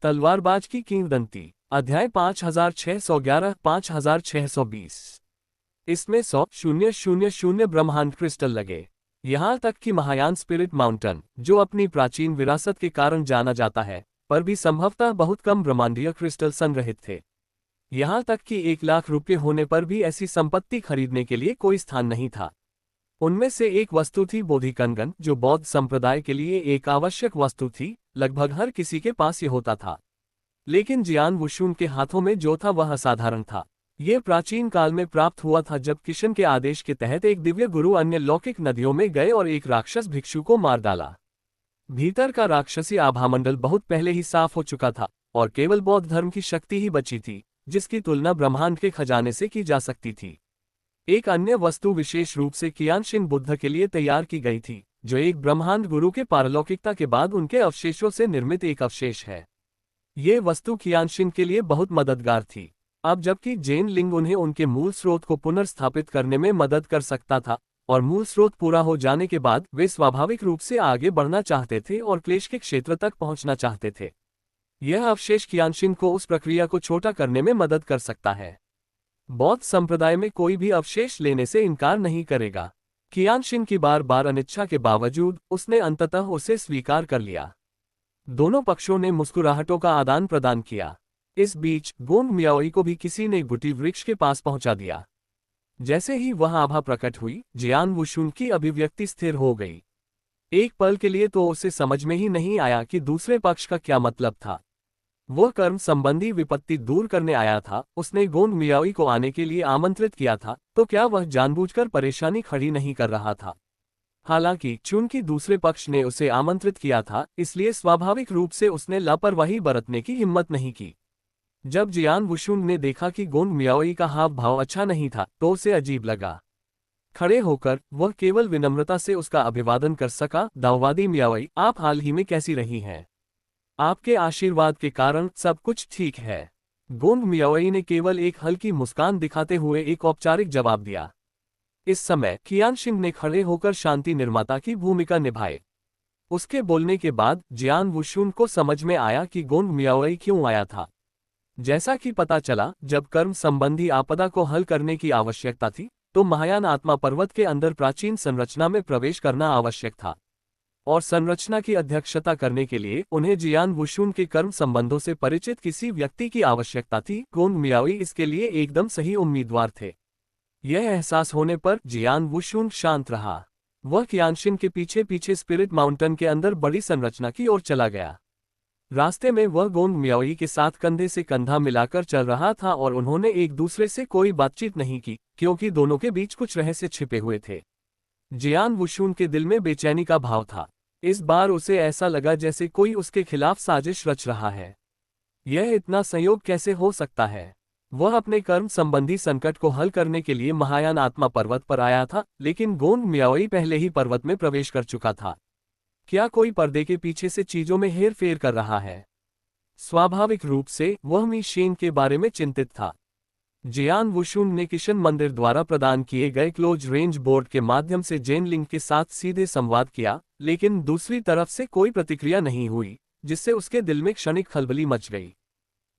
तलवारबाज की किंवदंती। अध्याय 5611 5620। इसमें 100,000 ब्रह्मांड क्रिस्टल लगे। यहाँ तक कि महायान स्पिरिट माउंटेन, जो अपनी प्राचीन विरासत के कारण जाना जाता है, पर भी संभवतः बहुत कम ब्रह्मांडीय क्रिस्टल संग्रहित थे। यहाँ तक कि 1 लाख रुपये होने पर भी ऐसी संपत्ति खरीदने के लिए कोई स्थान नहीं था। उनमें से एक वस्तु थी बोधि कंगन, जो बौद्ध संप्रदाय के लिए एक आवश्यक वस्तु थी। लगभग हर किसी के पास ये होता था, लेकिन जियान वुशुन के हाथों में जो था वह असाधारण था। यह प्राचीन काल में प्राप्त हुआ था, जब किशन के आदेश के तहत एक दिव्य गुरु अन्य लौकिक नदियों में गए और एक राक्षस भिक्षु को मार डाला। भीतर का राक्षसी आभामंडल बहुत पहले ही साफ हो चुका था और केवल बौद्ध धर्म की शक्ति ही बची थी, जिसकी तुलना ब्रह्मांड के खजाने से की जा सकती थी। एक अन्य वस्तु विशेष रूप से कियानशिन बुद्ध के लिए तैयार की गई थी, जो एक ब्रह्मांड गुरु के पारलौकिकता के बाद उनके अवशेषों से निर्मित एक अवशेष है। ये वस्तु कियानशिन के लिए बहुत मददगार थी। अब जबकि जेन लिंग उन्हें उनके मूल स्रोत को पुनर्स्थापित करने में मदद कर सकता था, और मूल स्रोत पूरा हो जाने के बाद वे स्वाभाविक रूप से आगे बढ़ना चाहते थे और क्लेश के क्षेत्र तक पहुंचना चाहते थे। यह अवशेष कियानशिन को उस प्रक्रिया को छोटा करने में मदद कर सकता है। बौद्ध संप्रदाय में कोई भी अवशेष लेने से इनकार नहीं करेगा। कियानशिन की बार बार अनिच्छा के बावजूद उसने अंततः उसे स्वीकार कर लिया। दोनों पक्षों ने मुस्कुराहटों का आदान प्रदान किया। इस बीच गोंग मियाओई को भी किसी ने गुटी वृक्ष के पास पहुंचा दिया। जैसे ही वह आभा प्रकट हुई, जियान वुशुन की अभिव्यक्ति स्थिर हो गई। एक पल के लिए तो उसे समझ में ही नहीं आया कि दूसरे पक्ष का क्या मतलब था। वह कर्म संबंधी विपत्ति दूर करने आया था। उसने गोंग मियाओई को आने के लिए आमंत्रित किया था, तो क्या वह जानबूझकर परेशानी खड़ी नहीं कर रहा था? हालांकि चूंकि दूसरे पक्ष ने उसे आमंत्रित किया था, इसलिए स्वाभाविक रूप से उसने लापरवाही बरतने की हिम्मत नहीं की। जब जियान वुशुन ने देखा कि गोंग मियाओई का हाव भाव अच्छा नहीं था, तो उसे अजीब लगा। खड़े होकर वह केवल विनम्रता से उसका अभिवादन कर सका। दाववादी मियाओई, आप हाल ही में कैसी रही हैं? आपके आशीर्वाद के कारण सब कुछ ठीक है। गोंग मियाओई ने केवल एक हल्की मुस्कान दिखाते हुए एक औपचारिक जवाब दिया। इस समय कियानशिन ने खड़े होकर शांति निर्माता की भूमिका निभाई। उसके बोलने के बाद जियान वुशुन को समझ में आया कि गोंग मियाओई क्यों आया था। जैसा कि पता चला, जब कर्म संबंधी आपदा को हल करने की आवश्यकता थी, तो महायान आत्मा पर्वत के अंदर प्राचीन संरचना में प्रवेश करना आवश्यक था, और संरचना की अध्यक्षता करने के लिए उन्हें जियान वुशुन के कर्म संबंधों से परिचित किसी व्यक्ति की आवश्यकता थी। गोंग मियाओई इसके लिए एकदम सही उम्मीदवार थे। यह एहसास होने पर जियान वुशुन शांत रहा। वह कियानशिन के पीछे पीछे स्पिरिट माउंटेन के अंदर बड़ी संरचना की ओर चला गया। रास्ते में वह गोंग मियाओई के साथ कंधे से कंधा मिलाकर चल रहा था और उन्होंने एक दूसरे से कोई बातचीत नहीं की, क्योंकि दोनों के बीच कुछ रहस्य छिपे हुए थे। जियान वुशुन के दिल में बेचैनी का भाव था। इस बार उसे ऐसा लगा जैसे कोई उसके खिलाफ साजिश रच रहा है। यह इतना संयोग कैसे हो सकता है? वह अपने कर्म संबंधी संकट को हल करने के लिए महायान आत्मा पर्वत पर आया था, लेकिन गोंग मियाओई पहले ही पर्वत में प्रवेश कर चुका था। क्या कोई पर्दे के पीछे से चीजों में हेर फेर कर रहा है? स्वाभाविक रूप से वह मी शेन के बारे में चिंतित था। जियान वुशुन ने किशन मंदिर द्वारा प्रदान किए गए क्लोज रेंज बोर्ड के माध्यम से जेन लिंग के साथ सीधे संवाद किया, लेकिन दूसरी तरफ से कोई प्रतिक्रिया नहीं हुई, जिससे उसके दिल में क्षणिक खलबली मच गई।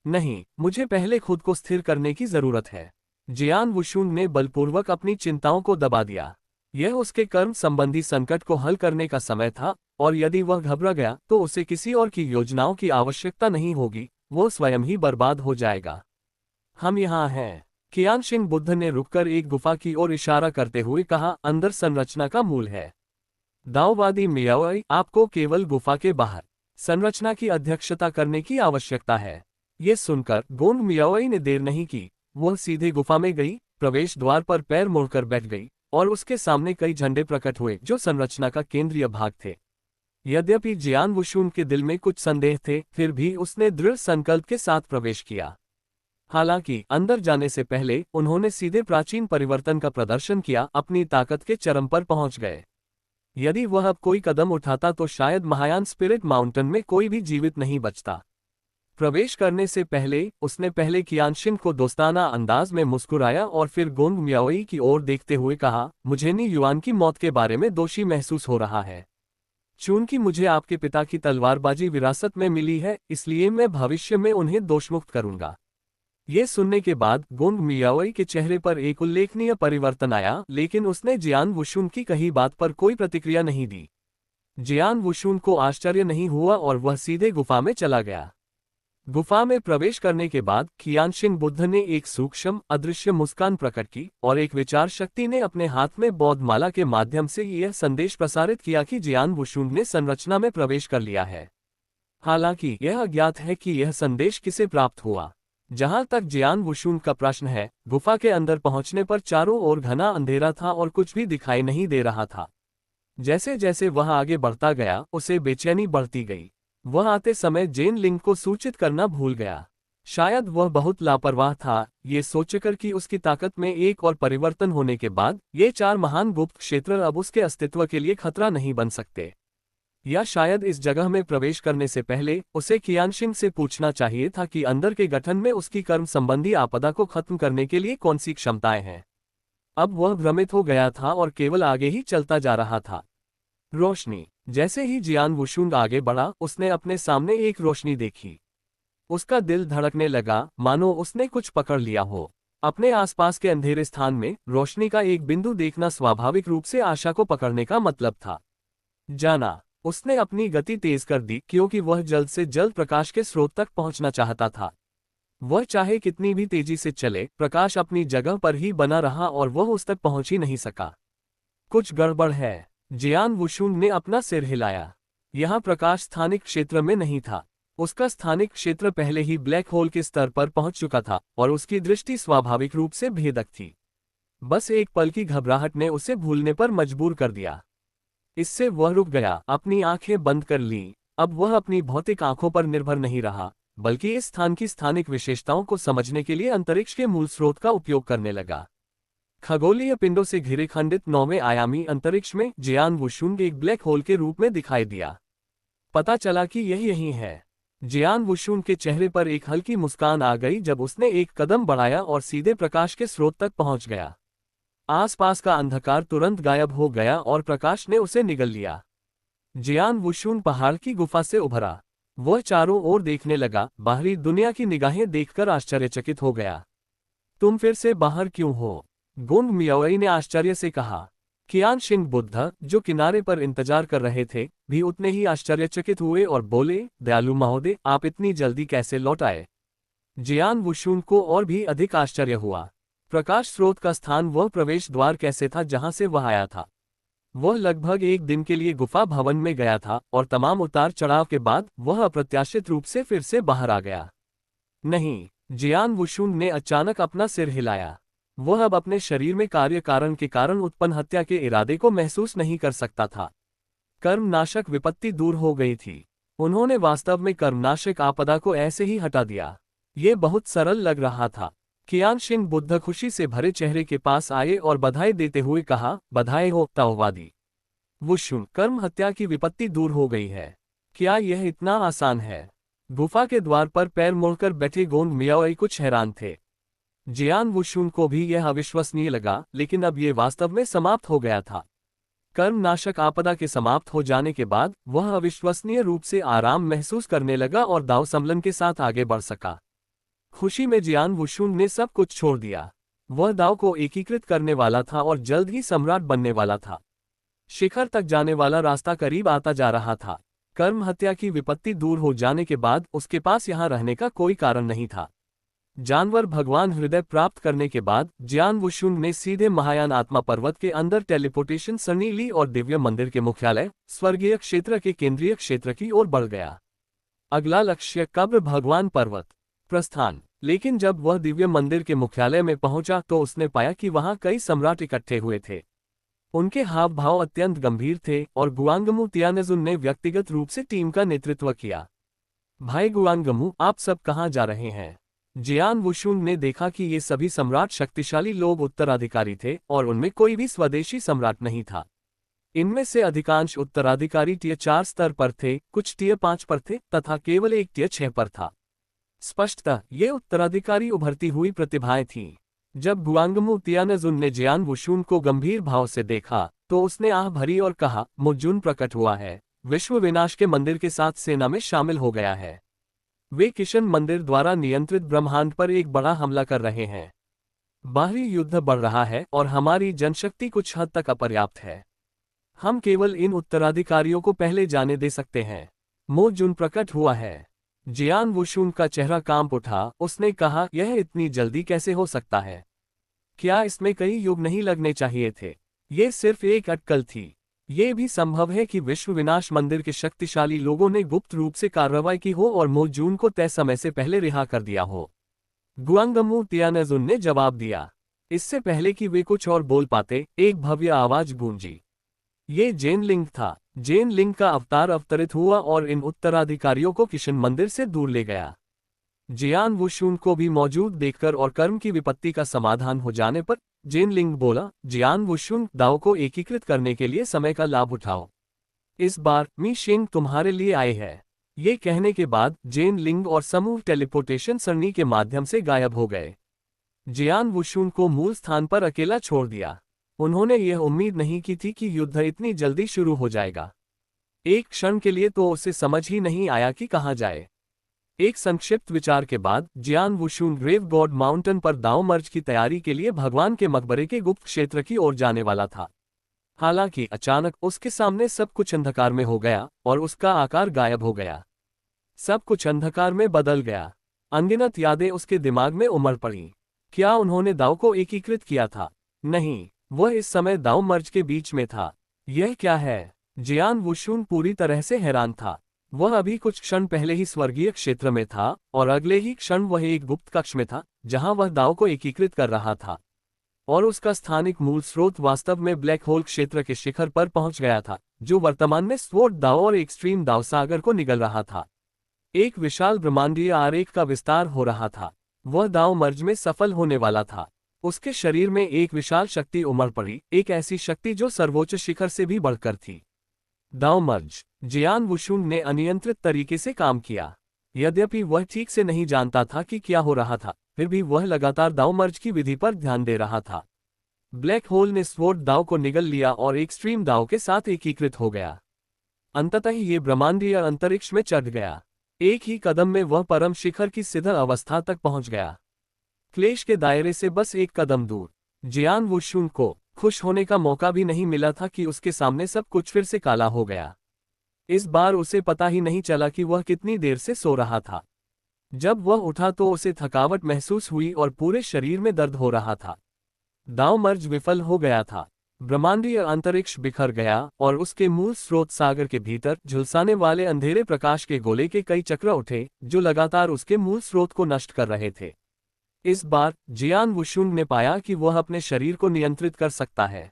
नहीं, मुझे पहले खुद को स्थिर करने की जरूरत है। जियान वुशुन ने बलपूर्वक अपनी चिंताओं को दबा दिया। यह उसके कर्म संबंधी संकट को हल करने का समय था, और यदि वह घबरा गया तो उसे किसी और की योजनाओं की आवश्यकता नहीं होगी, वो स्वयं ही बर्बाद हो जाएगा। हम यहाँ हैं। कियानशिन बुद्ध ने रुककर एक गुफा की ओर इशारा करते हुए कहा, अंदर संरचना का मूल है। दाओवादी मियाओई, आपको केवल गुफा के बाहर संरचना की अध्यक्षता करने की आवश्यकता है। ये सुनकर गोंग मियाओई ने देर नहीं की। वह सीधे गुफा में गई, प्रवेश द्वार पर पैर मोड़कर बैठ गई, और उसके सामने कई झंडे प्रकट हुए जो संरचना का केंद्रीय भाग थे। यद्यपि जियान वुशुन के दिल में कुछ संदेह थे, फिर भी उसने दृढ़ संकल्प के साथ प्रवेश किया। हालांकि अंदर जाने से पहले उन्होंने सीधे प्राचीन परिवर्तन का प्रदर्शन किया, अपनी ताकत के चरम पर पहुंच गए। यदि वह अब कोई कदम उठाता तो शायद महायान स्पिरिट माउंटेन में कोई भी जीवित नहीं बचता। प्रवेश करने से पहले उसने पहले कियानशिन को दोस्ताना अंदाज में मुस्कुराया और फिर गोंग मियाओई की ओर देखते हुए कहा, मुझे नी युआन की मौत के बारे में दोषी महसूस हो रहा है। चूंकि मुझे आपके पिता की तलवारबाजी विरासत में मिली है, इसलिए मैं भविष्य में उन्हें दोषमुक्त करूंगा। ये सुनने के बाद गोंग मियाओई के चेहरे पर एक उल्लेखनीय परिवर्तन आया, लेकिन उसने जियान वुशुन की कही बात पर कोई प्रतिक्रिया नहीं दी। जियान वुशुन को आश्चर्य नहीं हुआ और वह सीधे गुफा में चला गया। गुफा में प्रवेश करने के बाद qianxin बुद्ध ने एक सूक्ष्म अदृश्य मुस्कान प्रकट की और एक विचार शक्ति ने अपने हाथ में बौद्ध माला के माध्यम से यह संदेश प्रसारित किया कि जियान वुशुन ने संरचना में प्रवेश कर लिया है। हालांकि यह अज्ञात है कि यह संदेश किसे प्राप्त हुआ। जहां तक जियान वुशुन का प्रश्न है, गुफा के अंदर पहुंचने पर चारों ओर घना अंधेरा था और कुछ भी दिखाई नहीं दे रहा था। जैसे जैसे वह आगे बढ़ता गया, उसे बेचैनी बढ़ती गई। वह आते समय जेन लिंग को सूचित करना भूल गया। शायद वह बहुत लापरवाह था, ये सोचकर कि उसकी ताकत में एक और परिवर्तन होने के बाद ये 4 महान गुप्त क्षेत्र अब उसके अस्तित्व के लिए खतरा नहीं बन सकते। या शायद इस जगह में प्रवेश करने से पहले उसे qianxin से पूछना चाहिए था कि अंदर के गठन में उसकी कर्म संबंधी आपदा को खत्म करने के लिए कौन सी क्षमताएं हैं। अब वह भ्रमित हो गया था और केवल आगे ही चलता जा रहा था। रोशनी। जैसे ही जियान वुशुन आगे बढ़ा, उसने अपने सामने एक रोशनी देखी। उसका दिल धड़कने लगा, मानो उसने कुछ पकड़ लिया हो। अपने आसपास के अंधेरे स्थान में रोशनी का एक बिंदु देखना स्वाभाविक रूप से आशा को पकड़ने का मतलब था। जाना। उसने अपनी गति तेज कर दी, क्योंकि वह जल्द से जल्द प्रकाश के स्रोत तक पहुंचना चाहता था। वह चाहे कितनी भी तेजी से चले, प्रकाश अपनी जगह पर ही बना रहा और वह उस तक पहुंच ही नहीं सका। कुछ गड़बड़ है। जियान वुशुन ने अपना सिर हिलाया। यहाँ प्रकाश स्थानिक क्षेत्र में नहीं था। उसका स्थानिक क्षेत्र पहले ही ब्लैक होल के स्तर पर पहुंच चुका था और उसकी दृष्टि स्वाभाविक रूप से भेदक थी। बस एक पल की घबराहट ने उसे भूलने पर मजबूर कर दिया। इससे वह रुक गया, अपनी आंखें बंद कर लीं। अब वह अपनी भौतिक आंखों पर निर्भर नहीं रहा, बल्कि इस स्थान की स्थानिक विशेषताओं को समझने के लिए अंतरिक्ष के मूल स्रोत का उपयोग करने लगा। खगोलीय पिंडों से घिरे खंडित 9वें आयामी अंतरिक्ष में जियान वुशुन एक ब्लैक होल के रूप में दिखाई दिया। पता चला कि यही है। जियान वुशुन के चेहरे पर एक हल्की मुस्कान आ गई जब उसने एक कदम बढ़ाया और सीधे प्रकाश के स्रोत तक पहुंच गया। आसपास का अंधकार तुरंत गायब हो गया और प्रकाश ने उसे निगल लिया। जियान वुशुन पहाड़ की गुफा से उभरा। वह चारों ओर देखने लगा, बाहरी दुनिया की निगाहें देखकर आश्चर्यचकित हो गया। तुम फिर से बाहर क्यों हो? गोंग मियाओई ने आश्चर्य से कहा। qianxin बुद्ध, जो किनारे पर इंतजार कर रहे थे, भी उतने ही आश्चर्यचकित हुए और बोले, दयालु महोदय, आप इतनी जल्दी कैसे लौट आए? जियान वुशुन को और भी अधिक आश्चर्य हुआ। प्रकाश स्रोत का स्थान वह प्रवेश द्वार कैसे था जहां से वह आया था? वह लगभग एक दिन के लिए गुफा भवन में गया था और तमाम उतार चढ़ाव के बाद वह अप्रत्याशित रूप से फिर से बाहर आ गया। नहीं, जियान वुशुन ने अचानक अपना सिर हिलाया। वह अब अपने शरीर में कार्य कारण के कारण उत्पन्न हत्या के इरादे को महसूस नहीं कर सकता था। कर्मनाशक विपत्ति दूर हो गई थी। उन्होंने वास्तव में कर्मनाशक आपदा को ऐसे ही हटा दिया। ये बहुत सरल लग रहा था। qianxin बुद्ध खुशी से भरे चेहरे के पास आए और बधाई देते हुए कहा, बधाई हो ताओवादी वुशुन, कर्म हत्या की विपत्ति दूर हो गई है। क्या यह इतना आसान है? गुफा के द्वार पर पैर मोड़कर बैठे गोंग मियाओई कुछ हैरान थे। जियान वुशुन को भी यह अविश्वसनीय लगा, लेकिन अब ये वास्तव में समाप्त हो गया था। कर्मनाशक आपदा के समाप्त हो जाने के बाद वह अविश्वसनीय रूप से आराम महसूस करने लगा और दाव संलग्न के साथ आगे बढ़ सका। खुशी में जियान वुशुन ने सब कुछ छोड़ दिया। वह दाव को एकीकृत करने वाला था और जल्द ही सम्राट बनने वाला था। शिखर तक जाने वाला रास्ता करीब आता जा रहा था। कर्म हत्या की विपत्ति दूर हो जाने के बाद उसके पास यहाँ रहने का कोई कारण नहीं था। जानवर भगवान हृदय प्राप्त करने के बाद जियान वुशुन ने सीधे महायान आत्मा पर्वत के अंदर टेलीपोर्टेशन सरणी ली और दिव्य मंदिर के मुख्यालय स्वर्गीय क्षेत्र के केंद्रीय क्षेत्र की ओर बढ़ गया। अगला लक्ष्य कब्र भगवान पर्वत प्रस्थान। लेकिन जब वह दिव्य मंदिर के मुख्यालय में पहुंचा तो उसने पाया कि वहां कई सम्राट इकट्ठे हुए थे। उनके हाव भाव अत्यंत गंभीर थे और गुआंगमू तियानजुन ने व्यक्तिगत रूप से टीम का नेतृत्व किया। भाई गुआंगमू, आप सब कहां जा रहे हैं? जियान वुशुन ने देखा कि ये सभी सम्राट शक्तिशाली लोग उत्तराधिकारी थे और उनमें कोई भी स्वदेशी सम्राट नहीं था। इनमें से अधिकांश उत्तराधिकारी टियर 4 स्तर पर थे, कुछ टियर 5 पर थे तथा केवल एक टियर 6 पर था। स्पष्टतः ये उत्तराधिकारी उभरती हुई प्रतिभाएं थीं। जब गुआंगमू तियानजुन ने जियान वुशुन को गंभीर भाव से देखा तो उसने आह भरी और कहा, मुझुन प्रकट हुआ है, विश्व विनाश के मंदिर के साथ सेना में शामिल हो गया है। वे किशन मंदिर द्वारा नियंत्रित ब्रह्मांड पर एक बड़ा हमला कर रहे हैं। बाहरी युद्ध बढ़ रहा है और हमारी जनशक्ति कुछ हद तक अपर्याप्त है। हम केवल इन उत्तराधिकारियों को पहले जाने दे सकते हैं। मो जुन प्रकट हुआ है। जियान वुशुन का चेहरा कांप उठा। उसने कहा, यह इतनी जल्दी कैसे हो सकता है? क्या इसमें कई युग नहीं लगने चाहिए थे? ये सिर्फ एक अटकल थी। ये भी संभव है कि विश्व विनाश मंदिर के शक्तिशाली लोगों ने गुप्त रूप से कार्रवाई की हो और मो जून को तय समय से पहले रिहा कर दिया हो। गुआंगमू तियानजुन ने जवाब दिया। इससे पहले कि वे कुछ और बोल पाते, एक भव्य आवाज गूंजी। ये जेन लिंग था। जेन लिंग का अवतार अवतरित हुआ और इन उत्तराधिकारियों को किशन मंदिर से दूर ले गया। जियान वुशुन को भी मौजूद देखकर और कर्म की विपत्ति का समाधान हो जाने पर जेन लिंग बोला, जियान वुशुन, दाव को एकीकृत करने के लिए समय का लाभ उठाओ। इस बार मी शिंग तुम्हारे लिए आए हैं। ये कहने के बाद जेन लिंग और समूह टेलीपोर्टेशन सरणी के माध्यम से गायब हो गए। जियान वुशुन को मूल स्थान पर अकेला छोड़ दिया। उन्होंने यह उम्मीद नहीं की थी कि युद्ध इतनी जल्दी शुरू हो जाएगा। एक क्षण के लिए तो उसे समझ ही नहीं आया कि कहाँ जाए। एक संक्षिप्त विचार के बाद जियान वुशुन ग्रेव गॉड माउंटेन पर दाव मर्ज की तैयारी के लिए भगवान के मकबरे के गुप्त क्षेत्र की ओर जाने वाला था। हालांकि अचानक उसके सामने सब कुछ अंधकार में हो गया और उसका आकार गायब हो गया। सब कुछ अंधकार में बदल गया। अनगिनत यादें उसके दिमाग में उमड़ पड़ी। क्या उन्होंने दाव को एकीकृत किया था? नहीं, वह इस समय दाव मर्ज के बीच में था। यह क्या है? जियान वुशुन पूरी तरह से हैरान था। वह अभी कुछ क्षण पहले ही स्वर्गीय क्षेत्र में था और अगले ही क्षण वह एक गुप्त कक्ष में था जहां वह दाव को एकीकृत कर रहा था। और उसका स्थानिक मूल स्रोत वास्तव में ब्लैक होल क्षेत्र के शिखर पर पहुंच गया था, जो वर्तमान में स्वॉर्ड दाव और एक्सट्रीम दाव सागर को निगल रहा था। एक विशाल ब्रह्मांडीय आरेख का विस्तार हो रहा था। वह दाव मर्ज में सफल होने वाला था। उसके शरीर में एक विशाल शक्ति उमड़ पड़ी, एक ऐसी शक्ति जो सर्वोच्च शिखर से भी बढ़कर थी। दाव मर्ज। जियान वुशुन ने अनियंत्रित तरीके से काम किया। यद्यपि वह ठीक से नहीं जानता था कि क्या हो रहा था, फिर भी वह लगातार दाव मर्ज की विधि पर ध्यान दे रहा था। ब्लैक होल ने स्वॉर्ड दाव को निगल लिया और एक्सट्रीम दाव के साथ एकीकृत हो गया। अंततः ये ब्रह्मांडीय अंतरिक्ष में चढ़ गया। एक ही कदम में वह परम शिखर की सिद्ध अवस्था तक पहुंच गया। क्लेश के दायरे से बस एक कदम दूर। जियान वुशुन को खुश होने का मौका भी नहीं मिला था कि उसके सामने सब कुछ फिर से काला हो गया। इस बार उसे पता ही नहीं चला कि वह कितनी देर से सो रहा था। जब वह उठा तो उसे थकावट महसूस हुई और पूरे शरीर में दर्द हो रहा था। दाव मर्ज विफल हो गया था। ब्रह्मांडीय अंतरिक्ष बिखर गया और उसके मूल स्रोत सागर के भीतर झुलसाने वाले अंधेरे प्रकाश के गोले के कई चक्र उठे, जो लगातार उसके मूल स्रोत को नष्ट कर रहे थे। इस बार जियान वुशुन ने पाया कि वह अपने शरीर को नियंत्रित कर सकता है।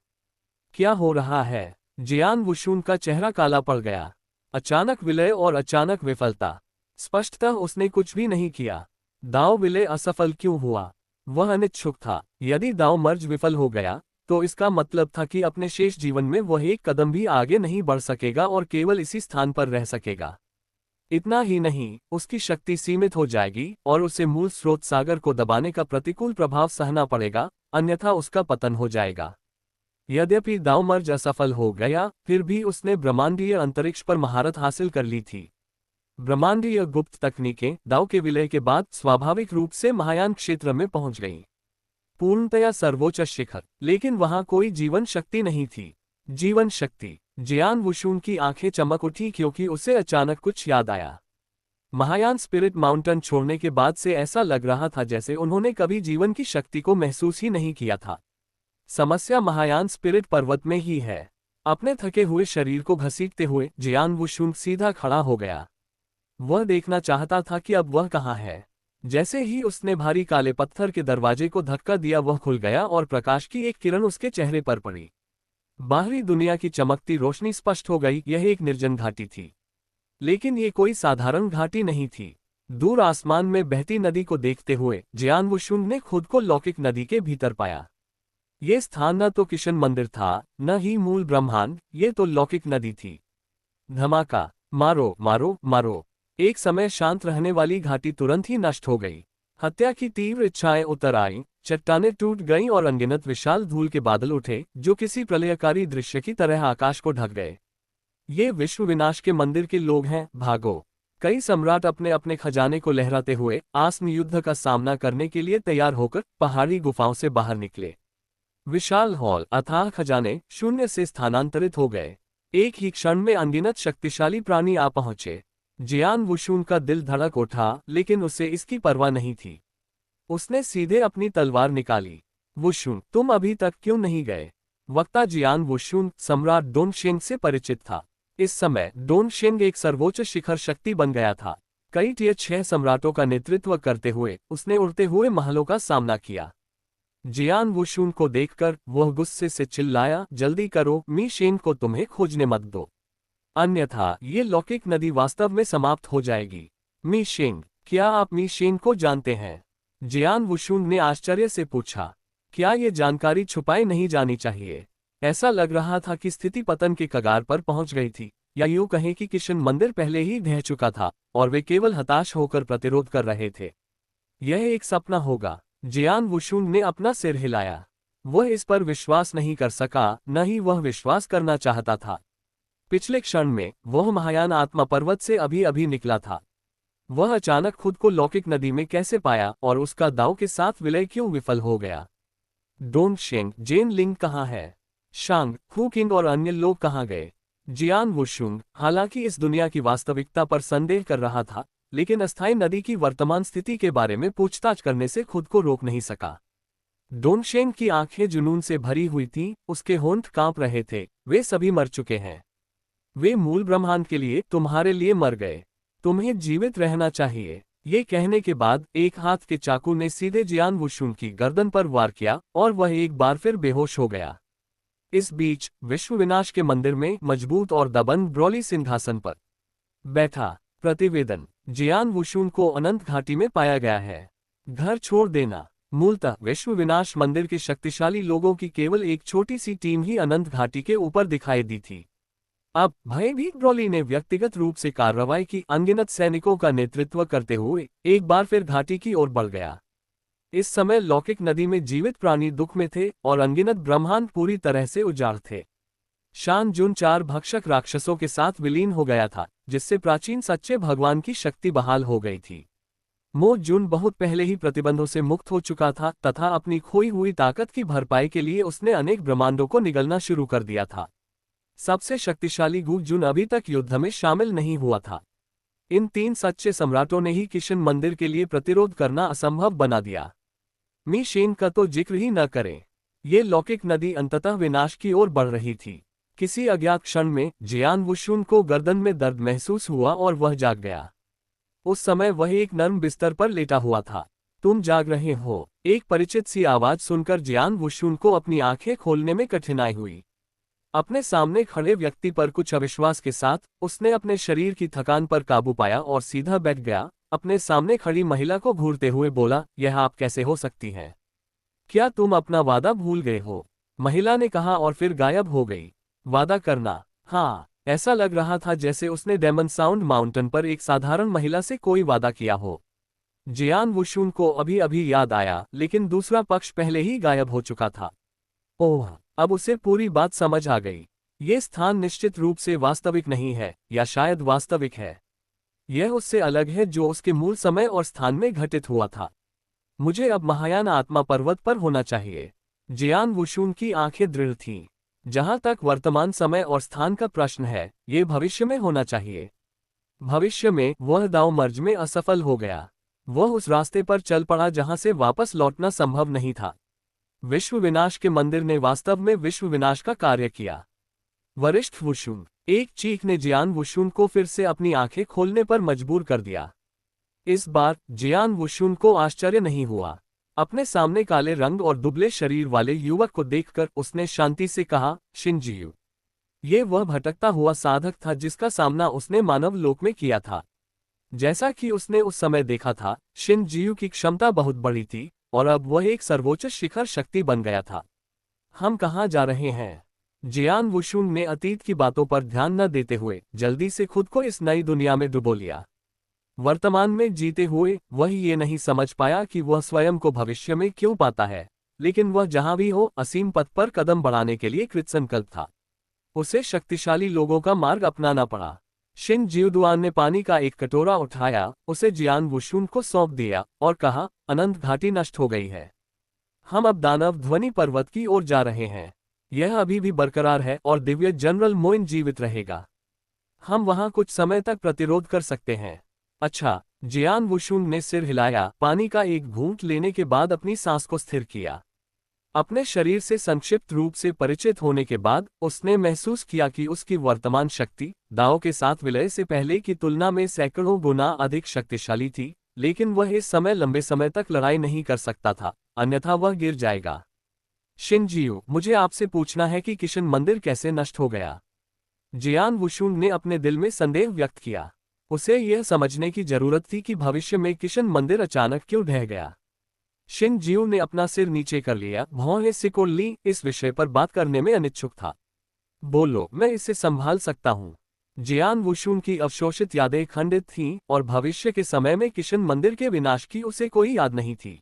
क्या हो रहा है? जियान वुशुन का चेहरा काला पड़ गया। अचानक विलय और अचानक विफलता। स्पष्टतः उसने कुछ भी नहीं किया। दाव विलय असफल क्यों हुआ? वह अनिच्छुक था। यदि दाव मर्ज विफल हो गया तो इसका मतलब था कि अपने शेष जीवन में वह एक कदम भी आगे नहीं बढ़ सकेगा और केवल इसी स्थान पर रह सकेगा। इतना ही नहीं, उसकी शक्ति सीमित हो जाएगी और उसे मूल स्रोत सागर को दबाने का प्रतिकूल प्रभाव सहना पड़ेगा, अन्यथा उसका पतन हो जाएगा। यद्यपि दाव मर्ज असफल हो गया, फिर भी उसने ब्रह्मांडीय अंतरिक्ष पर महारत हासिल कर ली थी। ब्रह्मांडीय गुप्त तकनीकें दाव के विलय के बाद स्वाभाविक रूप से महायान क्षेत्र में पहुंच गईं। पूर्णतया सर्वोच्च शिखर, लेकिन वहां कोई जीवन शक्ति नहीं थी। जीवन शक्ति। जियान वुशुन की आंखें चमक उठी क्योंकि उसे अचानक कुछ याद आया। महायान स्पिरिट माउंटेन छोड़ने के बाद से ऐसा लग रहा था जैसे उन्होंने कभी जीवन की शक्ति को महसूस ही नहीं किया था। समस्या महायान स्पिरिट पर्वत में ही है। अपने थके हुए शरीर को घसीटते हुए जियान वुशुन सीधा खड़ा हो गया। वह देखना चाहता था कि अब वह कहाँ है। जैसे ही उसने भारी काले पत्थर के दरवाजे को धक्का दिया, वह खुल गया और प्रकाश की एक किरण उसके चेहरे पर पड़ी। बाहरी दुनिया की चमकती रोशनी स्पष्ट हो गई। यह एक निर्जन घाटी थी, लेकिन ये कोई साधारण घाटी नहीं थी। दूर आसमान में बहती नदी को देखते हुए जियान वुशुन ने खुद को लौकिक नदी के भीतर पाया। ये स्थान न तो किशन मंदिर था, न ही मूल ब्रह्मांड, ये तो लौकिक नदी थी। धमाका। मारो मारो मारो। एक समय शांत रहने वाली घाटी तुरंत ही नष्ट हो गई। हत्या की तीव्र इच्छाएं उतर आईं, चट्टानें टूट गईं और अनगिनत विशाल धूल के बादल उठे, जो किसी प्रलयकारी दृश्य की तरह आकाश को ढक गए। ये विश्व विनाश के मंदिर के लोग हैं, भागो। कई सम्राट अपने अपने खजाने को लहराते हुए आसन्न युद्ध का सामना करने के लिए तैयार होकर पहाड़ी गुफाओं से बाहर निकले। विशाल हॉल, अथाह खजाने शून्य से स्थानांतरित हो गए। एक ही क्षण में अनगिनत शक्तिशाली प्राणी आ पहुंचे। जियान वुशुन का दिल धड़क उठा, लेकिन उसे इसकी परवाह नहीं थी। उसने सीधे अपनी तलवार निकाली। वुशुन, तुम अभी तक क्यों नहीं गए? वक्ता जियान वुशुन सम्राट डोंगशेंग से परिचित था। इस समय डोंगशेंग एक सर्वोच्च शिखर शक्ति बन गया था। कई टियर 6 सम्राटों का नेतृत्व करते हुए उसने उड़ते हुए महलों का सामना किया। जियान वुशुन को देखकर वह गुस्से से चिल्लाया, जल्दी करो, मी शेंग को तुम्हें खोजने मत दो, अन्यथा ये लौकिक नदी वास्तव में समाप्त हो जाएगी। मी शेंग, क्या आप मी शेंग को जानते हैं? जियान वुशुन ने आश्चर्य से पूछा। क्या ये जानकारी छुपाई नहीं जानी चाहिए? ऐसा लग रहा था कि स्थिति पतन के कगार पर पहुंच गई थी, या यूं कहें कि किशन मंदिर पहले ही ढह चुका था और वे केवल हताश होकर प्रतिरोध कर रहे थे। यह एक सपना होगा। जियान वुशुन ने अपना सिर हिलाया। वह इस पर विश्वास नहीं कर सका, न ही वह विश्वास करना चाहता था। पिछले क्षण में वह महायान आत्मा पर्वत से अभी अभी निकला था। वह अचानक खुद को लौकिक नदी में कैसे पाया और उसका दाव के साथ विलय क्यों विफल हो गया? डोंगशेंग, जेन लिंग कहाँ है? शांग, हु किंग और अन्य लोग कहाँ गए? जियान वुशुन हालांकि इस दुनिया की वास्तविकता पर संदेह कर रहा था, लेकिन अस्थायी नदी की वर्तमान स्थिति के बारे में पूछताछ करने से खुद को रोक नहीं सका। डोंगशेंग की आंखें जुनून से भरी हुई थीं, उसके होंठ कांप रहे थे। वे सभी मर चुके हैं। वे मूल ब्रह्मांड के लिए, तुम्हारे लिए मर गए। तुम्हें जीवित रहना चाहिए। ये कहने के बाद एक हाथ के चाकू ने सीधे जियान वुशुन की गर्दन पर वार किया और वह एक बार फिर बेहोश हो गया। इस बीच विश्व विनाश के मंदिर में मजबूत और दबंग ब्रॉली सिंहासन पर बैठा। प्रतिवेदन, जियान वुशुन को अनंत घाटी में पाया गया है। घर छोड़ देना। मूलतः विश्व विनाश मंदिर के शक्तिशाली लोगों की केवल एक छोटी सी टीम ही अनंत घाटी के ऊपर दिखाई दी थी। अब भयभीत ब्रॉली ने व्यक्तिगत रूप से कार्रवाई की अनगिनत सैनिकों का नेतृत्व करते हुए एक बार फिर घाटी की ओर बढ़ गया। इस समय लौकिक नदी में जीवित प्राणी दुख में थे और अनगिनत ब्रह्मांड पूरी तरह से उजाड़ थे। शान जुन 4 भक्षक राक्षसों के साथ विलीन हो गया था, जिससे प्राचीन सच्चे भगवान की शक्ति बहाल हो गई थी। मो जुन बहुत पहले ही प्रतिबंधों से मुक्त हो चुका था तथा अपनी खोई हुई ताकत की भरपाई के लिए उसने अनेक ब्रह्मांडों को निगलना शुरू कर दिया था। सबसे शक्तिशाली गु जुन अभी तक युद्ध में शामिल नहीं हुआ था। इन 3 सच्चे सम्राटों ने ही किशन मंदिर के लिए प्रतिरोध करना असंभव बना दिया। मी शेन का तो जिक्र ही न करें। ये लौकिक नदी अंततः विनाश की ओर बढ़ रही थी। किसी अज्ञात क्षण में जियान वुशुन को गर्दन में दर्द महसूस हुआ और वह जाग गया। उस समय वह एक नर्म बिस्तर पर लेटा हुआ था। तुम जाग रहे हो? एक परिचित सी आवाज सुनकर जियान वुशुन को अपनी आंखें खोलने में कठिनाई हुई। अपने सामने खड़े व्यक्ति पर कुछ अविश्वास के साथ उसने अपने शरीर की थकान पर काबू पाया और सीधा बैठ गया। अपने सामने खड़ी महिला को घूरते हुए बोला, यह आप कैसे हो सकती हैं? क्या तुम अपना वादा भूल गए हो? महिला ने कहा और फिर गायब हो गई। वादा करना? हाँ, ऐसा लग रहा था जैसे उसने डेमन साउंड माउंटेन पर एक साधारण महिला से कोई वादा किया हो। जियान वुशुन को अभी अभी याद आया, लेकिन दूसरा पक्ष पहले ही गायब हो चुका था। ओह, अब उसे पूरी बात समझ आ गई। ये स्थान निश्चित रूप से वास्तविक नहीं है, या शायद वास्तविक है। यह उससे अलग है जो उसके मूल समय और स्थान में घटित हुआ था। मुझे अब महायान आत्मा पर्वत पर होना चाहिए। जियान वुशुन की आंखें दृढ़ थीं। जहां तक वर्तमान समय और स्थान का प्रश्न है, ये भविष्य में होना चाहिए। भविष्य में वह दाव मर्ज में असफल हो गया। वह उस रास्ते पर चल पड़ा जहां से वापस लौटना संभव नहीं था। विश्व विनाश के मंदिर ने वास्तव में विश्व विनाश का कार्य किया। वरिष्ठ वुशुन, एक चीख ने जियान वुशुन को फिर से अपनी आंखें खोलने पर मजबूर कर दिया। इस बार जियान वुशुन को आश्चर्य नहीं हुआ। अपने सामने काले रंग और दुबले शरीर वाले युवक को देखकर उसने शांति से कहा, शिनजियू। ये वह भटकता हुआ साधक था जिसका सामना उसने मानव लोक में किया था। जैसा कि उसने उस समय देखा था, शिनजियू की क्षमता बहुत बड़ी थी और अब वह एक सर्वोच्च शिखर शक्ति बन गया था। हम कहाँ जा रहे हैं? जियान वुशुन ने अतीत की बातों पर ध्यान न देते हुए जल्दी से खुद को इस नई दुनिया में डुबो लिया। वर्तमान में जीते हुए वह ये नहीं समझ पाया कि वह स्वयं को भविष्य में क्यों पाता है, लेकिन वह जहां भी हो असीम पथ पर कदम बढ़ाने के लिए कृतसंकल्प था। उसे शक्तिशाली लोगों का मार्ग अपनाना पड़ा। शिन जिउदुआन ने पानी का एक कटोरा उठाया, उसे जियान वुशुन को सौंप दिया और कहा, अनंत घाटी नष्ट हो गई है। हम अब दानव ध्वनि पर्वत की ओर जा रहे हैं। यह अभी भी बरकरार है और दिव्य जनरल मोइन जीवित रहेगा। हम वहां कुछ समय तक प्रतिरोध कर सकते हैं। अच्छा। जियान वुशुन ने सिर हिलाया, पानी का एक घूंट लेने के बाद अपनी सांस को स्थिर किया। अपने शरीर से संक्षिप्त रूप से परिचित होने के बाद उसने महसूस किया कि उसकी वर्तमान शक्ति दाओ के साथ विलय से पहले की तुलना में सैकड़ों गुना अधिक शक्तिशाली थी, लेकिन वह इस समय लंबे समय तक लड़ाई नहीं कर सकता था, अन्यथा वह गिर जाएगा। शिनजियो, मुझे आपसे पूछना है कि किशन मंदिर कैसे नष्ट हो गया? जियान वुशुन ने अपने दिल में संदेह व्यक्त किया। उसे यह समझने की जरूरत थी कि भविष्य में किशन मंदिर अचानक क्यों ढह गया। शिन जियो ने अपना सिर नीचे कर लिया। भौहें सिकोड़ ली, इस विषय पर बात करने में अनिच्छुक था। बोलो, मैं इसे संभाल सकता हूँ। जियान वुशुन की अवशोषित यादें खंडित थीं और भविष्य के समय में किशन मंदिर के विनाश की उसे कोई याद नहीं थी।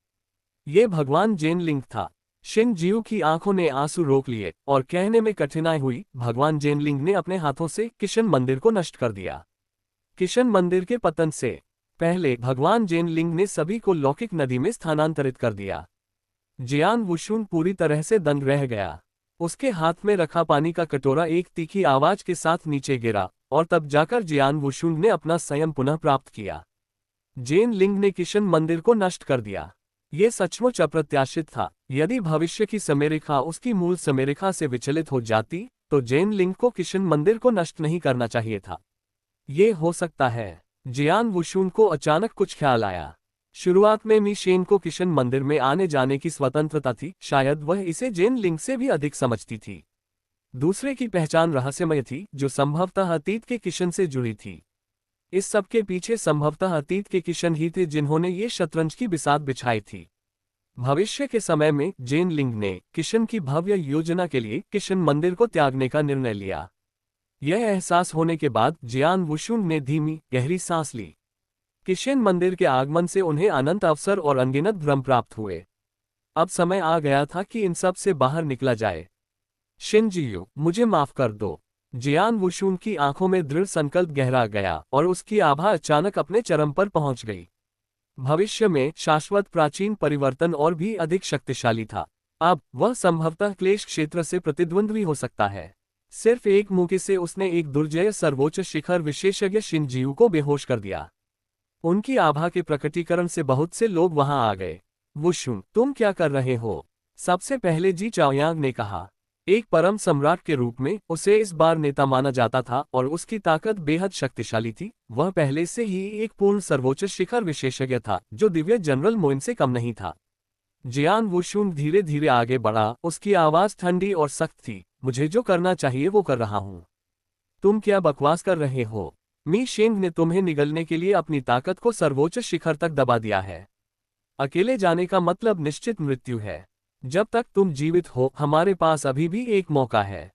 ये भगवान जेनलिंग था। शिन जियो की आंखों ने आंसू रोक लिए और कहने में कठिनाई हुई, भगवान जेनलिंग ने अपने हाथों से किशन मंदिर को नष्ट कर दिया। किशन मंदिर के पतन से पहले भगवान जेनलिंग ने सभी को लौकिक नदी में स्थानांतरित कर दिया। जियान वुशुन पूरी तरह से दंग रह गया। उसके हाथ में रखा पानी का कटोरा एक तीखी आवाज के साथ नीचे गिरा और तब जाकर जियान वुशुन ने अपना संयम पुनः प्राप्त किया। जेनलिंग ने किशन मंदिर को नष्ट कर दिया। ये सचमुच अप्रत्याशित था। यदि भविष्य की समयरेखा उसकी मूल समयरेखा से विचलित हो जाती तो जेनलिंग को किशन मंदिर को नष्ट नहीं करना चाहिए था। ये हो सकता है। जियान वुशुन को अचानक कुछ ख्याल आया। शुरुआत में मी शेन को किशन मंदिर में आने जाने की स्वतंत्रता थी, शायद वह इसे जेनलिंग से भी अधिक समझती थी। दूसरे की पहचान रहस्यमय थी, जो संभवतः अतीत के किशन से जुड़ी थी। इस सब के पीछे संभवतः अतीत के किशन ही थे जिन्होंने ये शतरंज की बिसात बिछाई थी। भविष्य के समय में जेनलिंग ने किशन की भव्य योजना के लिए किशन मंदिर को त्यागने का निर्णय लिया। यह एहसास होने के बाद जियान वुशुन ने धीमी गहरी सांस ली। किशन मंदिर के आगमन से उन्हें अनंत अवसर और अनगिनत भ्रम प्राप्त हुए। अब समय आ गया था कि इन सब से बाहर निकला जाए। शिनजियो, मुझे माफ कर दो। जियान वुशुन की आंखों में दृढ़ संकल्प गहरा गया और उसकी आभा अचानक अपने चरम पर पहुंच गई। भविष्य में शाश्वत प्राचीन परिवर्तन और भी अधिक शक्तिशाली था। अब वह संभवतः क्लेश क्षेत्र से प्रतिद्वंद्वी हो सकता है। सिर्फ एक मुक्के से उसने एक दुर्जय सर्वोच्च शिखर विशेषज्ञ शिनजियो को बेहोश कर दिया। उनकी आभा के प्रकटीकरण से बहुत से लोग वहां आ गए। वुशुन, तुम क्या कर रहे हो? सबसे पहले जी चाओयांग ने कहा। एक परम सम्राट के रूप में उसे इस बार नेता माना जाता था और उसकी ताकत बेहद शक्तिशाली थी। वह पहले से ही एक पूर्ण सर्वोच्च शिखर विशेषज्ञ था, जो दिव्य जनरल मोइन से कम नहीं था। जियान वुशुन धीरे धीरे आगे बढ़ा, उसकी आवाज ठंडी और सख्त थी। मुझे जो करना चाहिए वो कर रहा हूं। तुम क्या बकवास कर रहे हो? मी शेंग ने तुम्हें निगलने के लिए अपनी ताकत को सर्वोच्च शिखर तक दबा दिया है। अकेले जाने का मतलब निश्चित मृत्यु है। जब तक तुम जीवित हो, हमारे पास अभी भी एक मौका है।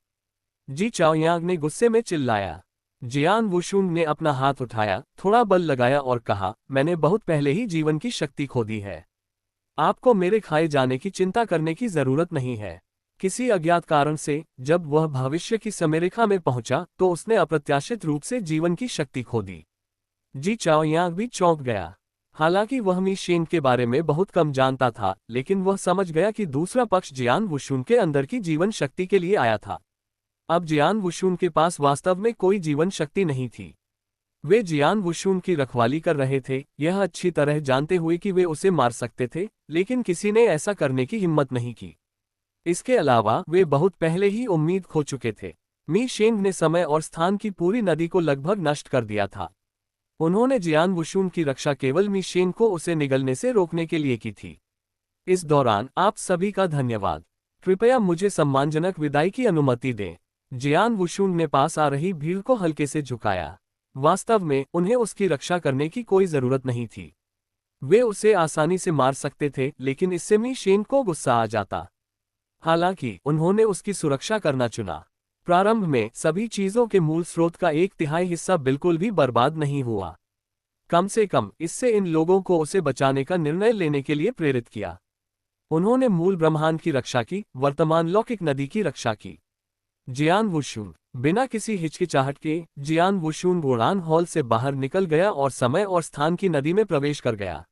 जी चाओयांग ने गुस्से में चिल्लाया। जियान वुशुन ने अपना हाथ उठाया, थोड़ा बल लगाया और कहा, मैंने बहुत पहले ही जीवन की शक्ति खो दी है। आपको मेरे खाए जाने की चिंता करने की जरूरत नहीं है। किसी अज्ञात कारण से जब वह भविष्य की समयरेखा में पहुंचा तो उसने अप्रत्याशित रूप से जीवन की शक्ति खो दी। जी चाओयांग भी चौंक गया। हालांकि वह मी शेन के बारे में बहुत कम जानता था, लेकिन वह समझ गया कि दूसरा पक्ष जियान वुशुन के अंदर की जीवन शक्ति के लिए आया था। अब जियान वुशुन के पास वास्तव में कोई जीवन शक्ति नहीं थी। वे जियान वुशुन की रखवाली कर रहे थे, यह अच्छी तरह जानते हुए कि वे उसे मार सकते थे, लेकिन किसी ने ऐसा करने की हिम्मत नहीं की। इसके अलावा वे बहुत पहले ही उम्मीद खो चुके थे। मी शेंग ने समय और स्थान की पूरी नदी को लगभग नष्ट कर दिया था। उन्होंने जियान वुशुन की रक्षा केवल मी शेंग को उसे निगलने से रोकने के लिए की थी। इस दौरान आप सभी का धन्यवाद। कृपया मुझे सम्मानजनक विदाई की अनुमति दें। जियान वुशुन ने पास आ रही भीड़ को हल्के से झुकाया। वास्तव में उन्हें उसकी रक्षा करने की कोई जरूरत नहीं थी। वे उसे आसानी से मार सकते थे, लेकिन इससे मी शेंग को गुस्सा आ जाता। हालांकि उन्होंने उसकी सुरक्षा करना चुना। प्रारंभ में सभी चीजों के मूल स्रोत का 1/3 हिस्सा बिल्कुल भी बर्बाद नहीं हुआ। कम से कम इससे इन लोगों को उसे बचाने का निर्णय लेने के लिए प्रेरित किया। उन्होंने मूल ब्रह्मांड की रक्षा की, वर्तमान लौकिक नदी की रक्षा की। जियान वुशुन बिना किसी हिचकिचाहट के जियान वुशुन उड़ान हॉल से बाहर निकल गया और समय और स्थान की नदी में प्रवेश कर गया।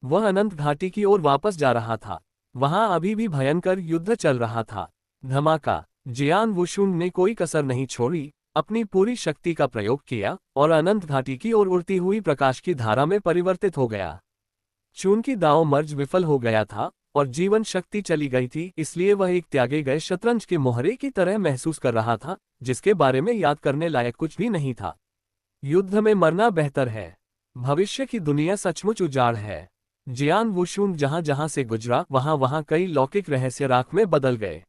वह अनंत घाटी की ओर वापस जा रहा था। वहां अभी भी भयंकर युद्ध चल रहा था। धमाका। जियान वुशुन ने कोई कसर नहीं छोड़ी, अपनी पूरी शक्ति का प्रयोग किया और अनंत घाटी की ओर उड़ती हुई प्रकाश की धारा में परिवर्तित हो गया। चूंकि दांव मर्ज विफल हो गया था और जीवन शक्ति चली गई थी, इसलिए वह एक त्यागे गए शतरंज के मोहरे की तरह महसूस कर रहा था, जिसके बारे में याद करने लायक कुछ भी नहीं था। युद्ध में मरना बेहतर है। भविष्य की दुनिया सचमुच उजाड़ है। जियान वुशुन जहां जहां से गुजरा वहां वहां कई लौकिक रहस्य राख में बदल गए।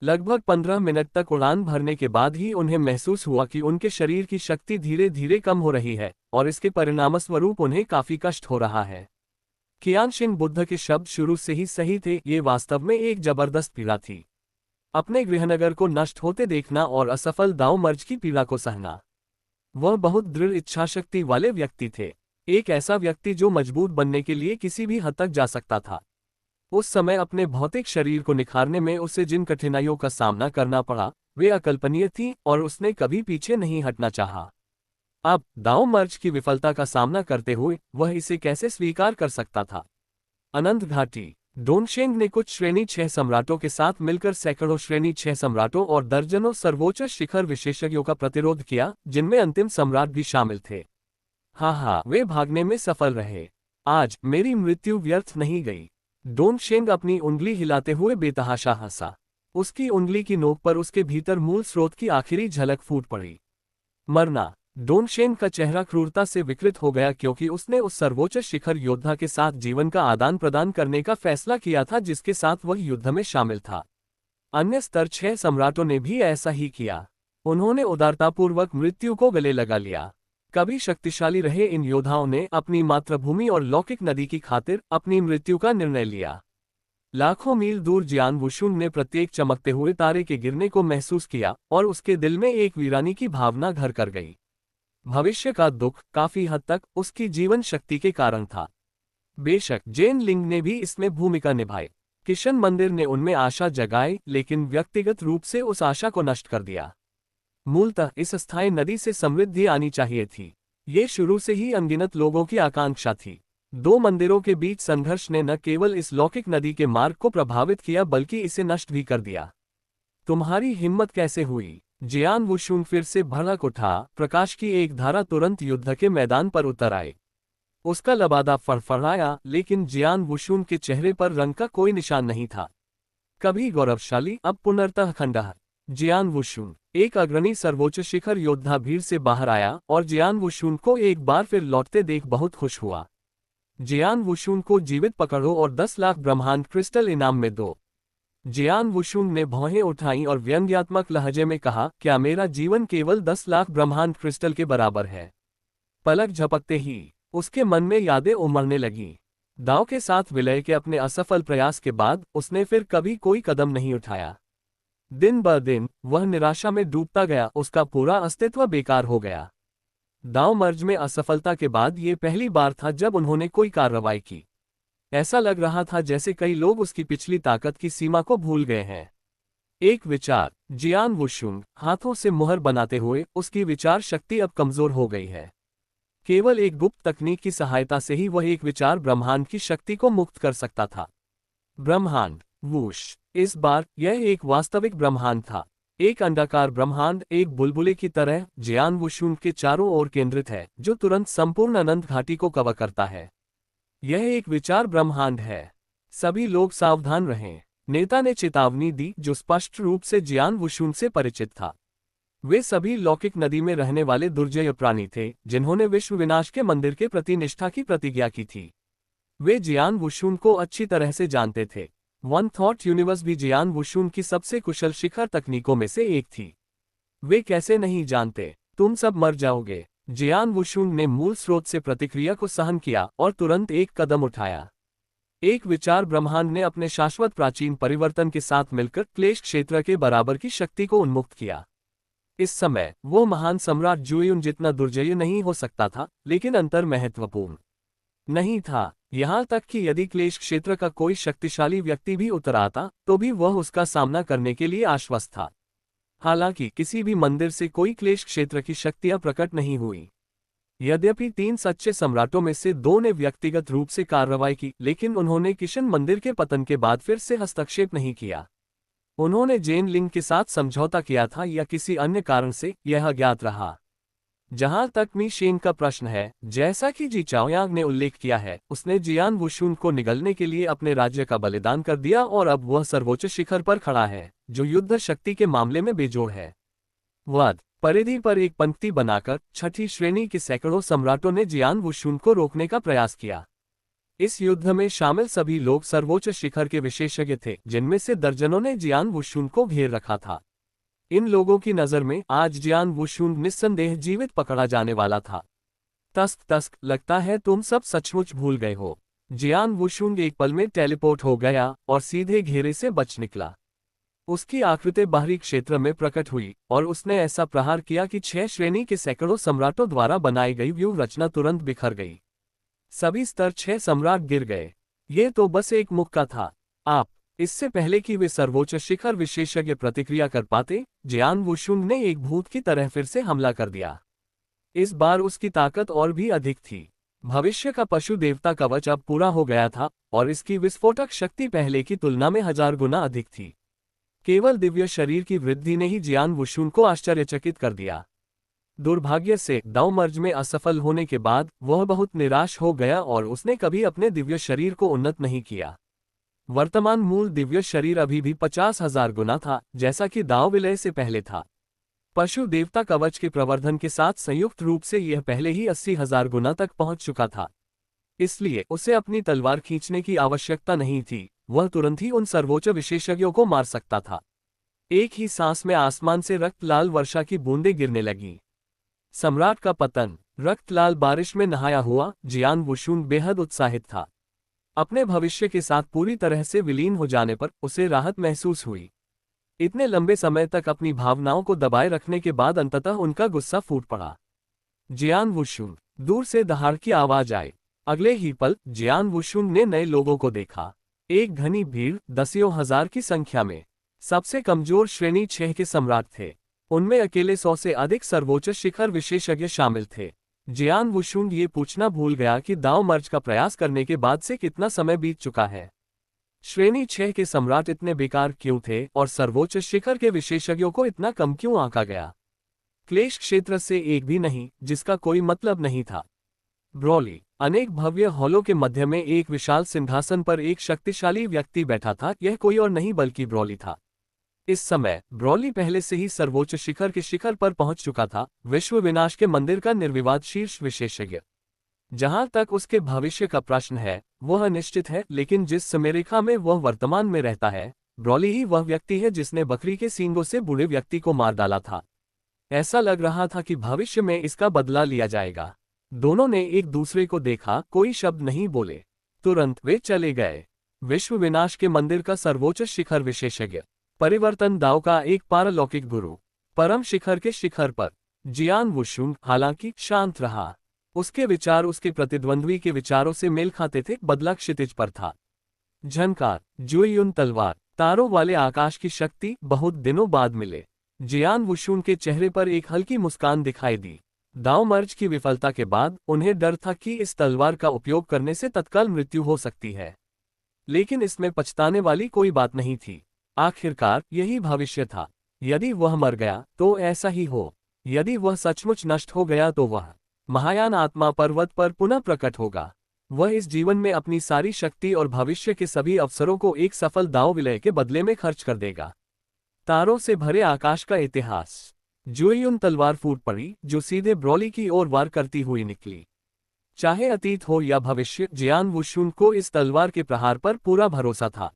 लगभग 15 मिनट तक उड़ान भरने के बाद ही उन्हें महसूस हुआ कि उनके शरीर की शक्ति धीरे धीरे कम हो रही है और इसके परिणामस्वरूप उन्हें काफी कष्ट हो रहा है। कियानशिन बुद्ध के शब्द शुरू से ही सही थे, ये वास्तव में एक जबरदस्त पीड़ा थी। अपने गृहनगर को नष्ट होते देखना और असफल दांव मर्ज की पीड़ा को सहना। वह बहुत दृढ़ इच्छाशक्ति वाले व्यक्ति थे, एक ऐसा व्यक्ति जो मजबूत बनने के लिए किसी भी हद तक जा सकता था। उस समय अपने भौतिक शरीर को निखारने में उसे जिन कठिनाइयों का सामना करना पड़ा, वे अकल्पनीय थीं और उसने कभी पीछे नहीं हटना चाहा। अब दांव मर्ज की विफलता का सामना करते हुए वह इसे कैसे स्वीकार कर सकता था। अनंत घाटी। डोनशेंग ने कुछ श्रेणी 6 सम्राटों के साथ मिलकर सैकड़ों श्रेणी 6 सम्राटों और दर्जनों सर्वोच्च शिखर विशेषज्ञों का प्रतिरोध किया, जिनमें अंतिम सम्राट भी शामिल थे। हाँ, वे भागने में सफल रहे। आज मेरी मृत्यु व्यर्थ नहीं गई। डोनशेंग अपनी उंगली हिलाते हुए बेतहाशा हंसा। उसकी उंगली की नोक पर उसके भीतर मूल स्रोत की आखिरी झलक फूट पड़ी। मरना। डोनशेंग का चेहरा क्रूरता से विकृत हो गया क्योंकि उसने उस सर्वोच्च शिखर योद्धा के साथ जीवन का आदान प्रदान करने का फैसला किया था जिसके साथ वह युद्ध में शामिल था। अन्य स्तर 6 सम्राटों ने भी ऐसा ही किया। उन्होंने उदारतापूर्वक मृत्यु को गले लगा लिया। कभी शक्तिशाली रहे इन योद्धाओं ने अपनी मातृभूमि और लौकिक नदी की खातिर अपनी मृत्यु का निर्णय लिया। लाखों मील दूर जियान वुशुन ने प्रत्येक चमकते हुए तारे के गिरने को महसूस किया और उसके दिल में एक वीरानी की भावना घर कर गई। भविष्य का दुख काफी हद तक उसकी जीवन शक्ति के कारण था। बेशक जेन लिंग ने भी इसमें भूमिका निभाई। किशन मंदिर ने उनमें आशा जगाई, लेकिन व्यक्तिगत रूप से उस आशा को नष्ट कर दिया। मूलतः इस स्थायी नदी से समृद्धि आनी चाहिए थी। ये शुरू से ही अनगिनत लोगों की आकांक्षा थी। 2 मंदिरों के बीच संघर्ष ने न केवल इस लौकिक नदी के मार्ग को प्रभावित किया बल्कि इसे नष्ट भी कर दिया। तुम्हारी हिम्मत कैसे हुई? जियान वुशुन फिर से भड़क उठा। प्रकाश की एक धारा तुरंत युद्ध के मैदान पर उतर आई। उसका लबादा फड़फड़ाया, लेकिन जियान वुशुन के चेहरे पर रंग का कोई निशान नहीं था। कभी गौरवशाली, अब पुनर्तः खंडहर। जियान वुशुन। एक अग्रणी सर्वोच्च शिखर योद्धा भीड़ से बाहर आया और जियान वुशुन को एक बार फिर लौटते देख बहुत खुश हुआ। जियान वुशुन को जीवित पकड़ो और 10 लाख ब्रह्मांड क्रिस्टल इनाम में दो। जियान वुशुन ने भौहें उठाई और व्यंग्यात्मक लहजे में कहा, क्या मेरा जीवन केवल 10 लाख ब्रह्मांड क्रिस्टल के बराबर है? पलक झपकते ही उसके मन में यादें उमड़ने लगीं। दाव के साथ विलय के अपने असफल प्रयास के बाद उसने फिर कभी कोई कदम नहीं उठाया। दिन ब दिन वह निराशा में डूबता गया, उसका पूरा अस्तित्व बेकार हो गया। दाव मर्ज में असफलता के बाद ये पहली बार था जब उन्होंने कोई कार्रवाई की। ऐसा लग रहा था जैसे कई लोग उसकी पिछली ताकत की सीमा को भूल गए हैं। एक विचार। जियान वुशुन हाथों से मुहर बनाते हुए, उसकी विचार शक्ति अब कमजोर हो गई है। केवल एक गुप्त तकनीक की सहायता से ही वह एक विचार ब्रह्मांड की शक्ति को मुक्त कर सकता था। ब्रह्मांड। वूश। इस बार यह एक वास्तविक ब्रह्मांड था। एक अंडाकार ब्रह्मांड, एक बुलबुले की तरह जियान वुशुन के चारों ओर केंद्रित है, जो तुरंत संपूर्ण अनंत घाटी को कवर करता है। यह एक विचार ब्रह्मांड है। सभी लोग सावधान रहें, नेता ने चेतावनी दी, जो स्पष्ट रूप से जियान वुशुन से परिचित था। वे सभी लौकिक नदी में रहने वाले दुर्जय प्राणी थे, जिन्होंने विश्व विनाश के मंदिर के प्रति निष्ठा की प्रतिज्ञा की थी। वे जियान वुशुन को अच्छी तरह से जानते थे। वन थॉट यूनिवर्स भी जियान वुशुन की सबसे कुशल शिखर तकनीकों में से एक थी। वे कैसे नहीं जानते? तुम सब मर जाओगे। जियान वुशुन ने मूल स्रोत से प्रतिक्रिया को सहन किया और तुरंत एक कदम उठाया। एक विचार ब्रह्मांड ने अपने शाश्वत प्राचीन परिवर्तन के साथ मिलकर क्लेश क्षेत्र के बराबर की शक्ति को उन्मुक्त किया। इस समय वो महान सम्राट जुयुन जितना दुर्जय नहीं हो सकता था, लेकिन अंतर महत्वपूर्ण नहीं था। यहां तक कि यदि क्लेश क्षेत्र का कोई शक्तिशाली व्यक्ति भी उतर आता, तो भी वह उसका सामना करने के लिए आश्वस्त था। हालांकि किसी भी मंदिर से कोई क्लेश क्षेत्र की शक्तियां प्रकट नहीं हुई। यद्यपि 3 सच्चे सम्राटों में से 2 ने व्यक्तिगत रूप से कार्रवाई की, लेकिन उन्होंने किशन मंदिर के पतन के बाद फिर से हस्तक्षेप नहीं किया। उन्होंने जैन लिंग के साथ समझौता किया था या किसी अन्य कारण से, यह अज्ञात रहा। जहां तक मी शेन का प्रश्न है, जैसा कि जी चाओयांग ने उल्लेख किया है, उसने जियान वुशुन को निगलने के लिए अपने राज्य का बलिदान कर दिया और अब वह सर्वोच्च शिखर पर खड़ा है, जो युद्ध शक्ति के मामले में बेजोड़ है। वध परिधि पर एक पंक्ति बनाकर छठी श्रेणी के सैकड़ों सम्राटों ने जियान वुशुन को रोकने का प्रयास किया। इस युद्ध में शामिल सभी लोग सर्वोच्च शिखर के विशेषज्ञ थे, जिनमें से दर्जनों ने जियान वुशुन को घेर रखा था। इन लोगों की नज़र में आज जियान वुशुन निस्संदेह जीवित पकड़ा जाने वाला था। तस्क, लगता है तुम सब सचमुच भूल गए हो। जियान वुशुन एक पल में टेलीपोर्ट हो गया और सीधे घेरे से बच निकला। उसकी आकृति बाहरी क्षेत्र में प्रकट हुई और उसने ऐसा प्रहार किया कि 6 श्रेणी के सैकड़ों सम्राटों द्वारा बनाई गई व्यूह रचना तुरंत बिखर गई। सभी स्तर 6 सम्राट गिर गए। ये तो बस एक मुक्का था। इससे पहले कि वे सर्वोच्च शिखर विशेषज्ञ प्रतिक्रिया कर पाते, जियान वुशुन ने एक भूत की तरह फिर से हमला कर दिया। इस बार उसकी ताकत और भी अधिक थी। भविष्य का पशु देवता कवच अब पूरा हो गया था और इसकी विस्फोटक शक्ति पहले की तुलना में 1000 गुना अधिक थी। केवल दिव्य शरीर की वृद्धि ने ही जियान वुशुन को आश्चर्यचकित कर दिया। दुर्भाग्य से दाव मर्ज में असफल होने के बाद वह बहुत निराश हो गया और उसने कभी अपने दिव्य शरीर को उन्नत नहीं किया। वर्तमान मूल दिव्य शरीर अभी भी 50,000 गुना था, जैसा कि दाव विलय से पहले था। पशु देवता कवच के प्रवर्धन के साथ संयुक्त रूप से यह पहले ही 80,000 गुना तक पहुंच चुका था। इसलिए उसे अपनी तलवार खींचने की आवश्यकता नहीं थी, वह तुरंत ही उन सर्वोच्च विशेषज्ञों को मार सकता था। एक ही सांस में आसमान से रक्त लाल वर्षा की बूंदें गिरने लगी। सम्राट का पतन। रक्त लाल बारिश में नहाया हुआ जियान वुशुन बेहद उत्साहित था। अपने भविष्य के साथ पूरी तरह से विलीन हो जाने पर उसे राहत महसूस हुई। इतने लंबे समय तक अपनी भावनाओं को दबाए रखने के बाद अंततः उनका गुस्सा फूट पड़ा। जियान वुशुन। दूर से दहाड़ की आवाज आई। अगले ही पल जियान वुशुन ने नए लोगों को देखा। एक घनी भीड़, दसियों हजार की संख्या में। सबसे कमजोर श्रेणी 6 के सम्राट थे। उनमें अकेले 100 से अधिक सर्वोच्च शिखर विशेषज्ञ शामिल थे। जियान वुशुन ये पूछना भूल गया कि दाव मर्ज का प्रयास करने के बाद से कितना समय बीत चुका है। श्रेणी 6 के सम्राट इतने बेकार क्यों थे और सर्वोच्च शिखर के विशेषज्ञों को इतना कम क्यों आंका गया? क्लेश क्षेत्र से एक भी नहीं, जिसका कोई मतलब नहीं था। ब्रॉली। अनेक भव्य हॉलों के मध्य में एक विशाल सिंहासन पर एक शक्तिशाली व्यक्ति बैठा था। यह कोई और नहीं बल्कि ब्रॉली था। इस समय ब्रॉली पहले से ही सर्वोच्च शिखर के शिखर पर पहुंच चुका था, विश्व विनाश के मंदिर का निर्विवाद शीर्ष विशेषज्ञ। जहां तक उसके भविष्य का प्रश्न है, वह निश्चित है, लेकिन जिस समयरेखा में वह वर्तमान में रहता है, ब्रॉली ही वह व्यक्ति है जिसने बकरी के सींगों से बूढ़े व्यक्ति को मार डाला था। ऐसा लग रहा था कि भविष्य में इसका बदला लिया जाएगा। दोनों ने एक दूसरे को देखा, कोई शब्द नहीं बोले। तुरंत वे चले गए। विश्व विनाश के मंदिर का सर्वोच्च शिखर विशेषज्ञ, परिवर्तन दाव का एक पारलौकिक गुरु, परम शिखर के शिखर पर। जियान वुशुन हालांकि शांत रहा। उसके विचार उसके प्रतिद्वंद्वी के विचारों से मेल खाते थे। बदला क्षितिज पर था। झनकार, जुएयुन तलवार, तारों वाले आकाश की शक्ति बहुत दिनों बाद मिले। जियान वुशुन के चेहरे पर एक हल्की मुस्कान दिखाई दी। दाव मर्ज की विफलता के बाद उन्हें डर था कि इस तलवार का उपयोग करने से तत्काल मृत्यु हो सकती है, लेकिन इसमें पछताने वाली कोई बात नहीं थी। आखिरकार यही भविष्य था। यदि वह मर गया तो ऐसा ही हो। यदि वह सचमुच नष्ट हो गया तो वह महायान आत्मा पर्वत पर पुनः प्रकट होगा। वह इस जीवन में अपनी सारी शक्ति और भविष्य के सभी अवसरों को एक सफल दाव विलय के बदले में खर्च कर देगा। तारों से भरे आकाश का इतिहास। जुएयुन तलवार फूट पड़ी, जो सीधे ब्रॉली की ओर वार करती हुई निकली। चाहे अतीत हो या भविष्य, जियान वुशुन को इस तलवार के प्रहार पर पूरा भरोसा था,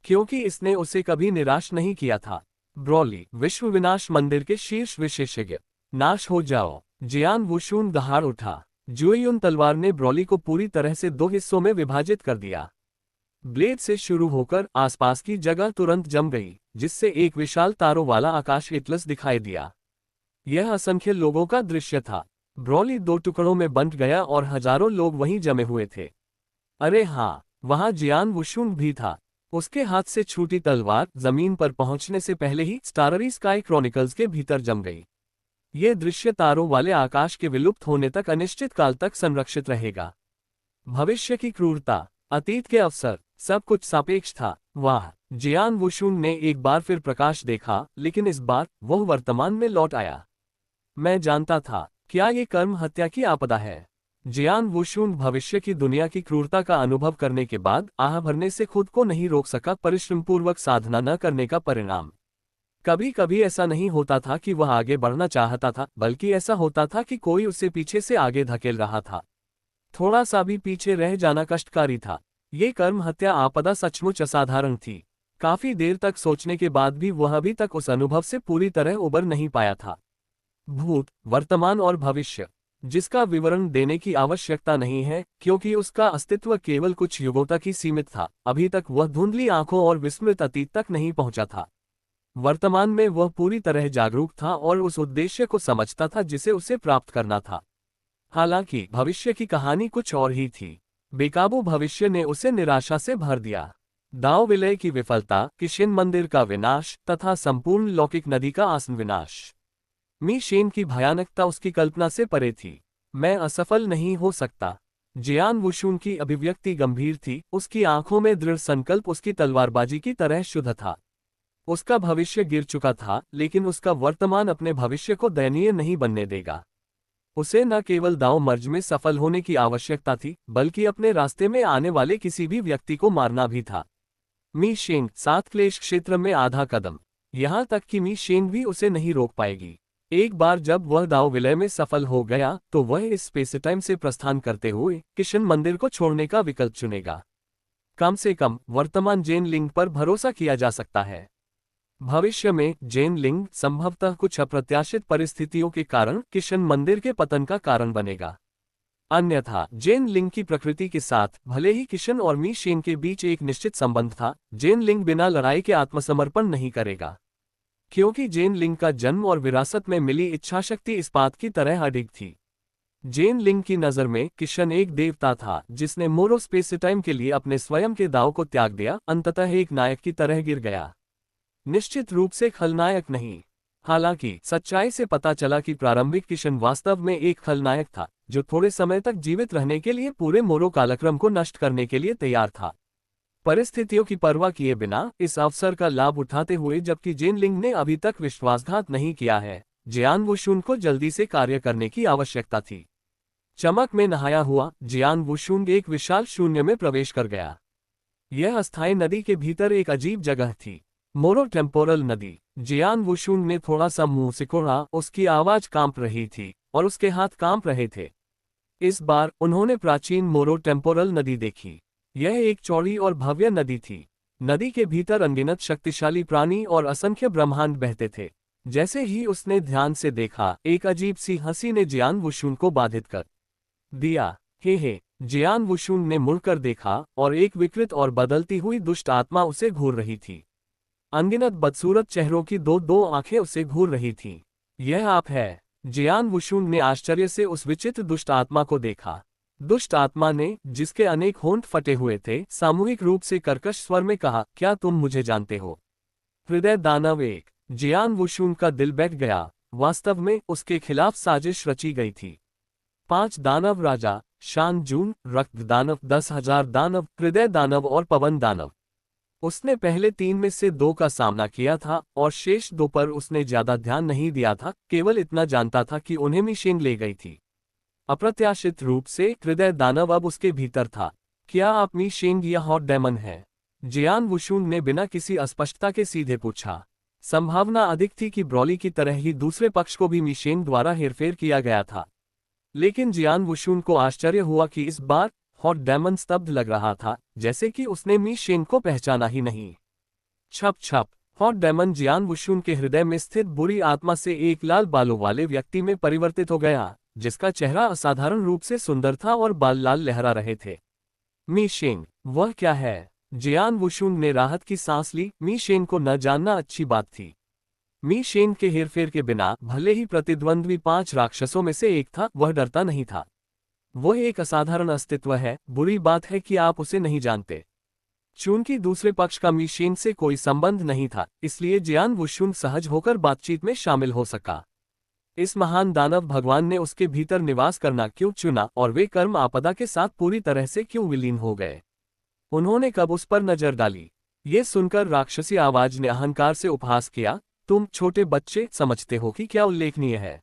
क्योंकि इसने उसे कभी निराश नहीं किया था। ब्रॉली, विश्व विनाश मंदिर के शीर्ष विशेषज्ञ, नाश हो जाओ। जियान वुशुन दहाड़ उठा। जुएयुन तलवार ने ब्रॉली को पूरी तरह से 2 हिस्सों में विभाजित कर दिया। ब्लेड से शुरू होकर आसपास की जगह तुरंत जम गई, जिससे एक विशाल तारों वाला आकाश एटलस दिखाई दिया। यह असंख्य लोगों का दृश्य था। ब्रॉली 2 टुकड़ों में बंट गया और हजारों लोग वहीं जमे हुए थे। अरे हाँ, वहां जियान वुशुन भी था। उसके हाथ से छूटी तलवार जमीन पर पहुंचने से पहले ही स्टाररी स्काई क्रॉनिकल्स के भीतर जम गई। ये दृश्य तारों वाले आकाश के विलुप्त होने तक अनिश्चित काल तक संरक्षित रहेगा। भविष्य की क्रूरता, अतीत के अवसर, सब कुछ सापेक्ष था। वाह! जियान वुशुन ने एक बार फिर प्रकाश देखा, लेकिन इस बार वह वर्तमान में लौट आया। मैं जानता था, क्या ये कर्म हत्या की आपदा है? जियान वुशुन भविष्य की दुनिया की क्रूरता का अनुभव करने के बाद आह भरने से खुद को नहीं रोक सका। परिश्रमपूर्वक साधना न करने का परिणाम। कभी कभी ऐसा नहीं होता था कि वह आगे बढ़ना चाहता था, बल्कि ऐसा होता था कि कोई उसे पीछे से आगे धकेल रहा था। थोड़ा सा भी पीछे रह जाना कष्टकारी था। ये कर्म हत्या आपदा सचमुच असाधारण थी। काफी देर तक सोचने के बाद भी वह अभी तक उस अनुभव से पूरी तरह उबर नहीं पाया था। भूत, वर्तमान और भविष्य, जिसका विवरण देने की आवश्यकता नहीं है, क्योंकि उसका अस्तित्व केवल कुछ युगों तक ही सीमित था। अभी तक वह धुंधली आंखों और विस्मृत अतीत तक नहीं पहुंचा था। वर्तमान में वह पूरी तरह जागरूक था और उस उद्देश्य को समझता था जिसे उसे प्राप्त करना था। हालांकि भविष्य की कहानी कुछ और ही थी। बेकाबू भविष्य ने उसे निराशा से भर दिया। दाओ विलय की विफलता, किशिन मंदिर का विनाश तथा संपूर्ण लौकिक नदी का आसन विनाश। मी शेन की भयानकता उसकी कल्पना से परे थी। मैं असफल नहीं हो सकता। जियान वुशुन की अभिव्यक्ति गंभीर थी, उसकी आंखों में दृढ़ संकल्प उसकी तलवारबाजी की तरह शुद्ध था। उसका भविष्य गिर चुका था, लेकिन उसका वर्तमान अपने भविष्य को दयनीय नहीं बनने देगा। उसे न केवल दांव मर्ज में सफल होने की आवश्यकता थी, बल्कि अपने रास्ते में आने वाले किसी भी व्यक्ति को मारना भी था। मी शेंग, 7 क्लेश क्षेत्र में आधा कदम। यहां तक कि मी शेंग भी उसे नहीं रोक पाएगी। एक बार जब वह दाव विलय में सफल हो गया, तो वह इस स्पेस टाइम से प्रस्थान करते हुए किशन मंदिर को छोड़ने का विकल्प चुनेगा। कम से कम वर्तमान जेन लिंग पर भरोसा किया जा सकता है। भविष्य में जेन लिंग संभवतः कुछ अप्रत्याशित परिस्थितियों के कारण किशन मंदिर के पतन का कारण बनेगा। अन्यथा जेन लिंग की प्रकृति के साथ भले ही किशन और मी शेन के बीच एक निश्चित संबंध था, जेन लिंग बिना लड़ाई के आत्मसमर्पण नहीं करेगा। क्योंकि जेन लिंग का जन्म और विरासत में मिली इच्छाशक्ति इस्पात की तरह अडिग थी। जेन लिंग की नज़र में किशन एक देवता था जिसने मोरो स्पेस टाइम के लिए अपने स्वयं के दाव को त्याग दिया, अंततः एक नायक की तरह गिर गया। निश्चित रूप से खलनायक नहीं। हालांकि सच्चाई से पता चला कि प्रारंभिक किशन वास्तव में एक खलनायक था, जो थोड़े समय तक जीवित रहने के लिए पूरे मोरो कालक्रम को नष्ट करने के लिए तैयार था। परिस्थितियों की परवाह किए बिना इस अवसर का लाभ उठाते हुए, जबकि जेन लिंग ने अभी तक विश्वासघात नहीं किया है, जियान वुशुन को जल्दी से कार्य करने की आवश्यकता थी। चमक में नहाया हुआ जियान वुशुन एक विशाल शून्य में प्रवेश कर गया। यह अस्थायी नदी के भीतर एक अजीब जगह थी, मोरो टेम्पोरल नदी। जियान वुशुन ने थोड़ा सा मुंह सिकोड़ा, उसकी आवाज कांप रही थी और उसके हाथ कांप रहे थे। इस बार उन्होंने प्राचीन मोरो टेम्पोरल नदी देखी। यह एक चौड़ी और भव्य नदी थी। नदी के भीतर अनगिनत शक्तिशाली प्राणी और असंख्य ब्रह्मांड बहते थे। जैसे ही उसने ध्यान से देखा, एक अजीब सी हंसी ने जियान वुशुन को बाधित कर दिया। हे, जियान वुशुन ने मुड़कर देखा और एक विकृत और बदलती हुई दुष्ट आत्मा उसे घूर रही थी। अनगिनत बदसूरत चेहरों की दो आंखें उसे घूर रही थीं। यह आप है? जियान वुशुन ने आश्चर्य से उस विचित्र दुष्ट आत्मा को देखा। दुष्ट आत्मा ने, जिसके अनेक होंठ फटे हुए थे, सामूहिक रूप से कर्कश स्वर में कहा, क्या तुम मुझे जानते हो? हृदय दानव एक। जियान वुशुन का दिल बैठ गया। वास्तव में उसके खिलाफ साजिश रची गई थी। 5 दानव राजा, शान जून, रक्त दानव, 10,000 दानव, हृदय दानव और पवन दानव। उसने पहले 3 में से 2 का सामना किया था और शेष 2 पर उसने ज्यादा ध्यान नहीं दिया था, केवल इतना जानता था कि उन्हें मिशेंग ले गई थी। अप्रत्याशित रूप से हृदय दानव अब उसके भीतर था। क्या आप मी शेंग या हॉट डेमन है? जियान वुशुन ने बिना किसी अस्पष्टता के सीधे पूछा। संभावना अधिक थी कि ब्रॉली की तरह ही दूसरे पक्ष को भी मी शेंग द्वारा हेरफेर किया गया था। लेकिन जियान वुशुन को आश्चर्य हुआ कि इस बार हॉट डेमन स्तब्ध लग रहा था, जैसे कि उसने मी शेंग को पहचाना ही नहीं। छप छप। हॉट डेमन जियान वुशुन के हृदय में स्थित बुरी आत्मा से एक लाल बालों वाले व्यक्ति में परिवर्तित हो गया, जिसका चेहरा असाधारण रूप से सुंदर था और बाल लाल लहरा रहे थे। मी शेंग, वह क्या है? जियान वुशुन ने राहत की सांस ली। मी शेंग को न जानना अच्छी बात थी। मी शेंग के हेरफेर के बिना भले ही प्रतिद्वंद्वी 5 राक्षसों में से एक था, वह डरता नहीं था। वह एक असाधारण अस्तित्व है। बुरी बात है कि आप उसे नहीं जानते। चून की दूसरे पक्ष का मिशेन से कोई संबंध नहीं था, इसलिए जियान वुशुन सहज होकर बातचीत में शामिल हो सका। इस महान दानव भगवान ने उसके भीतर निवास करना क्यों चुना और वे कर्म आपदा के साथ पूरी तरह से क्यों विलीन हो गए? उन्होंने कब उस पर नजर डाली? ये सुनकर राक्षसी आवाज ने अहंकार से उपहास किया, तुम छोटे बच्चे समझते हो कि क्या उल्लेखनीय है?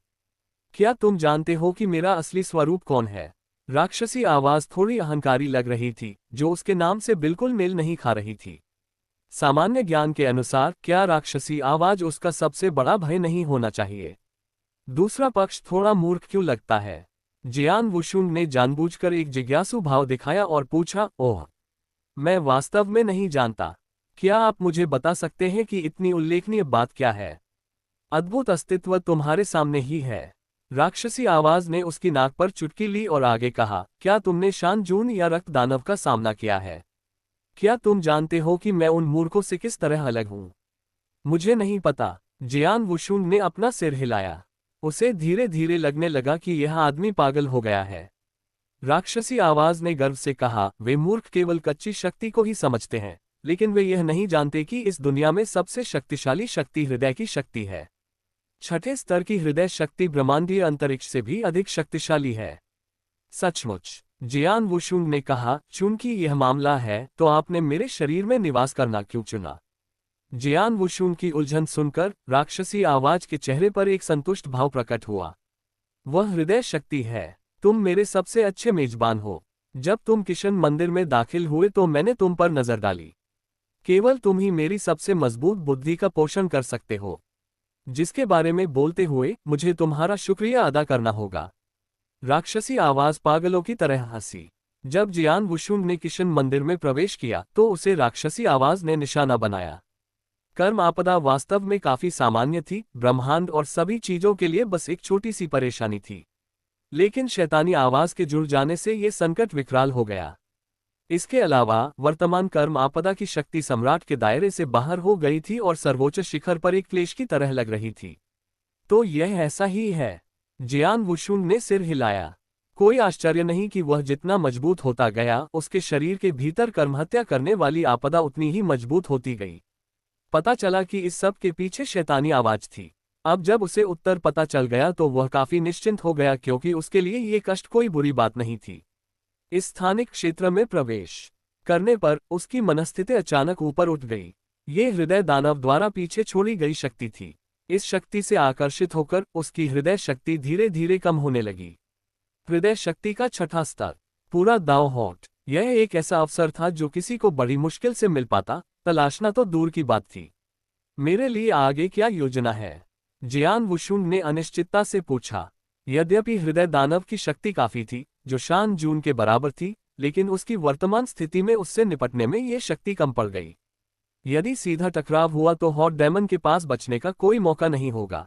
क्या तुम जानते हो कि मेरा असली स्वरूप कौन है? राक्षसी आवाज थोड़ी अहंकारी लग रही थी, जो उसके नाम से बिल्कुल मेल नहीं खा रही थी। सामान्य ज्ञान के अनुसार क्या राक्षसी आवाज उसका सबसे बड़ा भय नहीं होना चाहिए? दूसरा पक्ष थोड़ा मूर्ख क्यों लगता है? जियान वुशुंग ने जानबूझकर एक जिज्ञासु भाव दिखाया और पूछा, ओह, मैं वास्तव में नहीं जानता। क्या आप मुझे बता सकते हैं कि इतनी उल्लेखनीय बात क्या है? अद्भुत अस्तित्व तुम्हारे सामने ही है। राक्षसी आवाज ने उसकी नाक पर चुटकी ली और आगे कहा, क्या तुमने शानजून या रक्त दानव का सामना किया है? क्या तुम जानते हो कि मैं उन मूर्खों से किस तरह अलग हूं? मुझे नहीं पता। जियान वुशुंग ने अपना सिर हिलाया। उसे धीरे धीरे लगने लगा कि यह आदमी पागल हो गया है। राक्षसी आवाज ने गर्व से कहा, वे मूर्ख केवल कच्ची शक्ति को ही समझते हैं, लेकिन वे यह नहीं जानते कि इस दुनिया में सबसे शक्तिशाली शक्ति हृदय की शक्ति है। छठे स्तर की हृदय शक्ति ब्रह्मांडीय अंतरिक्ष से भी अधिक शक्तिशाली है। सचमुच? जियान वुशुंग ने कहा, चूंकि यह मामला है तो आपने मेरे शरीर में निवास करना क्यों चुना? जियान वुशुंग की उलझन सुनकर राक्षसी आवाज के चेहरे पर एक संतुष्ट भाव प्रकट हुआ। वह हृदय शक्ति है। तुम मेरे सबसे अच्छे मेजबान हो। जब तुम किशन मंदिर में दाखिल हुए तो मैंने तुम पर नजर डाली। केवल तुम ही मेरी सबसे मजबूत बुद्धि का पोषण कर सकते हो, जिसके बारे में बोलते हुए मुझे तुम्हारा शुक्रिया अदा करना होगा। राक्षसी आवाज पागलों की तरह हंसी। जब जियान वुशुंग ने किशन मंदिर में प्रवेश किया तो उसे राक्षसी आवाज ने निशाना बनाया। कर्म आपदा वास्तव में काफी सामान्य थी, ब्रह्मांड और सभी चीजों के लिए बस एक छोटी सी परेशानी थी। लेकिन शैतानी आवाज के जुड़ जाने से ये संकट विकराल हो गया। इसके अलावा वर्तमान कर्म आपदा की शक्ति सम्राट के दायरे से बाहर हो गई थी और सर्वोच्च शिखर पर एक क्लेश की तरह लग रही थी। तो यह ऐसा ही है? जियान वुशुंग ने सिर हिलाया। कोई आश्चर्य नहीं कि वह जितना मजबूत होता गया, उसके शरीर के भीतर कर्महत्या करने वाली आपदा उतनी ही मजबूत होती गई। पता चला कि इस सब के पीछे शैतानी आवाज थी। अब जब उसे उत्तर पता चल गया तो वह काफी निश्चिंत हो गया, क्योंकि उसके लिए ये कष्ट कोई बुरी बात नहीं थी। इस स्थानिक क्षेत्र में प्रवेश करने पर उसकी मनस्थिति अचानक ऊपर उठ गई। ये हृदय दानव द्वारा पीछे छोड़ी गई शक्ति थी। इस शक्ति से आकर्षित होकर उसकी हृदय शक्ति धीरे धीरे कम होने लगी। हृदय शक्ति का छठा स्तर, पूरा दांव हॉट। यह एक ऐसा अवसर था जो किसी को बड़ी मुश्किल से मिल पाता, तलाशना तो दूर की बात थी। मेरे लिए आगे क्या योजना है? जियान वुशुंग ने अनिश्चितता से पूछा। यद्यपि हृदय दानव की शक्ति काफी थी, जो शान जून के बराबर थी, लेकिन उसकी वर्तमान स्थिति में उससे निपटने में ये शक्ति कम पड़ गई। यदि सीधा टकराव हुआ तो हॉट डेमन के पास बचने का कोई मौका नहीं होगा।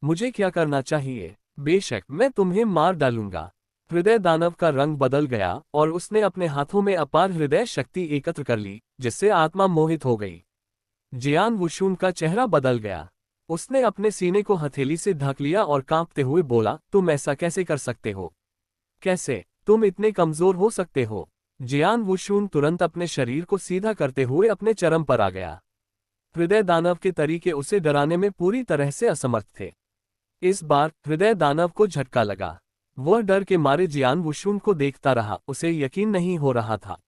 मुझे क्या करना चाहिए? बेशक मैं तुम्हें मार डालूंगा। हृदय दानव का रंग बदल गया और उसने अपने हाथों में अपार हृदय शक्ति एकत्र कर ली, जिससे आत्मा मोहित हो गई। जियान वुशुंग का चेहरा बदल गया। उसने अपने सीने को हथेली से ढक लिया और कांपते हुए बोला, तुम ऐसा कैसे कर सकते हो? कैसे तुम इतने कमजोर हो सकते हो? जियान वुशुंग तुरंत अपने शरीर को सीधा करते हुए अपने चरम पर आ गया। हृदय दानव के तरीके उसे डराने में पूरी तरह से असमर्थ थे। इस बार हृदय दानव को झटका लगा। वह डर के मारे जियान वुशुंग को देखता रहा, उसे यकीन नहीं हो रहा था।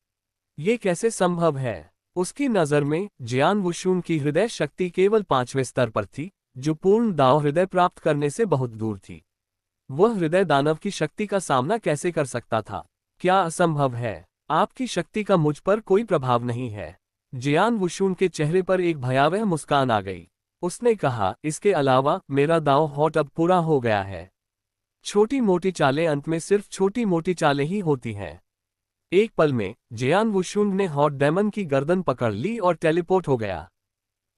ये कैसे संभव है? उसकी नजर में जियान वुशुंग की हृदय शक्ति केवल 5वें स्तर पर थी, जो पूर्ण दाव हृदय प्राप्त करने से बहुत दूर थी। वह हृदय दानव की शक्ति का सामना कैसे कर सकता था? क्या असंभव है? आपकी शक्ति का मुझ पर कोई प्रभाव नहीं है। जियान वुशुंग के चेहरे पर एक भयावह मुस्कान आ गई। उसने कहा, इसके अलावा मेरा दांव हॉट अब पूरा हो गया है। छोटी मोटी चालें अंत में सिर्फ छोटी मोटी चालें ही होती हैं। एक पल में जियान वुशुंग ने हॉट डेमन की गर्दन पकड़ ली और टेलीपोर्ट हो गया।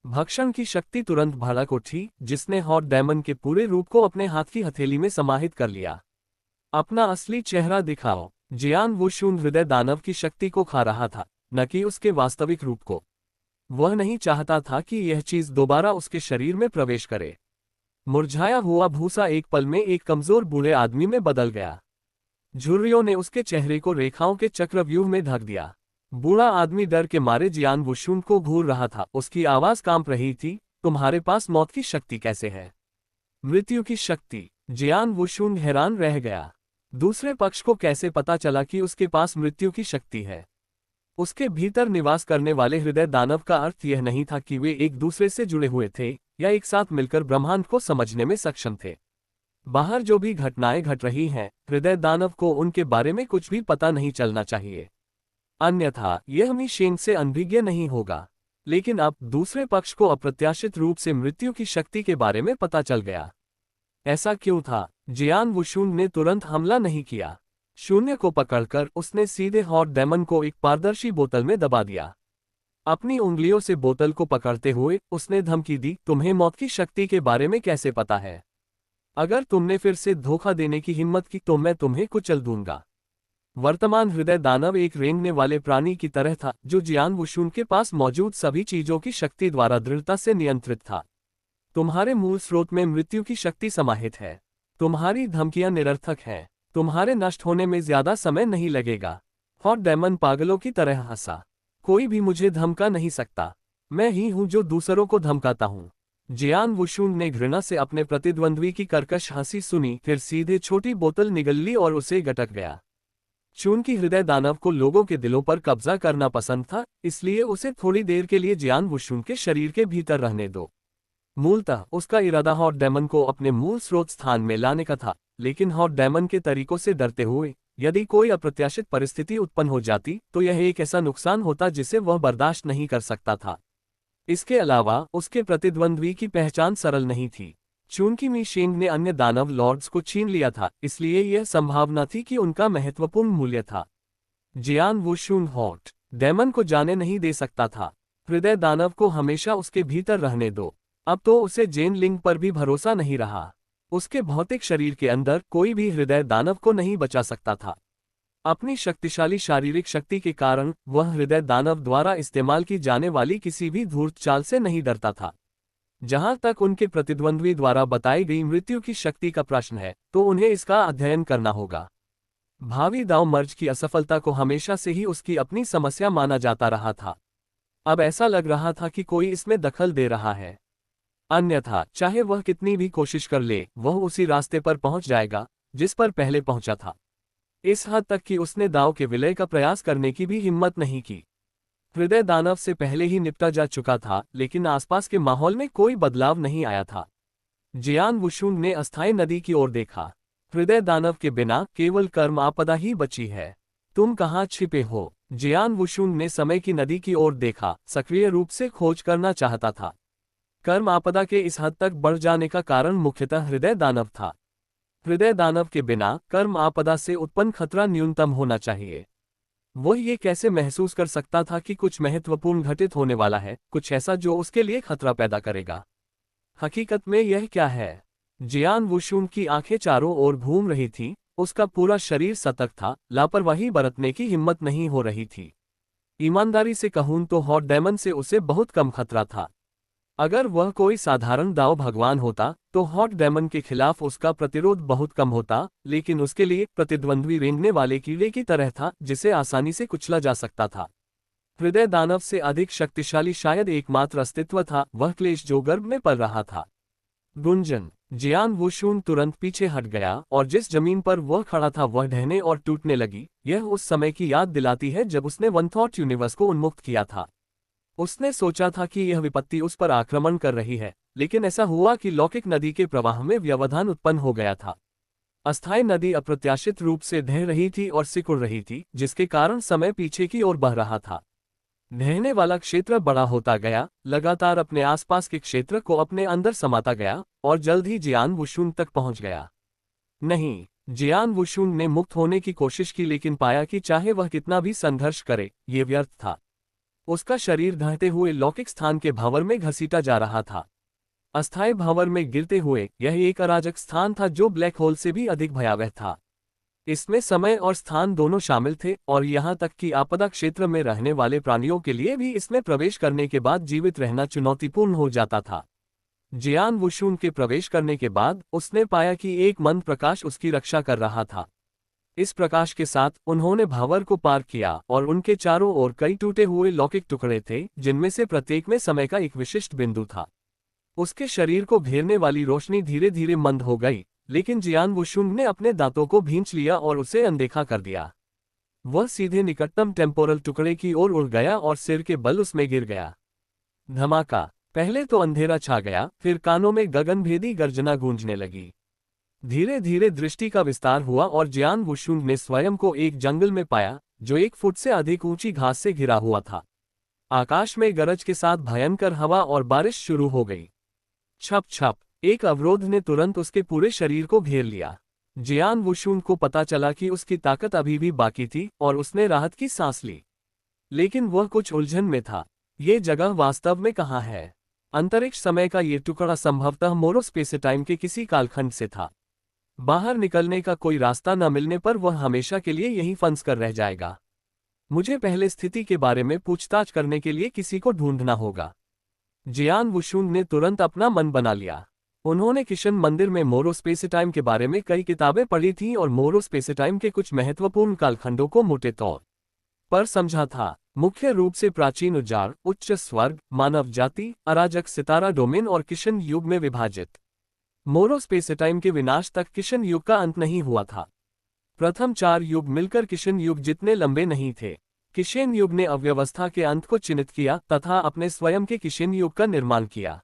भक्षण की शक्ति तुरंत भड़क उठी, जिसने हॉट डेमन के पूरे रूप को अपने हाथ की हथेली में समाहित कर लिया। अपना असली चेहरा दिखाओ। जियान वुशुंग हृदय दानव की शक्ति को खा रहा था, न कि उसके वास्तविक रूप को। वह नहीं चाहता था कि यह चीज दोबारा उसके शरीर में प्रवेश करे। मुरझाया हुआ भूसा एक पल में एक कमजोर बूढ़े आदमी में बदल गया। झुर्रियों ने उसके चेहरे को रेखाओं के चक्रव्यूह में ढक दिया। बूढ़ा आदमी डर के मारे जियान वुशुन को घूर रहा था, उसकी आवाज कांप रही थी। तुम्हारे पास मौत की शक्ति कैसे है? मृत्यु की शक्ति? जियान वुशुन हैरान रह गया। दूसरे पक्ष को कैसे पता चला कि उसके पास मृत्यु की शक्ति है? उसके भीतर निवास करने वाले हृदय दानव का अर्थ यह नहीं था कि वे एक दूसरे से जुड़े हुए थे या एक साथ मिलकर ब्रह्मांड को समझने में सक्षम थे। बाहर जो भी घटनाएं घट रही हैं, हृदय दानव को उनके बारे में कुछ भी पता नहीं चलना चाहिए, अन्यथा यह मिशेंग से अनभिज्ञ नहीं होगा। लेकिन अब दूसरे पक्ष को अप्रत्याशित रूप से मृत्यु की शक्ति के बारे में पता चल गया। ऐसा क्यों था? जियान वुशुन ने तुरंत हमला नहीं किया। शून्य को पकड़कर उसने सीधे हॉट डेमन को एक पारदर्शी बोतल में दबा दिया। अपनी उंगलियों से बोतल को पकड़ते हुए उसने धमकी दी, तुम्हें मौत की शक्ति के बारे में कैसे पता है? अगर तुमने फिर से धोखा देने की हिम्मत की तो मैं तुम्हें कुचल दूंगा। वर्तमान हृदय दानव एक रेंगने वाले प्राणी की तरह था, जो जियान वुशुन के पास मौजूद सभी चीजों की शक्ति द्वारा दृढ़ता से नियंत्रित था। तुम्हारे मूल स्रोत में मृत्यु की शक्ति समाहित है। तुम्हारी धमकियां निरर्थक हैं। तुम्हारे नष्ट होने में ज्यादा समय नहीं लगेगा। हॉट डेमन पागलों की तरह हंसा। कोई भी मुझे धमका नहीं सकता। मैं ही हूं जो दूसरों को धमकाता हूं। जियान वुशुन ने घृणा से अपने प्रतिद्वंद्वी की कर्कश हंसी सुनी, फिर सीधे छोटी बोतल निगल ली और उसे गटक गया। चूंकि हृदय दानव को लोगों के दिलों पर कब्जा करना पसंद था, इसलिए उसे थोड़ी देर के लिए जियान वुशुन के शरीर के भीतर रहने दो। मूलतः उसका इरादा हॉट डेमन को अपने मूल स्रोत स्थान में लाने का था, लेकिन हॉट डेमन के तरीकों से डरते हुए यदि कोई अप्रत्याशित परिस्थिति उत्पन्न हो जाती तो यह एक ऐसा नुकसान होता जिसे वह बर्दाश्त नहीं कर सकता था। इसके अलावा उसके प्रतिद्वंद्वी की पहचान सरल नहीं थी। चूंकि मिशेंग ने अन्य दानव लॉर्ड्स को छीन लिया था, इसलिए यह संभावना थी कि उनका महत्वपूर्ण मूल्य था। जियान वुशुन हॉट डेमन को जाने नहीं दे सकता था। हृदय दानव को हमेशा उसके भीतर रहने दो। अब तो उसे जेन लिंग पर भी भरोसा नहीं रहा। उसके भौतिक शरीर के अंदर कोई भी हृदय दानव को नहीं बचा सकता था। अपनी शक्तिशाली शारीरिक शक्ति के कारण वह हृदय दानव द्वारा इस्तेमाल की जाने वाली किसी भी धूर्त चाल से नहीं डरता था। जहां तक उनके प्रतिद्वंद्वी द्वारा बताई गई मृत्यु की शक्ति का प्रश्न है, तो उन्हें इसका अध्ययन करना होगा। भावी दांव मर्ज की असफलता को हमेशा से ही उसकी अपनी समस्या माना जाता रहा था। अब ऐसा लग रहा था कि कोई इसमें दखल दे रहा है, अन्यथा चाहे वह कितनी भी कोशिश कर ले, वह उसी रास्ते पर पहुंच जाएगा जिस पर पहले पहुंचा था। इस हद तक कि उसने दांव के विलय का प्रयास करने की भी हिम्मत नहीं की। हृदय दानव से पहले ही निपटा जा चुका था, लेकिन आसपास के माहौल में कोई बदलाव नहीं आया था। जियान वुशुन ने अस्थायी नदी की ओर देखा। हृदय दानव के बिना केवल कर्म आपदा ही बची है। तुम कहाँ छिपे हो? जियान वुशुन ने समय की नदी की ओर देखा, सक्रिय रूप से खोज करना चाहता था। कर्म आपदा के इस हद तक बढ़ जाने का कारण मुख्यतः हृदय दानव था। हृदय दानव के बिना कर्म आपदा से उत्पन्न खतरा न्यूनतम होना चाहिए। वह ये कैसे महसूस कर सकता था कि कुछ महत्वपूर्ण घटित होने वाला है, कुछ ऐसा जो उसके लिए खतरा पैदा करेगा? हकीकत में यह क्या है? जियान वुशुन की आंखें चारों ओर घूम रही थीं, उसका पूरा शरीर सतर्क था, लापरवाही बरतने की हिम्मत नहीं हो रही थी। ईमानदारी से कहूं तो हॉट डेमन से उसे बहुत कम खतरा था। अगर वह कोई साधारण दाव भगवान होता तो हॉट डेमन के खिलाफ उसका प्रतिरोध बहुत कम होता, लेकिन उसके लिए प्रतिद्वंद्वी रेंगने वाले कीड़े की तरह था जिसे आसानी से कुचला जा सकता था। हृदय दानव से अधिक शक्तिशाली शायद एकमात्र अस्तित्व था, वह क्लेश जो गर्भ में पल रहा था। गुंजन। जियान वुशुन तुरंत पीछे हट गया और जिस जमीन पर वह खड़ा था वह ढहने और टूटने लगी। यह उस समय की याद दिलाती है जब उसने वन थॉट यूनिवर्स को उन्मुक्त किया था। उसने सोचा था कि यह विपत्ति उस पर आक्रमण कर रही है, लेकिन ऐसा हुआ कि लौकिक नदी के प्रवाह में व्यवधान उत्पन्न हो गया था। अस्थायी नदी अप्रत्याशित रूप से ढह रही थी और सिकुड़ रही थी, जिसके कारण समय पीछे की ओर बह रहा था। ढहने वाला क्षेत्र बड़ा होता गया, लगातार अपने आसपास के क्षेत्र को अपने अंदर समाता गया और जल्द ही जियान वुशुन तक पहुंच गया। नहीं, जियान वुशुन ने मुक्त होने की कोशिश की, लेकिन पाया कि चाहे वह कितना भी संघर्ष करे, ये व्यर्थ था। उसका शरीर ढहते हुए लौकिक स्थान के भंवर में घसीटा जा रहा था। अस्थायी भंवर में गिरते हुए यह एक अराजक स्थान था जो ब्लैक होल से भी अधिक भयावह था। इसमें समय और स्थान दोनों शामिल थे और यहाँ तक कि आपदा क्षेत्र में रहने वाले प्राणियों के लिए भी इसमें प्रवेश करने के बाद जीवित रहना चुनौतीपूर्ण हो जाता था। जियान वुशुन के प्रवेश करने के बाद उसने पाया कि एक मंद प्रकाश उसकी रक्षा कर रहा था। इस प्रकाश के साथ उन्होंने भावर को पार किया और उनके चारों ओर कई टूटे हुए लौकिक टुकड़े थे जिनमें से प्रत्येक में समय का एक विशिष्ट बिंदु था। उसके शरीर को घेरने वाली रोशनी धीरे धीरे मंद हो गई, लेकिन जियान वुशुंग ने अपने दांतों को भींच लिया और उसे अनदेखा कर दिया। वह सीधे निकटतम टेम्पोरल टुकड़े की ओर उड़ गया और सिर के बल उसमें गिर गया। धमाका। पहले तो अंधेरा छा गया, फिर कानों में गगनभेदी गर्जना गूंजने लगी। धीरे धीरे दृष्टि का विस्तार हुआ और जियान वुशुंग ने स्वयं को एक जंगल में पाया जो 1 फुट से अधिक ऊंची घास से घिरा हुआ था। आकाश में गरज के साथ भयंकर हवा और बारिश शुरू हो गई। छप छप, एक अवरोध ने तुरंत उसके पूरे शरीर को घेर लिया। जियान वुशुंग को पता चला कि उसकी ताकत अभी भी बाकी थी और उसने राहत की सांस ली। लेकिन वह कुछ उलझन में था। ये जगह वास्तव में कहाँ है? अंतरिक्ष समय का ये टुकड़ा संभवतः मोरोस्पेसटाइम के किसी कालखंड से था। बाहर निकलने का कोई रास्ता न मिलने पर वह हमेशा के लिए यहीं फंस कर रह जाएगा। मुझे पहले स्थिति के बारे में पूछताछ करने के लिए किसी को ढूंढना होगा। जियान वुशुंग ने तुरंत अपना मन बना लिया। उन्होंने किशन मंदिर में मोरोस्पेसटाइम के बारे में कई किताबें पढ़ी थीं और मोरोस्पेसटाइम के कुछ महत्वपूर्ण कालखंडों को मोटे तौर पर समझा था। मुख्य रूप से प्राचीन उजाड़, उच्च स्वर्ग, मानव जाति, अराजक सितारा डोमेन और किशन युग में विभाजित। मोरोस्पेसटाइम के विनाश तक किशन युग का अंत नहीं हुआ था। प्रथम 4 युग मिलकर किशन युग जितने लंबे नहीं थे। किशन युग ने अव्यवस्था के अंत को चिन्हित किया तथा अपने स्वयं के किशन युग का निर्माण किया।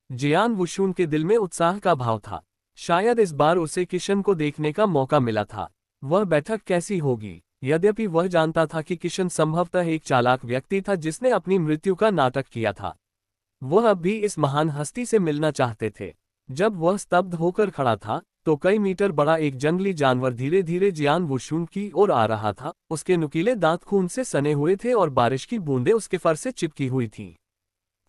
जियान वुशुंग के दिल में उत्साह का भाव था। शायद इस बार उसे किशन को देखने का मौका मिला था। वह बैठक कैसी होगी? यद्यपि वह जानता था कि किशन संभवतः एक चालाक व्यक्ति था जिसने अपनी मृत्यु का नाटक किया था। वह अब भी इस महान हस्ती से मिलना चाहते थे। जब वह स्तब्ध होकर खड़ा था तो कई मीटर बड़ा एक जंगली जानवर धीरे धीरे जियान वुशुंग की ओर आ रहा था। उसके नुकीले दांत खून से सने हुए थे और बारिश की बूंदें उसके फर से चिपकी हुई थीं।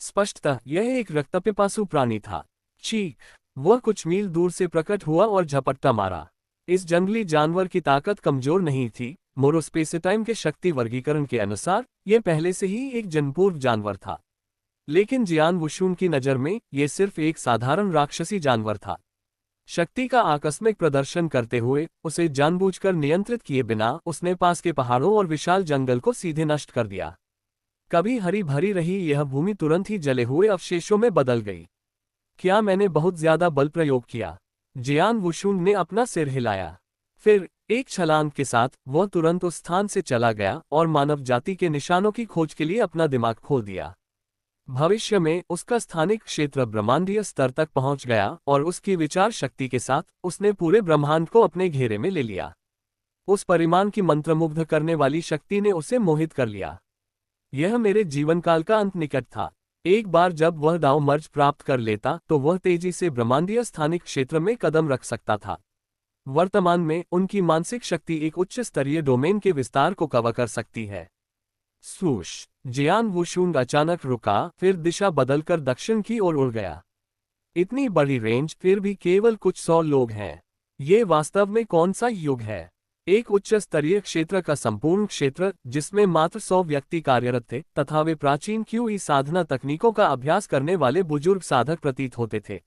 स्पष्टतः यह एक रक्तपिपासु प्राणी था। चीख! वह कुछ मील दूर से प्रकट हुआ और झपट्टा मारा। इस जंगली जानवर की ताकत कमजोर नहीं थी। मोरोस्पेसटाइम के शक्ति वर्गीकरण के अनुसार यह पहले से ही एक जनपूर्व जानवर था। लेकिन जियान वुशुंग की नज़र में यह सिर्फ एक साधारण राक्षसी जानवर था। शक्ति का आकस्मिक प्रदर्शन करते हुए, उसे जानबूझकर नियंत्रित किए बिना उसने पास के पहाड़ों और विशाल जंगल को सीधे नष्ट कर दिया। कभी हरी भरी रही यह भूमि तुरंत ही जले हुए अवशेषों में बदल गई। क्या मैंने बहुत ज्यादा बल प्रयोग किया? जियान वुशुंग ने अपना सिर हिलाया। फिर एक छलांग के साथ वह तुरंत उस स्थान से चला गया और मानव जाति के निशानों की खोज के लिए अपना दिमाग खोल दिया। भविष्य में उसका स्थानिक क्षेत्र ब्रह्मांडीय स्तर तक पहुंच गया और उसकी विचार शक्ति के साथ उसने पूरे ब्रह्मांड को अपने घेरे में ले लिया। उस परिमाण की मंत्रमुग्ध करने वाली शक्ति ने उसे मोहित कर लिया। यह मेरे जीवनकाल का अंत निकट था। एक बार जब वह दांव मर्ज प्राप्त कर लेता तो वह तेजी से ब्रह्मांडीय स्थानिक क्षेत्र में कदम रख सकता था। वर्तमान में उनकी मानसिक शक्ति एक उच्च स्तरीय डोमेन के विस्तार को कवर कर सकती है। स्वूश! जियान वुशुंग अचानक रुका, फिर दिशा बदलकर दक्षिण की ओर उड़ गया। इतनी बड़ी रेंज, फिर भी केवल कुछ 100 लोग हैं। ये वास्तव में कौन सा युग है? एक उच्च स्तरीय क्षेत्र का संपूर्ण क्षेत्र जिसमें मात्र 100 व्यक्ति कार्यरत थे तथा वे प्राचीन क्यूई साधना तकनीकों का अभ्यास करने वाले बुजुर्ग साधक प्रतीत होते थे।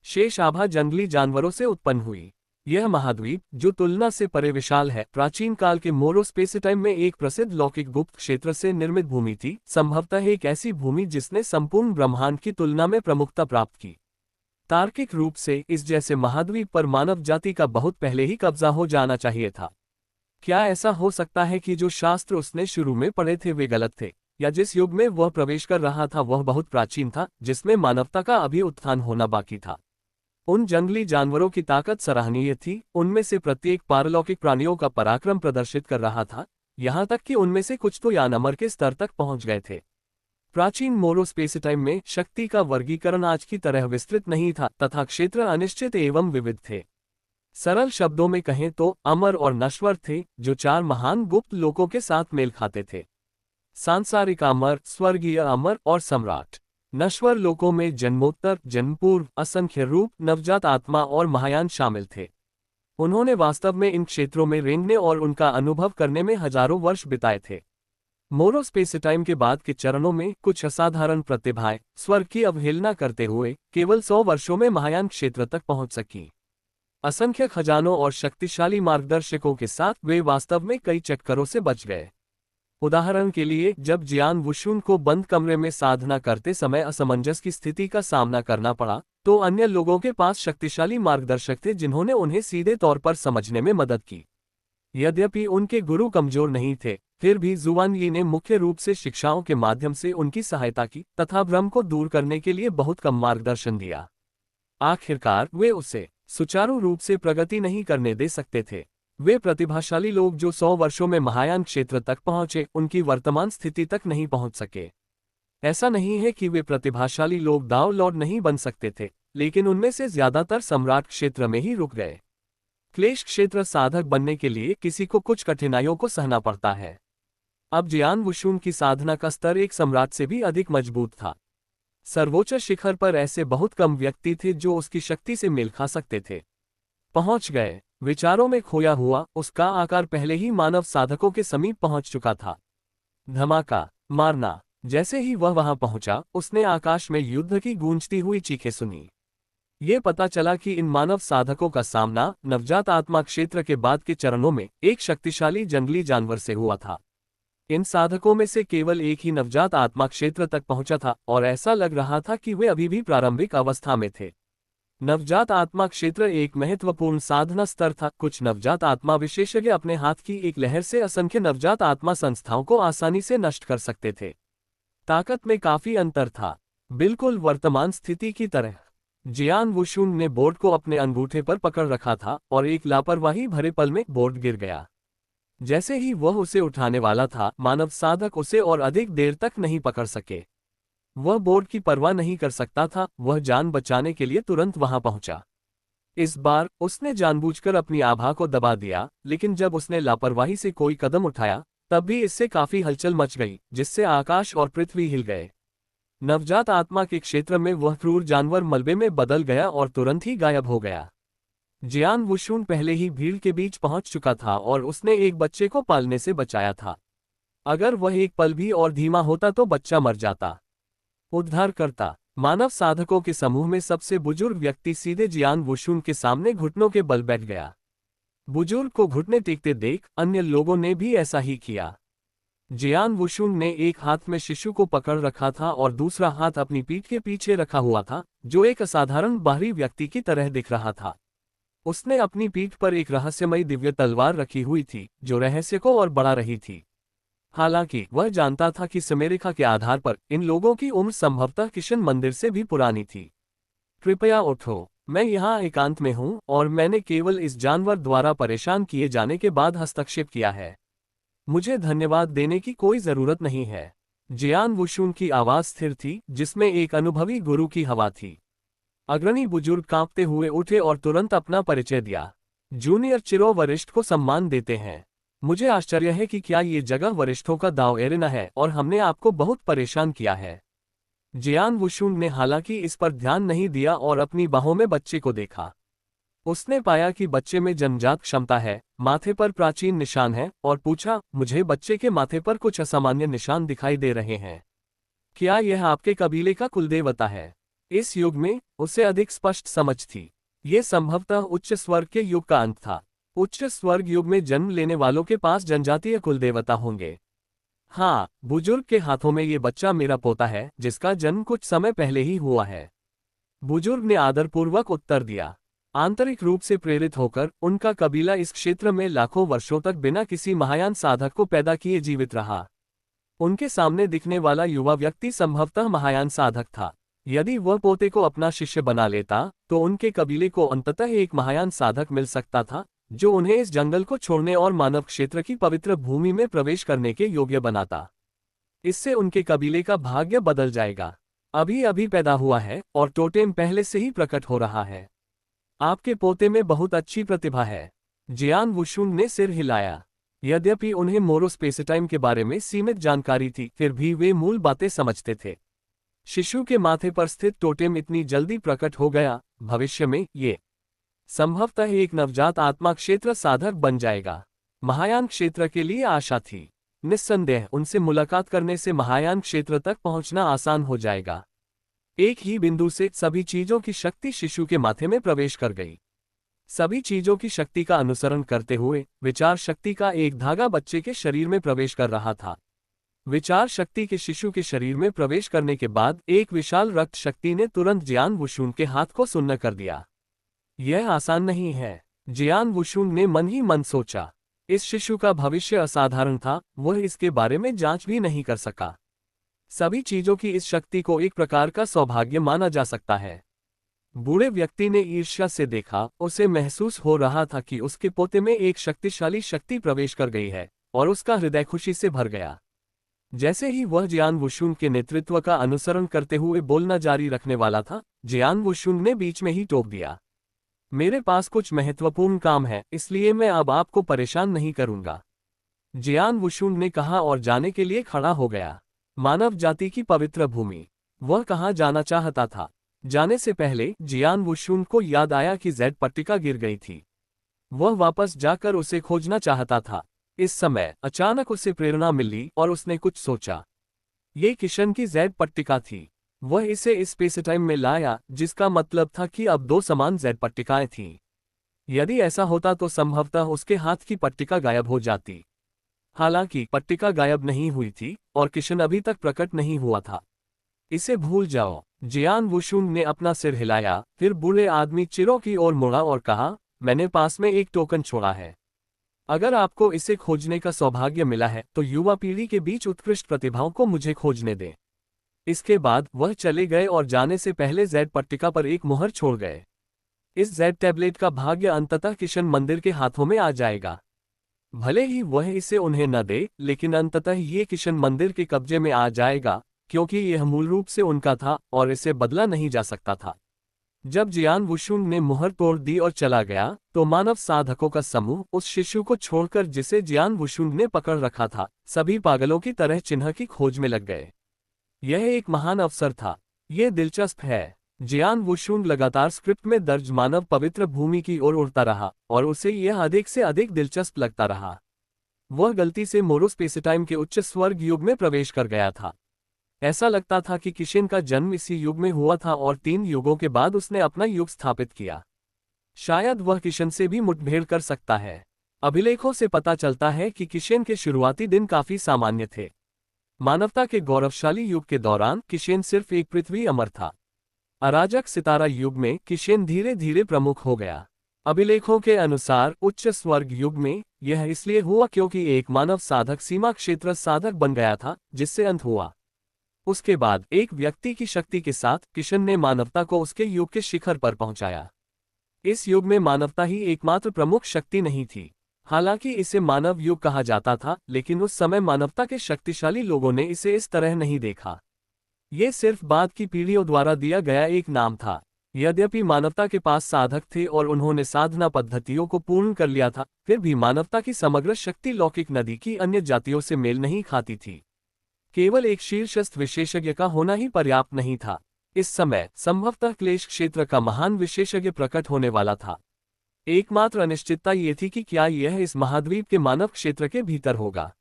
शेष आभा जंगली जानवरों से उत्पन्न हुई। यह महाद्वीप, जो तुलना से परे विशाल है, प्राचीन काल के मोरोस्पेसटाइम में एक प्रसिद्ध लौकिक गुप्त क्षेत्र से निर्मित भूमि थी, संभवतः एक ऐसी भूमि जिसने संपूर्ण ब्रह्मांड की तुलना में प्रमुखता प्राप्त की। तार्किक रूप से इस जैसे महाद्वीप पर मानव जाति का बहुत पहले ही कब्जा हो जाना चाहिए था। क्या ऐसा हो सकता है कि जो शास्त्र उसने शुरू में पढ़े थे वे गलत थे, या जिस युग में वह प्रवेश कर रहा था वह बहुत प्राचीन था, जिसमें मानवता का अभी उत्थान होना बाकी था? उन जंगली जानवरों की ताकत सराहनीय थी। उनमें से प्रत्येक पारलौकिक प्राणियों का पराक्रम प्रदर्शित कर रहा था, यहाँ तक कि उनमें से कुछ तो यानामर के स्तर तक पहुंच गए थे। प्राचीन मोरोस्पेसटाइम में शक्ति का वर्गीकरण आज की तरह विस्तृत नहीं था तथा क्षेत्र अनिश्चित एवं विविध थे। सरल शब्दों में कहें तो अमर और नश्वर थे, जो 4 महान गुप्त लोकों के साथ मेल खाते थे: सांसारिक अमर, स्वर्गीय अमर और सम्राट। नश्वर लोकों में जन्मोत्तर, जन्मपूर्व, असंख्य रूप, नवजात आत्मा और महायान शामिल थे। उन्होंने वास्तव में इन क्षेत्रों में रेंगने और उनका अनुभव करने में हजारों वर्ष बिताए थे। मोरोस्पेसटाइम के बाद के चरणों में कुछ असाधारण प्रतिभाएं स्वर्ग की अवहेलना करते हुए केवल 100 वर्षों में महायान क्षेत्र तक पहुंच सकी। असंख्य खजानों और शक्तिशाली मार्गदर्शकों के साथ वे वास्तव में कई चक्करों से बच गए। उदाहरण के लिए, जब जियान वुशुन को बंद कमरे में साधना करते समय असमंजस की स्थिति का सामना करना पड़ा, तो अन्य लोगों के पास शक्तिशाली मार्गदर्शक थे जिन्होंने उन्हें सीधे तौर पर समझने में मदद की। यद्यपि उनके गुरु कमजोर नहीं थे, फिर भी जुआन यी ने मुख्य रूप से शिक्षाओं के माध्यम से उनकी सहायता की तथा भ्रम को दूर करने के लिए बहुत कम मार्गदर्शन दिया। आखिरकार वे उसे सुचारू रूप से प्रगति नहीं करने दे सकते थे। वे प्रतिभाशाली लोग जो 100 वर्षों में महायान क्षेत्र तक पहुंचे, उनकी वर्तमान स्थिति तक नहीं पहुंच सके। ऐसा नहीं है कि वे प्रतिभाशाली लोग दाव लॉर्ड नहीं बन सकते थे, लेकिन उनमें से ज्यादातर सम्राट क्षेत्र में ही रुक गए। क्लेश क्षेत्र साधक बनने के लिए किसी को कुछ कठिनाइयों को सहना पड़ता है। अब जियान वुशुन की साधना का स्तर एक सम्राट से भी अधिक मजबूत था। सर्वोच्च शिखर पर ऐसे बहुत कम व्यक्ति थे जो उसकी शक्ति से मेल खा सकते थे। पहुंच गए। विचारों में खोया हुआ उसका आकार पहले ही मानव साधकों के समीप पहुंच चुका था। धमाका मारना। जैसे ही वह वहां पहुंचा, उसने आकाश में युद्ध की गूंजती हुई चीखें सुनी। ये पता चला कि इन मानव साधकों का सामना नवजात आत्मा क्षेत्र के बाद के चरणों में एक शक्तिशाली जंगली जानवर से हुआ था। इन साधकों में से केवल एक ही नवजात आत्मा क्षेत्र तक पहुंचा था और ऐसा लग रहा था कि वे अभी भी प्रारंभिक अवस्था में थे। नवजात आत्मा क्षेत्र एक महत्वपूर्ण साधना स्तर था। कुछ नवजात आत्मा विशेषज्ञ अपने हाथ की एक लहर से असंख्य नवजात आत्मा संस्थाओं को आसानी से नष्ट कर सकते थे। ताकत में काफी अंतर था, बिल्कुल वर्तमान स्थिति की तरह। जियान वुशुन ने बोर्ड को अपने अंगूठे पर पकड़ रखा था और एक लापरवाही भरे पल में बोर्ड गिर गया। जैसे ही वह उसे उठाने वाला था, मानव साधक उसे और अधिक देर तक नहीं पकड़ सके। वह बोर्ड की परवाह नहीं कर सकता था, वह जान बचाने के लिए तुरंत वहां पहुंचा। इस बार उसने जानबूझकर अपनी आभा को दबा दिया, लेकिन जब उसने लापरवाही से कोई कदम उठाया, तब भी इससे काफी हलचल मच गई, जिससे आकाश और पृथ्वी हिल गए। नवजात आत्मा के क्षेत्र में वह क्रूर जानवर मलबे में बदल गया और तुरंत ही गायब हो गया। जियान वुशुन पहले ही भीड़ के बीच पहुंच चुका था और उसने एक बच्चे को पालने से बचाया था। अगर वह एक पल भी और धीमा होता तो बच्चा मर जाता। उद्धारकर्ता। मानव साधकों के समूह में सबसे बुजुर्ग व्यक्ति सीधे जियान वुशुन के सामने घुटनों के बल बैठ गया। बुजुर्ग को घुटने टेकते देख अन्य लोगों ने भी ऐसा ही किया। जियान वुशुन ने एक हाथ में शिशु को पकड़ रखा था और दूसरा हाथ अपनी पीठ के पीछे रखा हुआ था, जो एक असाधारण बाहरी व्यक्ति की तरह दिख रहा था। उसने अपनी पीठ पर एक रहस्यमयी दिव्य तलवार रखी हुई थी, जो रहस्य को और बढ़ा रही थी। हालांकि वह जानता था कि समयरेखा के आधार पर इन लोगों की उम्र संभवतः किशन मंदिर से भी पुरानी थी। कृपया उठो, मैं यहाँ एकांत में हूँ और मैंने केवल इस जानवर द्वारा परेशान किए जाने के बाद हस्तक्षेप किया है। मुझे धन्यवाद देने की कोई जरूरत नहीं है। जियान वुशुन की आवाज स्थिर थी, जिसमें एक अनुभवी गुरु की हवा थी। अग्रणी बुजुर्ग कांपते हुए उठे और तुरंत अपना परिचय दिया। जूनियर चिरो वरिष्ठ को सम्मान देते हैं। मुझे आश्चर्य है कि क्या ये जगह वरिष्ठों का दाव एरेना है और हमने आपको बहुत परेशान किया है। जियान वुशुन ने हालांकि इस पर ध्यान नहीं दिया और अपनी बाहों में बच्चे को देखा। उसने पाया कि बच्चे में जन्मजात क्षमता है, माथे पर प्राचीन निशान है और पूछा, मुझे बच्चे के माथे पर कुछ असामान्य निशान दिखाई दे रहे हैं। क्या यह आपके कबीले का कुलदेवता है? इस युग में उसे अधिक स्पष्ट समझ थी। ये संभवतः उच्च स्वर्ग के युग का अंत था। उच्च स्वर्ग युग में जन्म लेने वालों के पास जनजातीय कुलदेवता होंगे। हाँ, बुजुर्ग के हाथों में ये बच्चा मेरा पोता है, जिसका जन्म कुछ समय पहले ही हुआ है। बुजुर्ग ने आदरपूर्वक उत्तर दिया। आंतरिक रूप से प्रेरित होकर उनका कबीला इस क्षेत्र में लाखों वर्षों तक बिना किसी महायान साधक को पैदा किए जीवित रहा। उनके सामने दिखने वाला युवा व्यक्ति संभवतः महायान साधक था। यदि वह पोते को अपना शिष्य बना लेता, तो उनके कबीले को अंततः एक महायान साधक मिल सकता था, जो उन्हें इस जंगल को छोड़ने और मानव क्षेत्र की पवित्र भूमि में प्रवेश करने के योग्य बनाता। इससे उनके कबीले का भाग्य बदल जाएगा। अभी अभी पैदा हुआ है और टोटेम पहले से ही प्रकट हो रहा है। आपके पोते में बहुत अच्छी प्रतिभा है। जियान वुशुन ने सिर हिलाया। यद्यपि उन्हें मोरोस्पेसटाइम के बारे में सीमित जानकारी थी, फिर भी वे मूल बातें समझते थे। शिशु के माथे पर स्थित टोटेम इतनी जल्दी प्रकट हो गया, भविष्य में ये संभवतः एक नवजात आत्मा क्षेत्र साधक बन जाएगा। महायान क्षेत्र के लिए आशा थी। निस्संदेह उनसे मुलाकात करने से महायान क्षेत्र तक पहुंचना आसान हो जाएगा। एक ही बिंदु से सभी चीजों की शक्ति शिशु के माथे में प्रवेश कर गई। सभी चीजों की शक्ति का अनुसरण करते हुए विचार शक्ति का एक धागा बच्चे के शरीर में प्रवेश कर रहा था। विचार शक्ति के शिशु के शरीर में प्रवेश करने के बाद एक विशाल रक्त शक्ति ने तुरंत जियान वुशुन के हाथ को सुन्न कर दिया। यह आसान नहीं है, जियान वुशुन ने मन ही मन सोचा। इस शिशु का भविष्य असाधारण था, वह इसके बारे में जांच भी नहीं कर सका। सभी चीजों की इस शक्ति को एक प्रकार का सौभाग्य माना जा सकता है। बूढ़े व्यक्ति ने ईर्ष्या से देखा, उसे महसूस हो रहा था कि उसके पोते में एक शक्तिशाली शक्ति प्रवेश कर गई है, और उसका हृदय खुशी से भर गया। जैसे ही वह जियान वुशुन के नेतृत्व का अनुसरण करते हुए बोलना जारी रखने वाला था, जियान वुशुन ने बीच में ही टोक दिया। मेरे पास कुछ महत्वपूर्ण काम है, इसलिए मैं अब आपको परेशान नहीं करूंगा, जियान वुशुन ने कहा और जाने के लिए खड़ा हो गया। मानव जाति की पवित्र भूमि। वह कहाँ जाना चाहता था? जाने से पहले जियान वुशुन को याद आया कि जेड पट्टिका गिर गई थी। वह वापस जाकर उसे खोजना चाहता था। इस समय अचानक उसे प्रेरणा मिली और उसने कुछ सोचा। ये किशन की जेड पट्टिका थी। वह इसे इस स्पेस टाइम में लाया, जिसका मतलब था कि अब दो समान जेड पट्टिकाएं थीं। यदि ऐसा होता तो संभवतः उसके हाथ की पट्टिका गायब हो जाती। हालांकि पट्टिका गायब नहीं हुई थी और किशन अभी तक प्रकट नहीं हुआ था। इसे भूल जाओ, जियान वुशुन ने अपना सिर हिलाया, फिर बूढ़े आदमी चिरो की ओर मुड़ा और कहा, मैंने पास में एक टोकन छोड़ा है। अगर आपको इसे खोजने का सौभाग्य मिला है तो युवा पीढ़ी के बीच उत्कृष्ट प्रतिभाओं को मुझे खोजने दें। इसके बाद वह चले गए और जाने से पहले जेड पट्टिका पर एक मुहर छोड़ गए। इस जेड टैबलेट का भाग्य अंततः किशन मंदिर के हाथों में आ जाएगा। भले ही वह इसे उन्हें न दे, लेकिन अंततः ये किशन मंदिर के कब्जे में आ जाएगा, क्योंकि यह मूल रूप से उनका था और इसे बदला नहीं जा सकता था। जब जियान वुशुन ने मुहर तोड़ दी और चला गया, तो मानव साधकों का समूह उस शिशु को छोड़कर जिसे जियान वुशुन ने पकड़ रखा था, सभी पागलों की तरह चिन्ह की खोज में लग गए। यह एक महान अवसर था। यह दिलचस्प है। जियान वुशुन लगातार स्क्रिप्ट में दर्ज मानव पवित्र भूमि की ओर उड़ता रहा और उसे यह अधिक से अधिक दिलचस्प लगता रहा। वह गलती से मोरो स्पेसटाइम के उच्च स्वर्ग युग में प्रवेश कर गया था। ऐसा लगता था कि किशन का जन्म इसी युग में हुआ था और 3 युगों के बाद उसने अपना युग स्थापित किया। शायद वह किशन से भी मुठभेड़ कर सकता है। अभिलेखों से पता चलता है कि किशन के शुरुआती दिन काफी सामान्य थे। मानवता के गौरवशाली युग के दौरान किशन सिर्फ एक पृथ्वी अमर था। अराजक सितारा युग में किशन धीरे धीरे प्रमुख हो गया। अभिलेखों के अनुसार उच्च स्वर्ग युग में यह इसलिए हुआ क्योंकि एक मानव साधक सीमा क्षेत्र साधक बन गया था, जिससे अंत हुआ। उसके बाद एक व्यक्ति की शक्ति के साथ किशन ने मानवता को उसके युग के शिखर पर पहुंचाया। इस युग में मानवता ही एकमात्र प्रमुख शक्ति नहीं थी। हालांकि इसे मानव युग कहा जाता था, लेकिन उस समय मानवता के शक्तिशाली लोगों ने इसे इस तरह नहीं देखा। ये सिर्फ बाद की पीढ़ियों द्वारा दिया गया एक नाम था। यद्यपि मानवता के पास साधक थे और उन्होंने साधना पद्धतियों को पूर्ण कर लिया था, फिर भी मानवता की समग्र शक्ति लौकिक नदी की अन्य जातियों से मेल नहीं खाती थी। केवल एक शीर्षस्थ विशेषज्ञ का होना ही पर्याप्त नहीं था। इस समय संभवतः क्लेश क्षेत्र का महान विशेषज्ञ प्रकट होने वाला था। एकमात्र अनिश्चितता ये थी कि क्या यह इस महाद्वीप के मानव क्षेत्र के भीतर होगा।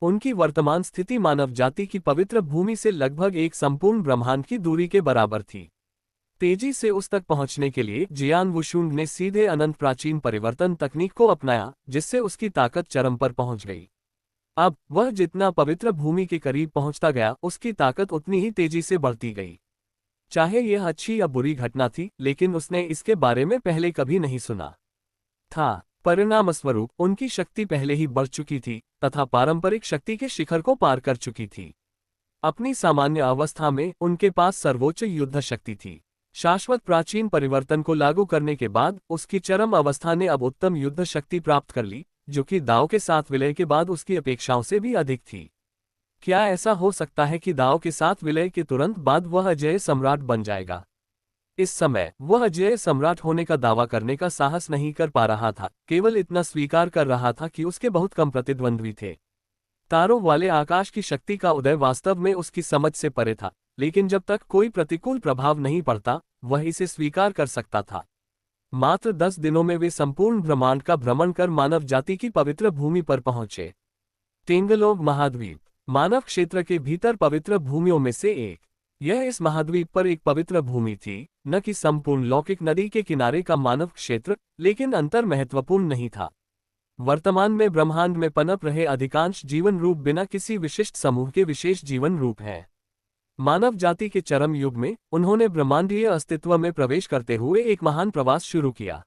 उनकी वर्तमान स्थिति मानव जाति की पवित्र भूमि से लगभग एक संपूर्ण ब्रह्मांड की दूरी के बराबर थी। तेजी से उस तक पहुंचने के लिए जियान वुशुन ने सीधे अनंत प्राचीन परिवर्तन तकनीक को अपनाया, जिससे उसकी ताकत चरम पर पहुंच गई। अब वह जितना पवित्र भूमि के करीब पहुंचता गया, उसकी ताकत उतनी ही तेजी से बढ़ती गई। चाहे यह अच्छी या बुरी घटना थी, लेकिन उसने इसके बारे में पहले कभी नहीं सुना था। परिणामस्वरूप उनकी शक्ति पहले ही बढ़ चुकी थी तथा पारंपरिक शक्ति के शिखर को पार कर चुकी थी। अपनी सामान्य अवस्था में उनके पास सर्वोच्च युद्ध शक्ति थी। शाश्वत प्राचीन परिवर्तन को लागू करने के बाद उसकी चरम अवस्था ने अब उत्तम युद्ध शक्ति प्राप्त कर ली, जो कि दाओ के साथ विलय के बाद उसकी अपेक्षाओं से भी अधिक थी। क्या ऐसा हो सकता है कि दाओ के साथ विलय के तुरंत बाद वह अजेय सम्राट बन जाएगा? इस समय वह अजेय सम्राट होने का दावा करने का साहस नहीं कर पा रहा था, केवल इतना स्वीकार कर रहा था कि उसके बहुत कम प्रतिद्वंद्वी थे। तारों वाले आकाश की शक्ति का उदय वास्तव में उसकी समझ से परे था, लेकिन जब तक कोई प्रतिकूल प्रभाव नहीं पड़ता, वह इसे स्वीकार कर सकता था। मात्र 10 दिनों में वे संपूर्ण ब्रह्मांड का भ्रमण कर मानव जाति की पवित्र भूमि पर पहुंचे। टेंगलोग महाद्वीप मानव क्षेत्र के भीतर पवित्र भूमियों में से एक। यह इस महाद्वीप पर एक पवित्र भूमि थी, न कि संपूर्ण लौकिक नदी के किनारे का मानव क्षेत्र, लेकिन अंतर महत्वपूर्ण नहीं था। वर्तमान में ब्रह्मांड में पनप रहे अधिकांश जीवन रूप बिना किसी विशिष्ट समूह के विशेष जीवन रूप हैं। मानव जाति के चरम युग में उन्होंने ब्रह्मांडीय अस्तित्व में प्रवेश करते हुए एक महान प्रवास शुरू किया।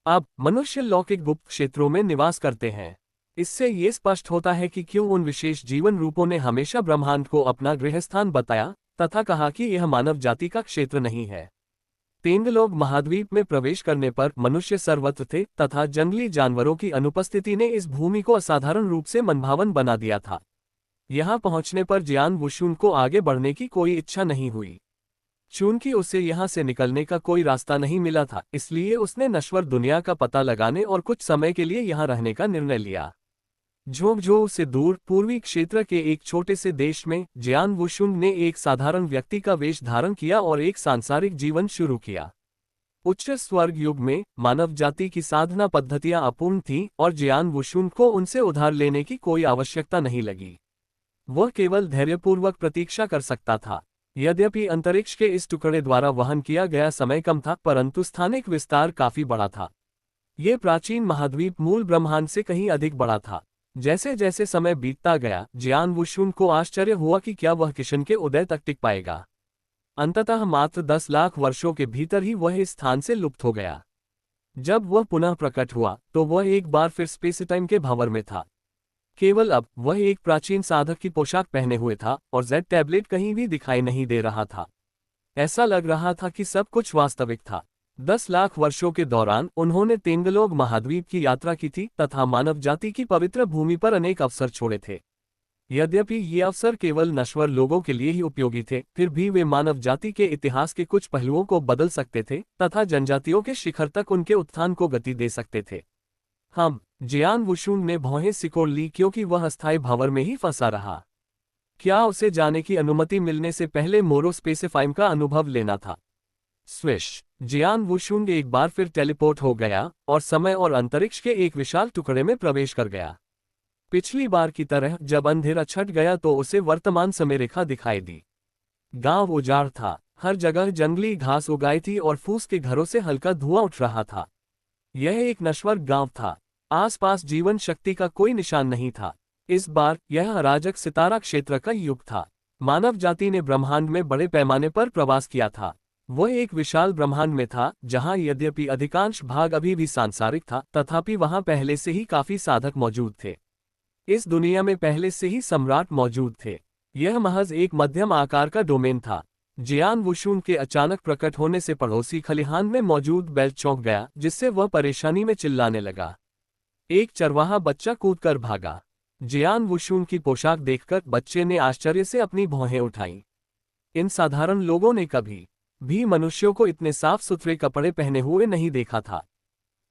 अब मनुष्य लौकिक गुप्त क्षेत्रों में निवास करते हैं। इससे ये स्पष्ट होता है कि क्यों उन विशेष जीवन रूपों ने हमेशा ब्रह्मांड को अपना गृहस्थान बताया तथा कहा कि यह मानव जाति का क्षेत्र नहीं है। तेंदलोग महाद्वीप में प्रवेश करने पर मनुष्य सर्वत्र थे तथा जंगली जानवरों की अनुपस्थिति ने इस भूमि को असाधारण रूप से मनभावन बना दिया था। यहां पहुंचने पर जियान वुशुन को आगे बढ़ने की कोई इच्छा नहीं हुई। चूंकि उसे यहां से निकलने का कोई रास्ता नहीं मिला था, इसलिए उसने नश्वर दुनिया का पता लगाने और कुछ समय के लिए यहां रहने का निर्णय लिया। झोंगझोउ से दूर पूर्वी क्षेत्र के एक छोटे से देश में जियान वुशुन ने एक साधारण व्यक्ति का वेश धारण किया और एक सांसारिक जीवन शुरू किया। उच्च स्वर्ग युग में मानव जाति की साधना पद्धतियां अपूर्ण थीं और जियान वुशुन को उनसे उधार लेने की कोई आवश्यकता नहीं लगी। वह केवल धैर्यपूर्वक प्रतीक्षा कर सकता था। यद्यपि अंतरिक्ष के इस टुकड़े द्वारा वहन किया गया समय कम था, परंतु स्थानिक विस्तार काफी बड़ा था। ये प्राचीन महाद्वीप मूल ब्रह्मांड से कहीं अधिक बड़ा था। जैसे जैसे समय बीतता गया, जियान वुशुन को आश्चर्य हुआ कि क्या वह किशन के उदय तक टिक पाएगा। अंततः मात्र 10 लाख वर्षों के भीतर ही वह इस स्थान से लुप्त हो गया। जब वह पुनः प्रकट हुआ तो वह एक बार फिर स्पेस टाइम के भंवर में था। केवल अब वह एक प्राचीन साधक की पोशाक पहने हुए था और जेड टैबलेट कहीं भी दिखाई नहीं दे रहा था। ऐसा लग रहा था कि सब कुछ वास्तविक था। 10 लाख वर्षों के दौरान उन्होंने तेंगलोग महाद्वीप की यात्रा की थी तथा मानव जाति की पवित्र भूमि पर अनेक अवसर छोड़े थे। यद्यपि ये अवसर केवल नश्वर लोगों के लिए ही उपयोगी थे, फिर भी वे मानव जाति के इतिहास के कुछ पहलुओं को बदल सकते थे तथा जनजातियों के शिखर तक उनके उत्थान को गति दे सकते थे। जियान वुशुन ने भौहें सिकोड़ ली क्योंकि वह अस्थायी भंवर में ही फंसा रहा। क्या उसे जाने की अनुमति मिलने से पहले मोरो स्पेसिफाइम का अनुभव लेना था? स्विश! जियान वुशुन एक बार फिर टेलीपोर्ट हो गया और समय और अंतरिक्ष के एक विशाल टुकड़े में प्रवेश कर गया। पिछली बार की तरह जब अंधेरा छट गया तो उसे वर्तमान समय रेखा दिखाई दी। गांव उजाड़ था, हर जगह जंगली घास उगाई थी और फूस के घरों से हल्का धुआं उठ रहा था। यह एक नश्वर गांव था। आसपास जीवन शक्ति का कोई निशान नहीं था। इस बार यह अराजक सितारा क्षेत्र का युग था। मानव जाति ने ब्रह्मांड में बड़े पैमाने पर प्रवास किया था। वह एक विशाल ब्रह्मांड में था जहां यद्यपि अधिकांश भाग अभी भी सांसारिक था, तथापि वहां पहले से ही काफी साधक मौजूद थे। इस दुनिया में पहले से ही सम्राट मौजूद थे। यह महज एक मध्यम आकार का डोमेन था। जियान वुशुन के अचानक प्रकट होने से पड़ोसी खलिहान में मौजूद बैल चौंक गया, जिससे वह परेशानी में चिल्लाने लगा। एक चरवाहा बच्चा कूदकर भागा। जियान वुशुन की पोशाक देखकर बच्चे ने आश्चर्य से अपनी भौहें उठाईं। इन साधारण लोगों ने कभी भी मनुष्यों को इतने साफ सुथरे कपड़े पहने हुए नहीं देखा था।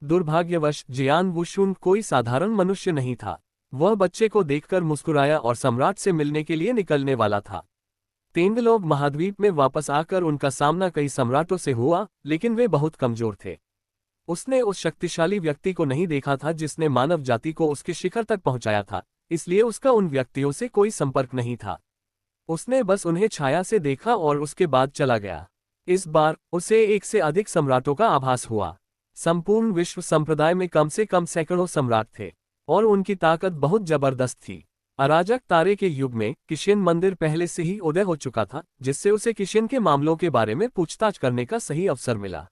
दुर्भाग्यवश जियान वुशुन कोई साधारण मनुष्य नहीं था। वह बच्चे को देखकर मुस्कुराया और सम्राट से मिलने के लिए निकलने वाला था। तेंगलोग महाद्वीप में वापस आकर उनका सामना कई सम्राटों से हुआ, लेकिन वे बहुत कमजोर थे। उसने उस शक्तिशाली व्यक्ति को नहीं देखा था जिसने मानव जाति को उसके शिखर तक पहुंचाया था, इसलिए उसका उन व्यक्तियों से कोई संपर्क नहीं था। उसने बस उन्हें छाया से देखा और उसके बाद चला गया। इस बार उसे एक से अधिक सम्राटों का आभास हुआ। संपूर्ण विश्व संप्रदाय में कम से कम सैकड़ों सम्राट थे और उनकी ताकत बहुत जबरदस्त थी। अराजक तारे के युग में किशिन मंदिर पहले से ही उदय हो चुका था, जिससे उसे किशिन के मामलों के बारे में पूछताछ करने का सही अवसर मिला।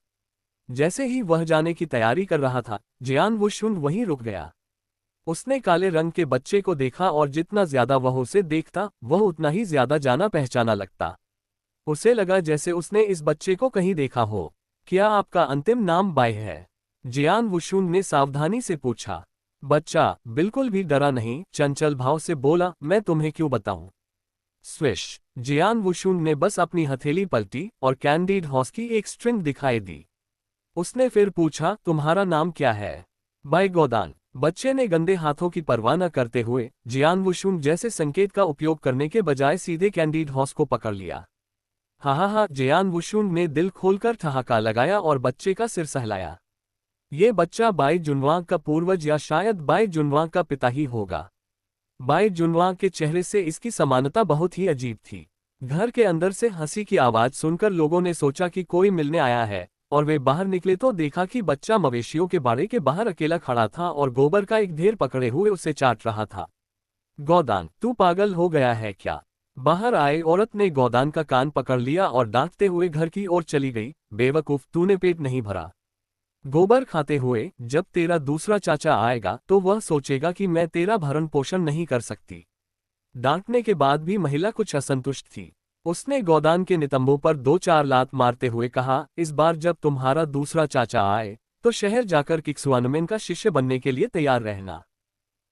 जैसे ही वह जाने की तैयारी कर रहा था, जियान वुशुन वहीं रुक गया। उसने काले रंग के बच्चे को देखा और जितना ज्यादा वह उसे देखता, वह उतना ही ज्यादा जाना पहचाना लगता। उसे लगा जैसे उसने इस बच्चे को कहीं देखा हो। क्या आपका अंतिम नाम बाय है? जियान वुशुन ने सावधानी से पूछा। बच्चा बिल्कुल भी डरा नहीं, चंचल भाव से बोला, मैं तुम्हें क्यों बताऊं? स्विश! जियान वुशुन ने बस अपनी हथेली पलटी और कैंडीड हॉर्स की एक स्ट्रिंग दिखाई दी। उसने फिर पूछा, तुम्हारा नाम क्या है? बाय गोदान। बच्चे ने गंदे हाथों की परवाह न करते हुए जियान वुशुन जैसे संकेत का उपयोग करने के बजाय सीधे कैंडीड हॉर्स को पकड़ लिया। हा, जियान वुशुन ने दिल खोलकर ठहाका लगाया और बच्चे का सिर सहलाया। ये बच्चा बाई जुनवांग का पूर्वज या शायद बाई जुनवांग का पिता ही होगा। बाई जुनवांग के चेहरे से इसकी समानता बहुत ही अजीब थी। घर के अंदर से हंसी की आवाज सुनकर लोगों ने सोचा कि कोई मिलने आया है, और वे बाहर निकले तो देखा कि बच्चा मवेशियों के बाड़े के बाहर अकेला खड़ा था और गोबर का एक ढेर पकड़े हुए उसे चाट रहा था। गौदान, तू पागल हो गया है क्या? बाहर आए औरत ने गौदान का कान पकड़ लिया और डांटते हुए घर की ओर चली गई। बेवकूफ, तूने पेट नहीं भरा। गोबर खाते हुए जब तेरा दूसरा चाचा आएगा तो वह सोचेगा कि मैं तेरा भरण पोषण नहीं कर सकती। डांटने के बाद भी महिला कुछ असंतुष्ट थी। उसने गौदान के नितंबों पर 2-4 लात मारते हुए कहा, इस बार जब तुम्हारा दूसरा चाचा आए तो शहर जाकर किक्सवानमेन का शिष्य बनने के लिए तैयार रहना।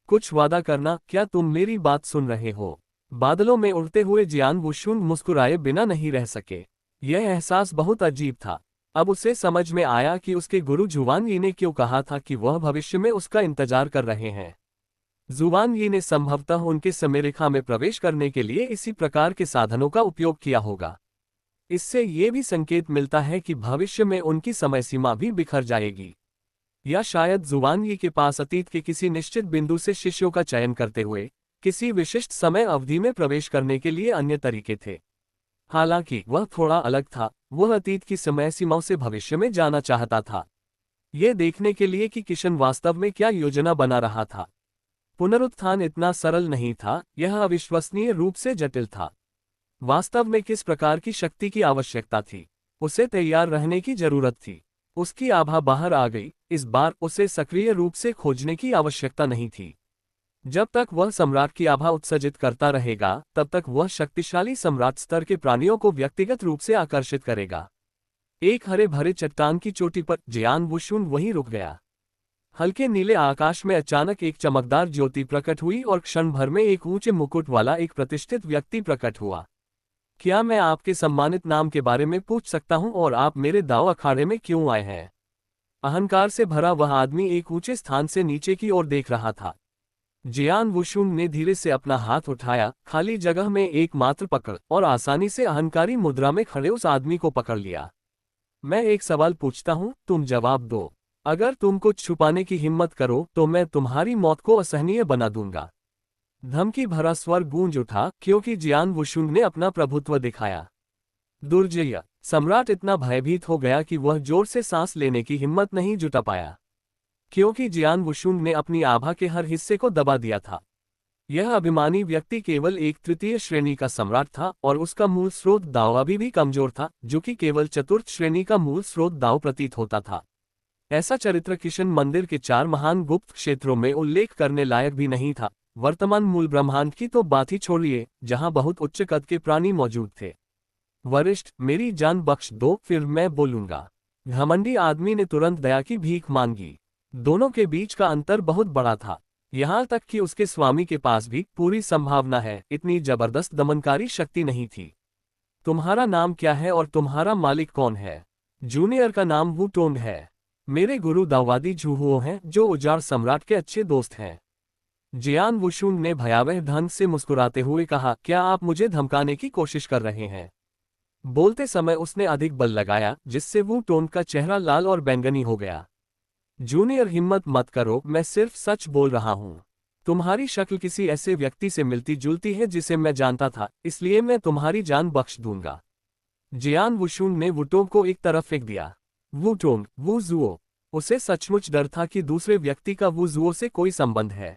कुछ वादा करना, क्या तुम मेरी बात सुन रहे हो? बादलों में उड़ते हुए जियान वुशुन मुस्कुराए बिना नहीं रह सके। यह एहसास बहुत अजीब था। अब उसे समझ में आया कि उसके गुरु जुवान यी ने क्यों कहा था कि वह भविष्य में उसका इंतजार कर रहे हैं। जुवान यी ने संभवतः उनके समयरेखा में प्रवेश करने के लिए इसी प्रकार के साधनों का उपयोग किया होगा। इससे ये भी संकेत मिलता है कि भविष्य में उनकी समय सीमा भी बिखर जाएगी। या शायद जुवान यी के पास अतीत के किसी निश्चित बिंदु से शिष्यों का चयन करते हुए किसी विशिष्ट समय अवधि में प्रवेश करने के लिए अन्य तरीके थे। हालांकि वह थोड़ा अलग था, वह अतीत की समय सीमाओं से भविष्य में जाना चाहता था, ये देखने के लिए कि किशन वास्तव में क्या योजना बना रहा था। पुनरुत्थान इतना सरल नहीं था, यह अविश्वसनीय रूप से जटिल था। वास्तव में किस प्रकार की शक्ति की आवश्यकता थी? उसे तैयार रहने की जरूरत थी। उसकी आभा बाहर आ गई। इस बार उसे सक्रिय रूप से खोजने की आवश्यकता नहीं थी। जब तक वह सम्राट की आभा उत्सर्जित करता रहेगा तब तक वह शक्तिशाली सम्राट स्तर के प्राणियों को व्यक्तिगत रूप से आकर्षित करेगा। एक हरे भरे चट्टान की चोटी पर जियान वुशुन वहीं रुक गया। हल्के नीले आकाश में अचानक एक चमकदार ज्योति प्रकट हुई और क्षण भर में एक ऊंचे मुकुट वाला एक प्रतिष्ठित व्यक्ति प्रकट हुआ। क्या मैं आपके सम्मानित नाम के बारे में पूछ सकता हूं और आप मेरे दाव अखाड़े में क्यों आए हैं? अहंकार से भरा वह आदमी एक ऊंचे स्थान से नीचे की ओर देख रहा था। जियान वुशुन ने धीरे से अपना हाथ उठाया, खाली जगह में एकमात्र पकड़, और आसानी से अहंकारी मुद्रा में खड़े उस आदमी को पकड़ लिया। मैं एक सवाल पूछता हूं, तुम जवाब दो। अगर तुम कुछ छुपाने की हिम्मत करो तो मैं तुम्हारी मौत को असहनीय बना दूंगा। धमकी भरा स्वर गूंज उठा क्योंकि जियान वुशुन ने अपना प्रभुत्व दिखाया। दुर्जय, सम्राट इतना भयभीत हो गया कि वह जोर से सांस लेने की हिम्मत नहीं जुटा पाया, क्योंकि जियान वुशुन ने अपनी आभा के हर हिस्से को दबा दिया था। यह अभिमानी व्यक्ति केवल एक तृतीय श्रेणी का सम्राट था और उसका मूल स्रोत दाव अभी भी कमजोर था, जो कि केवल चतुर्थ श्रेणी का मूल स्रोत दाव प्रतीत होता था। ऐसा चरित्र किशन मंदिर के 4 महान गुप्त क्षेत्रों में उल्लेख करने लायक भी नहीं था। वर्तमान मूल ब्रह्मांड की तो बात ही छोड़िए, जहां बहुत उच्च कद के प्राणी मौजूद थे। वरिष्ठ, मेरी जान बख्श दो, फिर मैं बोलूंगा। घमंडी आदमी ने तुरंत दया की भीख मांगी। दोनों के बीच का अंतर बहुत बड़ा था, यहाँ तक कि उसके स्वामी के पास भी पूरी संभावना है इतनी जबरदस्त दमनकारी शक्ति नहीं थी। तुम्हारा नाम क्या है और तुम्हारा मालिक कौन है? जूनियर का नाम वू टोंग है। मेरे गुरु दाववादी झूहुओ हैं जो उजाड़ सम्राट के अच्छे दोस्त हैं। जियान वुशुन ने भयावह ढंग से मुस्कुराते हुए कहा, क्या आप मुझे धमकाने की कोशिश कर रहे हैं? बोलते समय उसने अधिक बल लगाया जिससे वू टोंग का चेहरा लाल और बैंगनी हो गया। जूनियर, हिम्मत मत करो, मैं सिर्फ सच बोल रहा हूं। तुम्हारी शक्ल किसी ऐसे व्यक्ति से मिलती जुलती है जिसे मैं जानता था, इसलिए मैं तुम्हारी जान बख्श दूंगा। जियान वुशुन ने वुटोंग को एक तरफ फेंक दिया। वुटोंग, वू जुओ। उसे सचमुच डर था कि दूसरे व्यक्ति का वू जुओ से कोई संबंध है।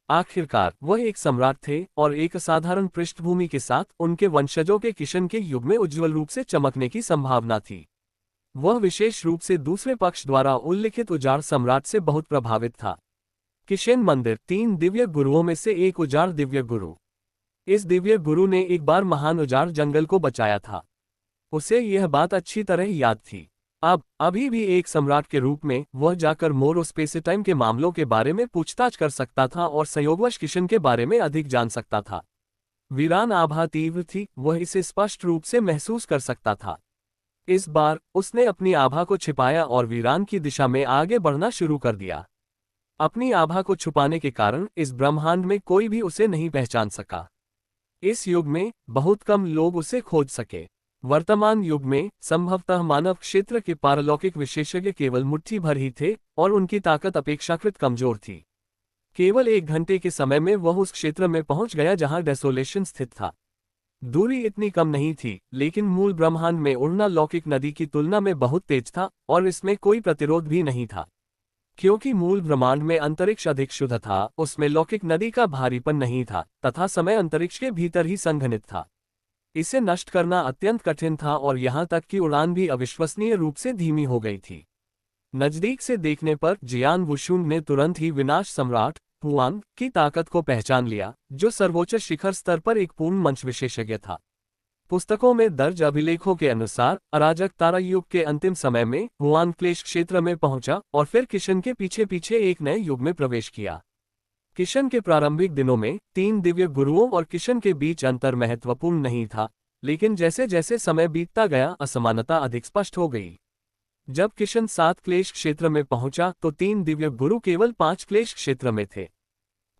आखिरकार वह एक सम्राट थे और एक असाधारण पृष्ठभूमि के साथ उनके वंशजों के किशन के युग में उज्ज्वल रूप से चमकने की संभावना थी। वह विशेष रूप से दूसरे पक्ष द्वारा उल्लिखित उजाड़ सम्राट से बहुत प्रभावित था। किशन मंदिर 3 दिव्य गुरुओं में से एक उजाड़ दिव्य गुरु। इस दिव्य गुरु ने एक बार महान उजाड़ जंगल को बचाया था। उसे यह बात अच्छी तरह याद थी। अभी भी एक सम्राट के रूप में वह जाकर मोरो स्पेसिटाइम के मामलों के बारे में पूछताछ कर सकता था और संयोगवश किशन के बारे में अधिक जान सकता था। वीरान आभा तीव्र थी, वह इसे स्पष्ट रूप से महसूस कर सकता था। इस बार उसने अपनी आभा को छिपाया और वीरान की दिशा में आगे बढ़ना शुरू कर दिया। अपनी आभा को छुपाने के कारण इस ब्रह्मांड में कोई भी उसे नहीं पहचान सका। इस युग में बहुत कम लोग उसे खोज सके। वर्तमान युग में संभवतः मानव क्षेत्र के पारलौकिक विशेषज्ञ केवल मुट्ठी भर ही थे और उनकी ताकत अपेक्षाकृत कमजोर थी। केवल 1 घंटे के समय में वह उस क्षेत्र में पहुंच गया जहां डेसोलेशन स्थित था। दूरी इतनी कम नहीं थी, लेकिन मूल ब्रह्मांड में उड़ना लौकिक नदी की तुलना में बहुत तेज था और इसमें कोई प्रतिरोध भी नहीं था। क्योंकि मूल ब्रह्मांड में अंतरिक्ष अधिक शुद्ध था, उसमें लौकिक नदी का भारीपन नहीं था तथा समय अंतरिक्ष के भीतर ही संघनित था। इसे नष्ट करना अत्यंत कठिन था और यहाँ तक कि उड़ान भी अविश्वसनीय रूप से धीमी हो गई थी। नजदीक से देखने पर जियान वुशुंग ने तुरंत ही विनाश सम्राट हुआंग की ताकत को पहचान लिया, जो सर्वोच्च शिखर स्तर पर एक पूर्ण मंच विशेषज्ञ था। पुस्तकों में दर्ज अभिलेखों के अनुसार अराजक तारा युग के अंतिम समय में हुआन क्लेश क्षेत्र में पहुंचा और फिर किशन के पीछे पीछे एक नए युग में प्रवेश किया। किशन के प्रारंभिक दिनों में 3 दिव्य गुरुओं और किशन के बीच अंतर महत्वपूर्ण नहीं था, लेकिन जैसे जैसे समय बीतता गया असमानता अधिक स्पष्ट हो गई। जब किशन 7 क्लेश क्षेत्र में पहुंचा तो 3 दिव्य गुरु केवल 5 क्लेश क्षेत्र में थे।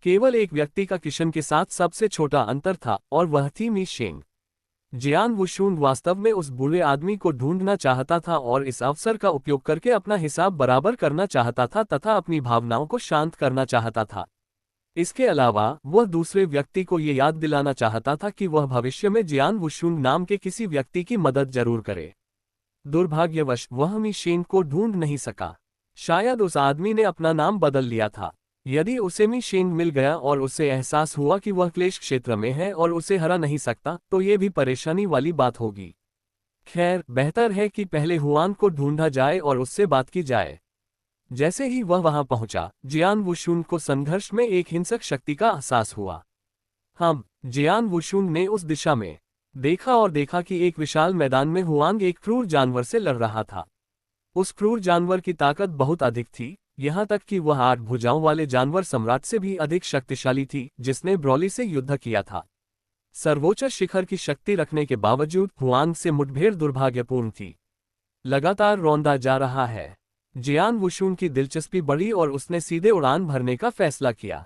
केवल एक व्यक्ति का किशन के साथ सबसे छोटा अंतर था और वह थी मी शेंग। जियान वुशुंग वास्तव में उस बुरे आदमी को ढूंढना चाहता था और इस अवसर का उपयोग करके अपना हिसाब बराबर करना चाहता था तथा अपनी भावनाओं को शांत करना चाहता था। इसके अलावा वह दूसरे व्यक्ति को ये याद दिलाना चाहता था कि वह भविष्य में जियान वुशुंग नाम के किसी व्यक्ति की मदद जरूर करे। दुर्भाग्यवश वह मी शेंग को ढूंढ नहीं सका। शायद उस आदमी ने अपना नाम बदल लिया था। यदि उसे मी शेंग मिल गया और उसे एहसास हुआ कि वह क्लेश क्षेत्र में है और उसे हरा नहीं सकता, तो ये भी परेशानी वाली बात होगी। खैर, बेहतर है कि पहले हुआन को ढूंढा जाए और उससे बात की जाए। जैसे ही वह वहां पहुंचा, जियान वुशुंग को संघर्ष में एक हिंसक शक्ति का एहसास हुआ। जियान वुशुंग ने उस दिशा में देखा और देखा कि एक विशाल मैदान में हुआंग एक क्रूर जानवर से लड़ रहा था। उस क्रूर जानवर की ताकत बहुत अधिक थी, यहाँ तक कि वह 8 भुजाओं वाले जानवर सम्राट से भी अधिक शक्तिशाली थी, जिसने ब्रॉली से युद्ध किया था। सर्वोच्च शिखर की शक्ति रखने के बावजूद हुआंग से मुठभेड़ दुर्भाग्यपूर्ण थी। लगातार रौंदा जा रहा है। जियान वुशुंग की दिलचस्पी बढ़ी और उसने सीधे उड़ान भरने का फैसला किया।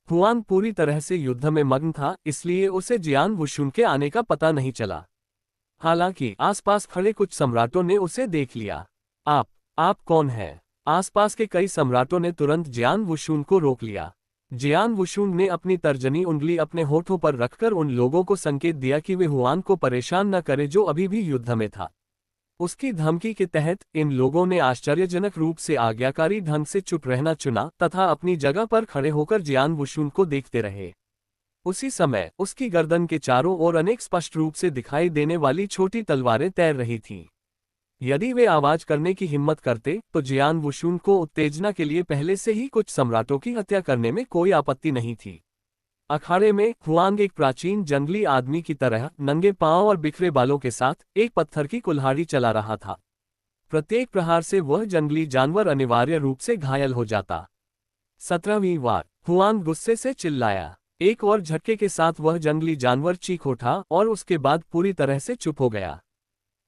हुआंग पूरी तरह से युद्ध में मग्न था, इसलिए उसे जियान वुशुंग के आने का पता नहीं चला। हालांकि आसपास खड़े कुछ सम्राटों ने उसे देख लिया। आप कौन हैं? आसपास के कई सम्राटों ने तुरंत जियान वुशुंग को रोक लिया। जियान वुशुंग ने अपनी तर्जनी उंगली अपने होठों पर रखकर उन लोगों को संकेत दिया कि वे हुआन को परेशान न करें जो अभी भी युद्ध में था। उसकी धमकी के तहत इन लोगों ने आश्चर्यजनक रूप से आज्ञाकारी ढंग से चुप रहना चुना तथा अपनी जगह पर खड़े होकर जियान वुशुंग को देखते रहे। उसी समय उसकी गर्दन के चारों ओर अनेक स्पष्ट रूप से दिखाई देने वाली छोटी तलवारें तैर रही थीं। यदि वे आवाज करने की हिम्मत करते तो जियान वुशुंग को उत्तेजना के लिए पहले से ही कुछ सम्राटों की हत्या करने में कोई आपत्ति नहीं थी। अखाड़े में हुआंग एक प्राचीन जंगली आदमी की तरह नंगे पांव और बिखरे बालों के साथ एक पत्थर की कुल्हाड़ी चला रहा था। प्रत्येक प्रहार से वह जंगली जानवर अनिवार्य रूप से घायल हो जाता। 17वीं बार हुआंग गुस्से से चिल्लाया। एक और झटके के साथ वह जंगली जानवर चीख उठा और उसके बाद पूरी तरह से चुप हो गया।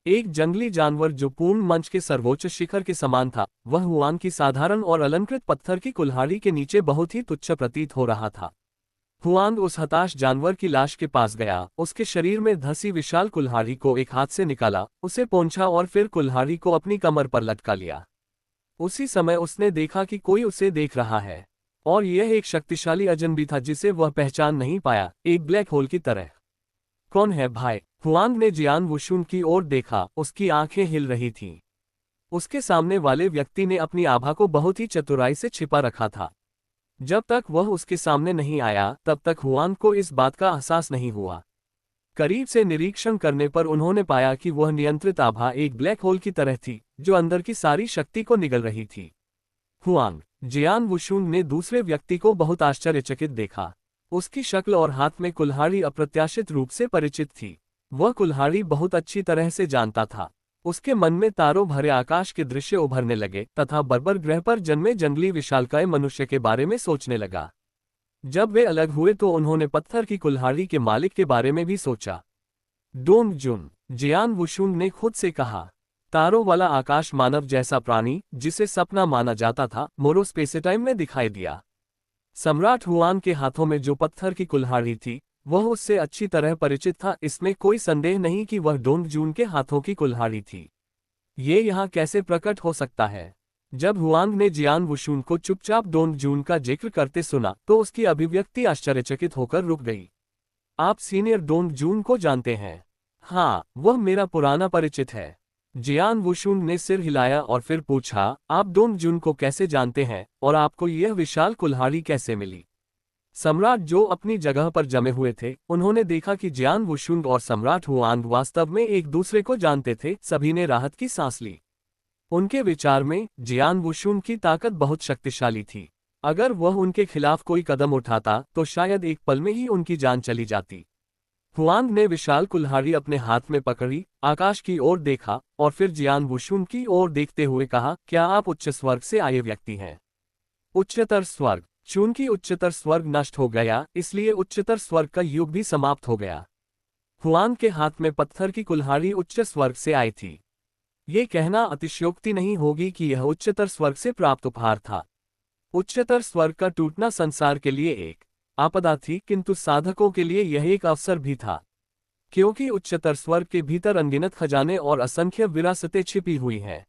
एक जंगली जानवर जो पूर्ण मंच के सर्वोच्च शिखर के समान था, वह हुआंग की साधारण और अलंकृत पत्थर की कुल्हाड़ी के नीचे बहुत ही तुच्छ प्रतीत हो रहा था। हुआंग उस हताश जानवर की लाश के पास गया, उसके शरीर में धंसी विशाल कुल्हाड़ी को एक हाथ से निकाला, उसे पोंछा और फिर कुल्हाड़ी को अपनी कमर पर लटका लिया। उसी समय उसने देखा कि कोई उसे देख रहा है, और यह एक शक्तिशाली अजनबी था जिसे वह पहचान नहीं पाया, एक ब्लैक होल की तरह। कौन है भाई? हुआंग ने जियान वुशुंग की ओर देखा, उसकी आंखें हिल रही थीं। उसके सामने वाले व्यक्ति ने अपनी आभा को बहुत ही चतुराई से छिपा रखा था। जब तक वह उसके सामने नहीं आया तब तक हुआंग को इस बात का एहसास नहीं हुआ। करीब से निरीक्षण करने पर उन्होंने पाया कि वह नियंत्रित आभा एक ब्लैक होल की तरह थी, जो अंदर की सारी शक्ति को निगल रही थी। हुआंग, जियान वुशुंग ने दूसरे व्यक्ति को बहुत आश्चर्यचकित देखा। उसकी शक्ल और हाथ में कुल्हाड़ी अप्रत्याशित रूप से परिचित थी। वह कुल्हाड़ी बहुत अच्छी तरह से जानता था। उसके मन में तारों भरे आकाश के दृश्य उभरने लगे तथा बर्बर ग्रह पर जन्मे जंगली विशालकाय मनुष्य के बारे में सोचने लगा। जब वे अलग हुए तो उन्होंने पत्थर की कुल्हाड़ी के मालिक के बारे में भी सोचा। डोंग जुन, जियान वुशुंग ने खुद से कहा। तारों वाला आकाश मानव जैसा प्राणी, जिसे सपना माना जाता था, मोरो स्पेसेटाइम में दिखाई दिया। सम्राट हुआंग के हाथों में जो पत्थर की कुल्हाड़ी थी, वह उससे अच्छी तरह परिचित था। इसमें कोई संदेह नहीं कि वह डोंग जून के हाथों की कुल्हाड़ी थी। ये यहाँ कैसे प्रकट हो सकता है? जब हुआंग ने जियान वुशुंग को चुपचाप डोंग जून का जिक्र करते सुना तो उसकी अभिव्यक्ति आश्चर्यचकित होकर रुक गई। आप सीनियर डोंग जून को जानते हैं? हाँ, वह मेरा पुराना परिचित है। जियान वुशुन ने सिर हिलाया और फिर पूछा, आप डोंग जून को कैसे जानते हैं और आपको यह विशाल कुल्हाड़ी कैसे मिली? सम्राट जो अपनी जगह पर जमे हुए थे, उन्होंने देखा कि जियान वुशुन और सम्राट हुआंग वास्तव में एक दूसरे को जानते थे। सभी ने राहत की सांस ली। उनके विचार में जियान वुशुन की ताकत बहुत शक्तिशाली थी। अगर वह उनके खिलाफ कोई कदम उठाता तो शायद एक पल में ही उनकी जान चली जाती। हुआंग ने विशाल कुल्हाड़ी अपने हाथ में पकड़ी, आकाश की ओर देखा और फिर जियान वुशुन की ओर देखते हुए कहा, क्या आप उच्च स्वर्ग से आए व्यक्ति हैं? उच्चतर स्वर्ग। चूंकि उच्चतर स्वर्ग नष्ट हो गया, इसलिए उच्चतर स्वर्ग का युग भी समाप्त हो गया। हुआंग के हाथ में पत्थर की कुल्हाड़ी उच्च स्वर्ग से आई थी। ये कहना अतिशयोक्ति नहीं होगी कि यह उच्चतर स्वर्ग से प्राप्त उपहार था। उच्चतर स्वर्ग का टूटना संसार के लिए एक आपदा थी, किंतु साधकों के लिए यह एक अवसर भी था, क्योंकि उच्चतर स्वर्ग के भीतर अनगिनत खजाने और असंख्य विरासतें छिपी हुई हैं।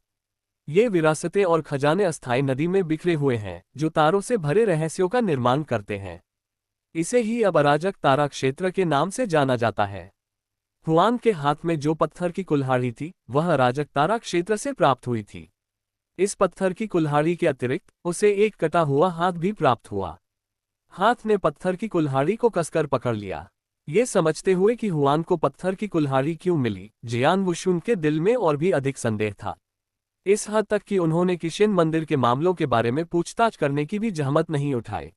ये विरासतें और खजाने अस्थायी नदी में बिखरे हुए हैं, जो तारों से भरे रहस्यों का निर्माण करते हैं। इसे ही अब अराजक तारा क्षेत्र के नाम से जाना जाता है। हुआंग के हाथ में जो पत्थर की कुल्हाड़ी थी, वह अराजक तारा क्षेत्र से प्राप्त हुई थी। इस पत्थर की कुल्हाड़ी के अतिरिक्त उसे एक कटा हुआ हाथ भी प्राप्त हुआ। हाथ ने पत्थर की कुल्हाड़ी को कसकर पकड़ लिया। ये समझते हुए कि हुआंग को पत्थर की कुल्हाड़ी क्यों मिली, जियान वुशुन के दिल में और भी अधिक संदेह था। इस हद तक कि उन्होंने किशेन मंदिर के मामलों के बारे में पूछताछ करने की भी जहमत नहीं उठाई।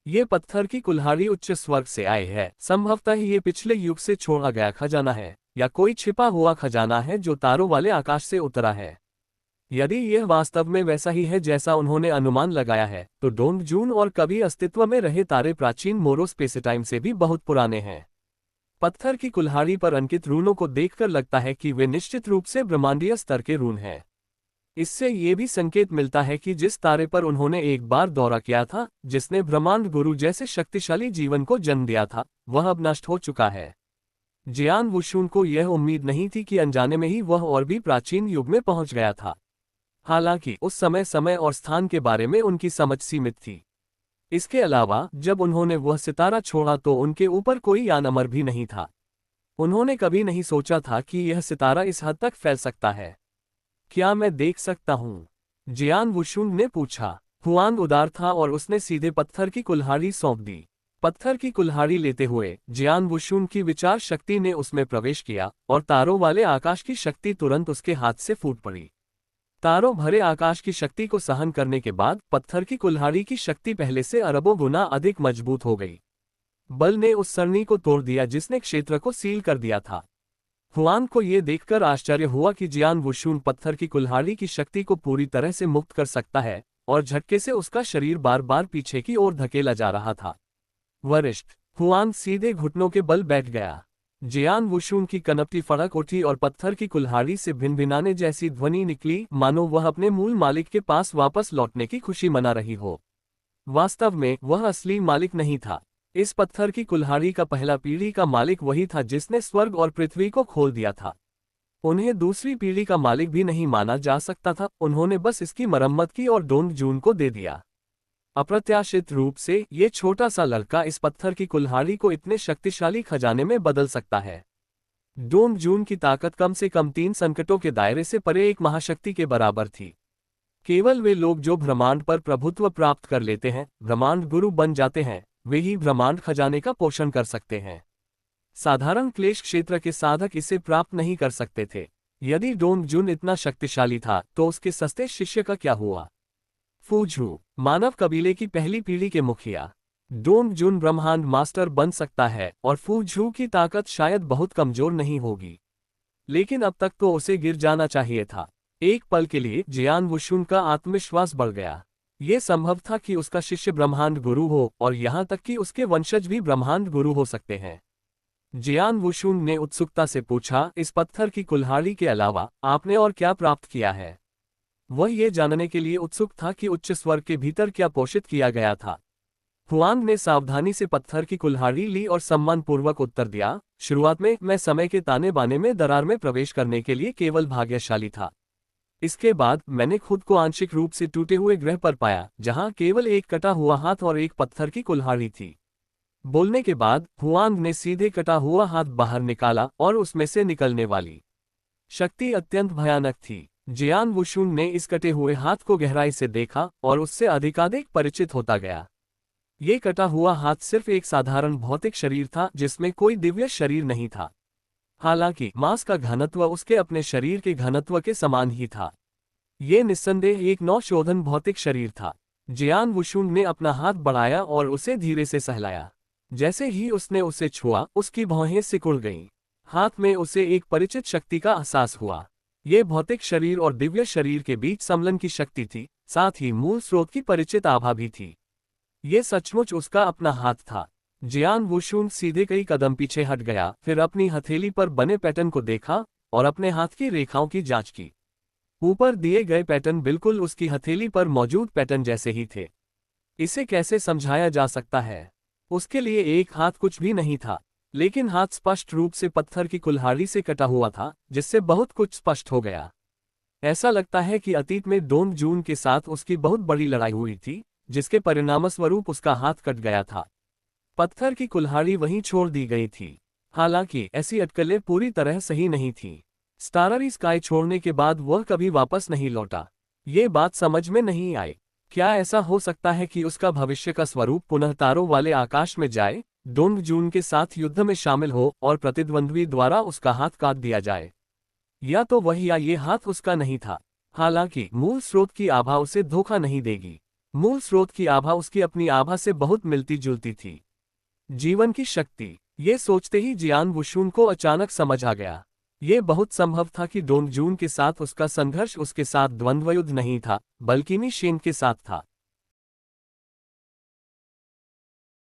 ये पत्थर की कुल्हाड़ी उच्च स्वर्ग से आए है। संभवतः ये पिछले युग से छोड़ा गया खजाना है, या कोई छिपा हुआ खजाना है जो तारों वाले आकाश से उतरा है। यदि यह वास्तव में वैसा ही है जैसा उन्होंने अनुमान लगाया है, तो डोंग जून और कभी अस्तित्व में रहे तारे प्राचीन मोरोस्पेसिटाइम से भी बहुत पुराने हैं। पत्थर की कुल्हाड़ी पर अंकित रूनों को देखकर लगता है कि वे निश्चित रूप से ब्रह्मांडीय स्तर के रून हैं। इससे ये भी संकेत मिलता है कि जिस तारे पर उन्होंने एक बार दौरा किया था, जिसने ब्रह्मांड गुरु जैसे शक्तिशाली जीवन को जन्म दिया था, वह अब नष्ट हो चुका है। जियान वुशुन को यह उम्मीद नहीं थी कि अनजाने में ही वह और भी प्राचीन युग में पहुंच गया था। हालांकि उस समय और स्थान के बारे में उनकी समझ सीमित थी। इसके अलावा जब उन्होंने वह सितारा छोड़ा तो उनके ऊपर कोई यान अमर भी नहीं था। उन्होंने कभी नहीं सोचा था कि यह सितारा इस हद तक फैल सकता है। क्या मैं देख सकता हूँ? जियान वुशुन ने पूछा। हुआंग उदार था और उसने सीधे पत्थर की कुल्हाड़ी सौंप दी। पत्थर की कुल्हाड़ी लेते हुए जियान वुशुन की विचार शक्ति ने उसमें प्रवेश किया और तारों वाले आकाश की शक्ति तुरंत उसके हाथ से फूट पड़ी। तारों भरे आकाश की शक्ति को सहन करने के बाद पत्थर की कुल्हाड़ी की शक्ति पहले से अरबों गुना अधिक मजबूत हो गई। बल ने उस सरनी को तोड़ दिया जिसने क्षेत्र को सील कर दिया था। हुआंग को यह देखकर आश्चर्य हुआ कि जियान वुशुन पत्थर की कुल्हाड़ी की शक्ति को पूरी तरह से मुक्त कर सकता है, और झटके से उसका शरीर बार बार पीछे की ओर धकेला जा रहा था। वरिष्ठ हुआंग सीधे घुटनों के बल बैठ गया। जियान वुशुन की कनपटी फड़क उठी और पत्थर की कुल्हाड़ी से भिनभिनाने जैसी ध्वनि निकली, मानो वह अपने मूल मालिक के पास वापस लौटने की खुशी मना रही हो। वास्तव में वह असली मालिक नहीं था। इस पत्थर की कुल्हाड़ी का पहला पीढ़ी का मालिक वही था जिसने स्वर्ग और पृथ्वी को खोल दिया था। उन्हें दूसरी पीढ़ी का मालिक भी नहीं माना जा सकता था। उन्होंने बस इसकी मरम्मत की और डोंग जून को दे दिया। अप्रत्याशित रूप से ये छोटा सा लड़का इस पत्थर की कुल्हाड़ी को इतने शक्तिशाली खजाने में बदल सकता है। डोंग जून की ताकत कम से कम 3 संकटों के दायरे से परे एक महाशक्ति के बराबर थी। केवल वे लोग जो ब्रह्मांड पर प्रभुत्व प्राप्त कर लेते हैं, ब्रह्मांड गुरु बन जाते हैं, वे ही ब्रह्मांड खजाने का पोषण कर सकते हैं। साधारण क्लेश क्षेत्र के साधक इसे प्राप्त नहीं कर सकते थे। यदि डोंग जून इतना शक्तिशाली था तो उसके सस्ते शिष्य का क्या हुआ? फूझू मानव कबीले की पहली पीढ़ी के मुखिया। डोंग जून ब्रह्मांड मास्टर बन सकता है और फूझू की ताकत शायद बहुत कमजोर नहीं होगी, लेकिन अब तक तो उसे गिर जाना चाहिए था। एक पल के लिए जियान वुशुन का आत्मविश्वास बढ़ गया। यह संभव था कि उसका शिष्य ब्रह्मांड गुरु हो, और यहां तक कि उसके वंशज भी ब्रह्मांड गुरु हो सकते हैं। जियान वुशुन ने उत्सुकता से पूछा, इस पत्थर की कुल्हाड़ी के अलावा आपने और क्या प्राप्त किया है? वह ये जानने के लिए उत्सुक था कि उच्च स्वर्ग के भीतर क्या पोषित किया गया था। हुआंग ने सावधानी से पत्थर की कुल्हाड़ी ली और सम्मानपूर्वक उत्तर दिया, शुरुआत में मैं समय के ताने बाने में दरार में प्रवेश करने के लिए केवल भाग्यशाली था। इसके बाद मैंने खुद को आंशिक रूप से टूटे हुए ग्रह पर पाया, जहां केवल एक कटा हुआ हाथ और एक पत्थर की कुल्हाड़ी थी। बोलने के बाद हुआंग ने सीधे कटा हुआ हाथ बाहर निकाला और उसमें से निकलने वाली शक्ति अत्यंत भयानक थी। जियान वुशुन ने इस कटे हुए हाथ को गहराई से देखा और उससे अधिकाधिक परिचित होता गया। ये कटा हुआ हाथ सिर्फ एक साधारण भौतिक शरीर था जिसमें कोई दिव्य शरीर नहीं था। हालांकि मांस का घनत्व उसके अपने शरीर के घनत्व के समान ही था। ये निस्संदेह एक नवशोधन भौतिक शरीर था। जियान वुशुन ने अपना हाथ बढ़ाया और उसे धीरे से सहलाया। जैसे ही उसने उसे छुआ, उसकी भौहें सिकुड़ गईं। हाथ में उसे एक परिचित शक्ति का एहसास हुआ। ये भौतिक शरीर और दिव्य शरीर के बीच सम्मिलन की शक्ति थी, साथ ही मूल स्रोत की परिचित आभा भी थी। ये सचमुच उसका अपना हाथ था। जियान वुशुन सीधे कई कदम पीछे हट गया, फिर अपनी हथेली पर बने पैटर्न को देखा और अपने हाथ की रेखाओं की जांच की। ऊपर दिए गए पैटर्न बिल्कुल उसकी हथेली पर मौजूद पैटर्न जैसे ही थे। इसे कैसे समझाया जा सकता है? उसके लिए एक हाथ कुछ भी नहीं था, लेकिन हाथ स्पष्ट रूप से पत्थर की कुल्हाड़ी से कटा हुआ था, जिससे बहुत कुछ स्पष्ट हो गया। ऐसा लगता है कि अतीत में डोंग जून के साथ उसकी बहुत बड़ी लड़ाई हुई थी, जिसके परिणामस्वरूप उसका हाथ कट गया था। पत्थर की कुल्हाड़ी वहीं छोड़ दी गई थी। हालांकि ऐसी अटकलें पूरी तरह सही नहीं थीं। स्टाररी स्काई छोड़ने के बाद वह कभी वापस नहीं लौटा। ये बात समझ में नहीं आई। क्या ऐसा हो सकता है कि उसका भविष्य का स्वरूप पुनः तारों वाले आकाश में जाए, डोंग जून के साथ युद्ध में शामिल हो और प्रतिद्वंद्वी द्वारा उसका हाथ काट दिया जाए? या तो वह या ये हाथ उसका नहीं था। हालांकि मूल स्रोत की आभा उसे धोखा नहीं देगी। मूल स्रोत की आभा उसकी अपनी आभा से बहुत मिलती जुलती थी। जीवन की शक्ति। ये सोचते ही जियान वुशुन को अचानक समझ आ गया। ये बहुत संभव था कि डोंग जून के साथ उसका संघर्ष उसके साथ द्वंद्व युद्ध नहीं था, बल्कि मी शेन के साथ था।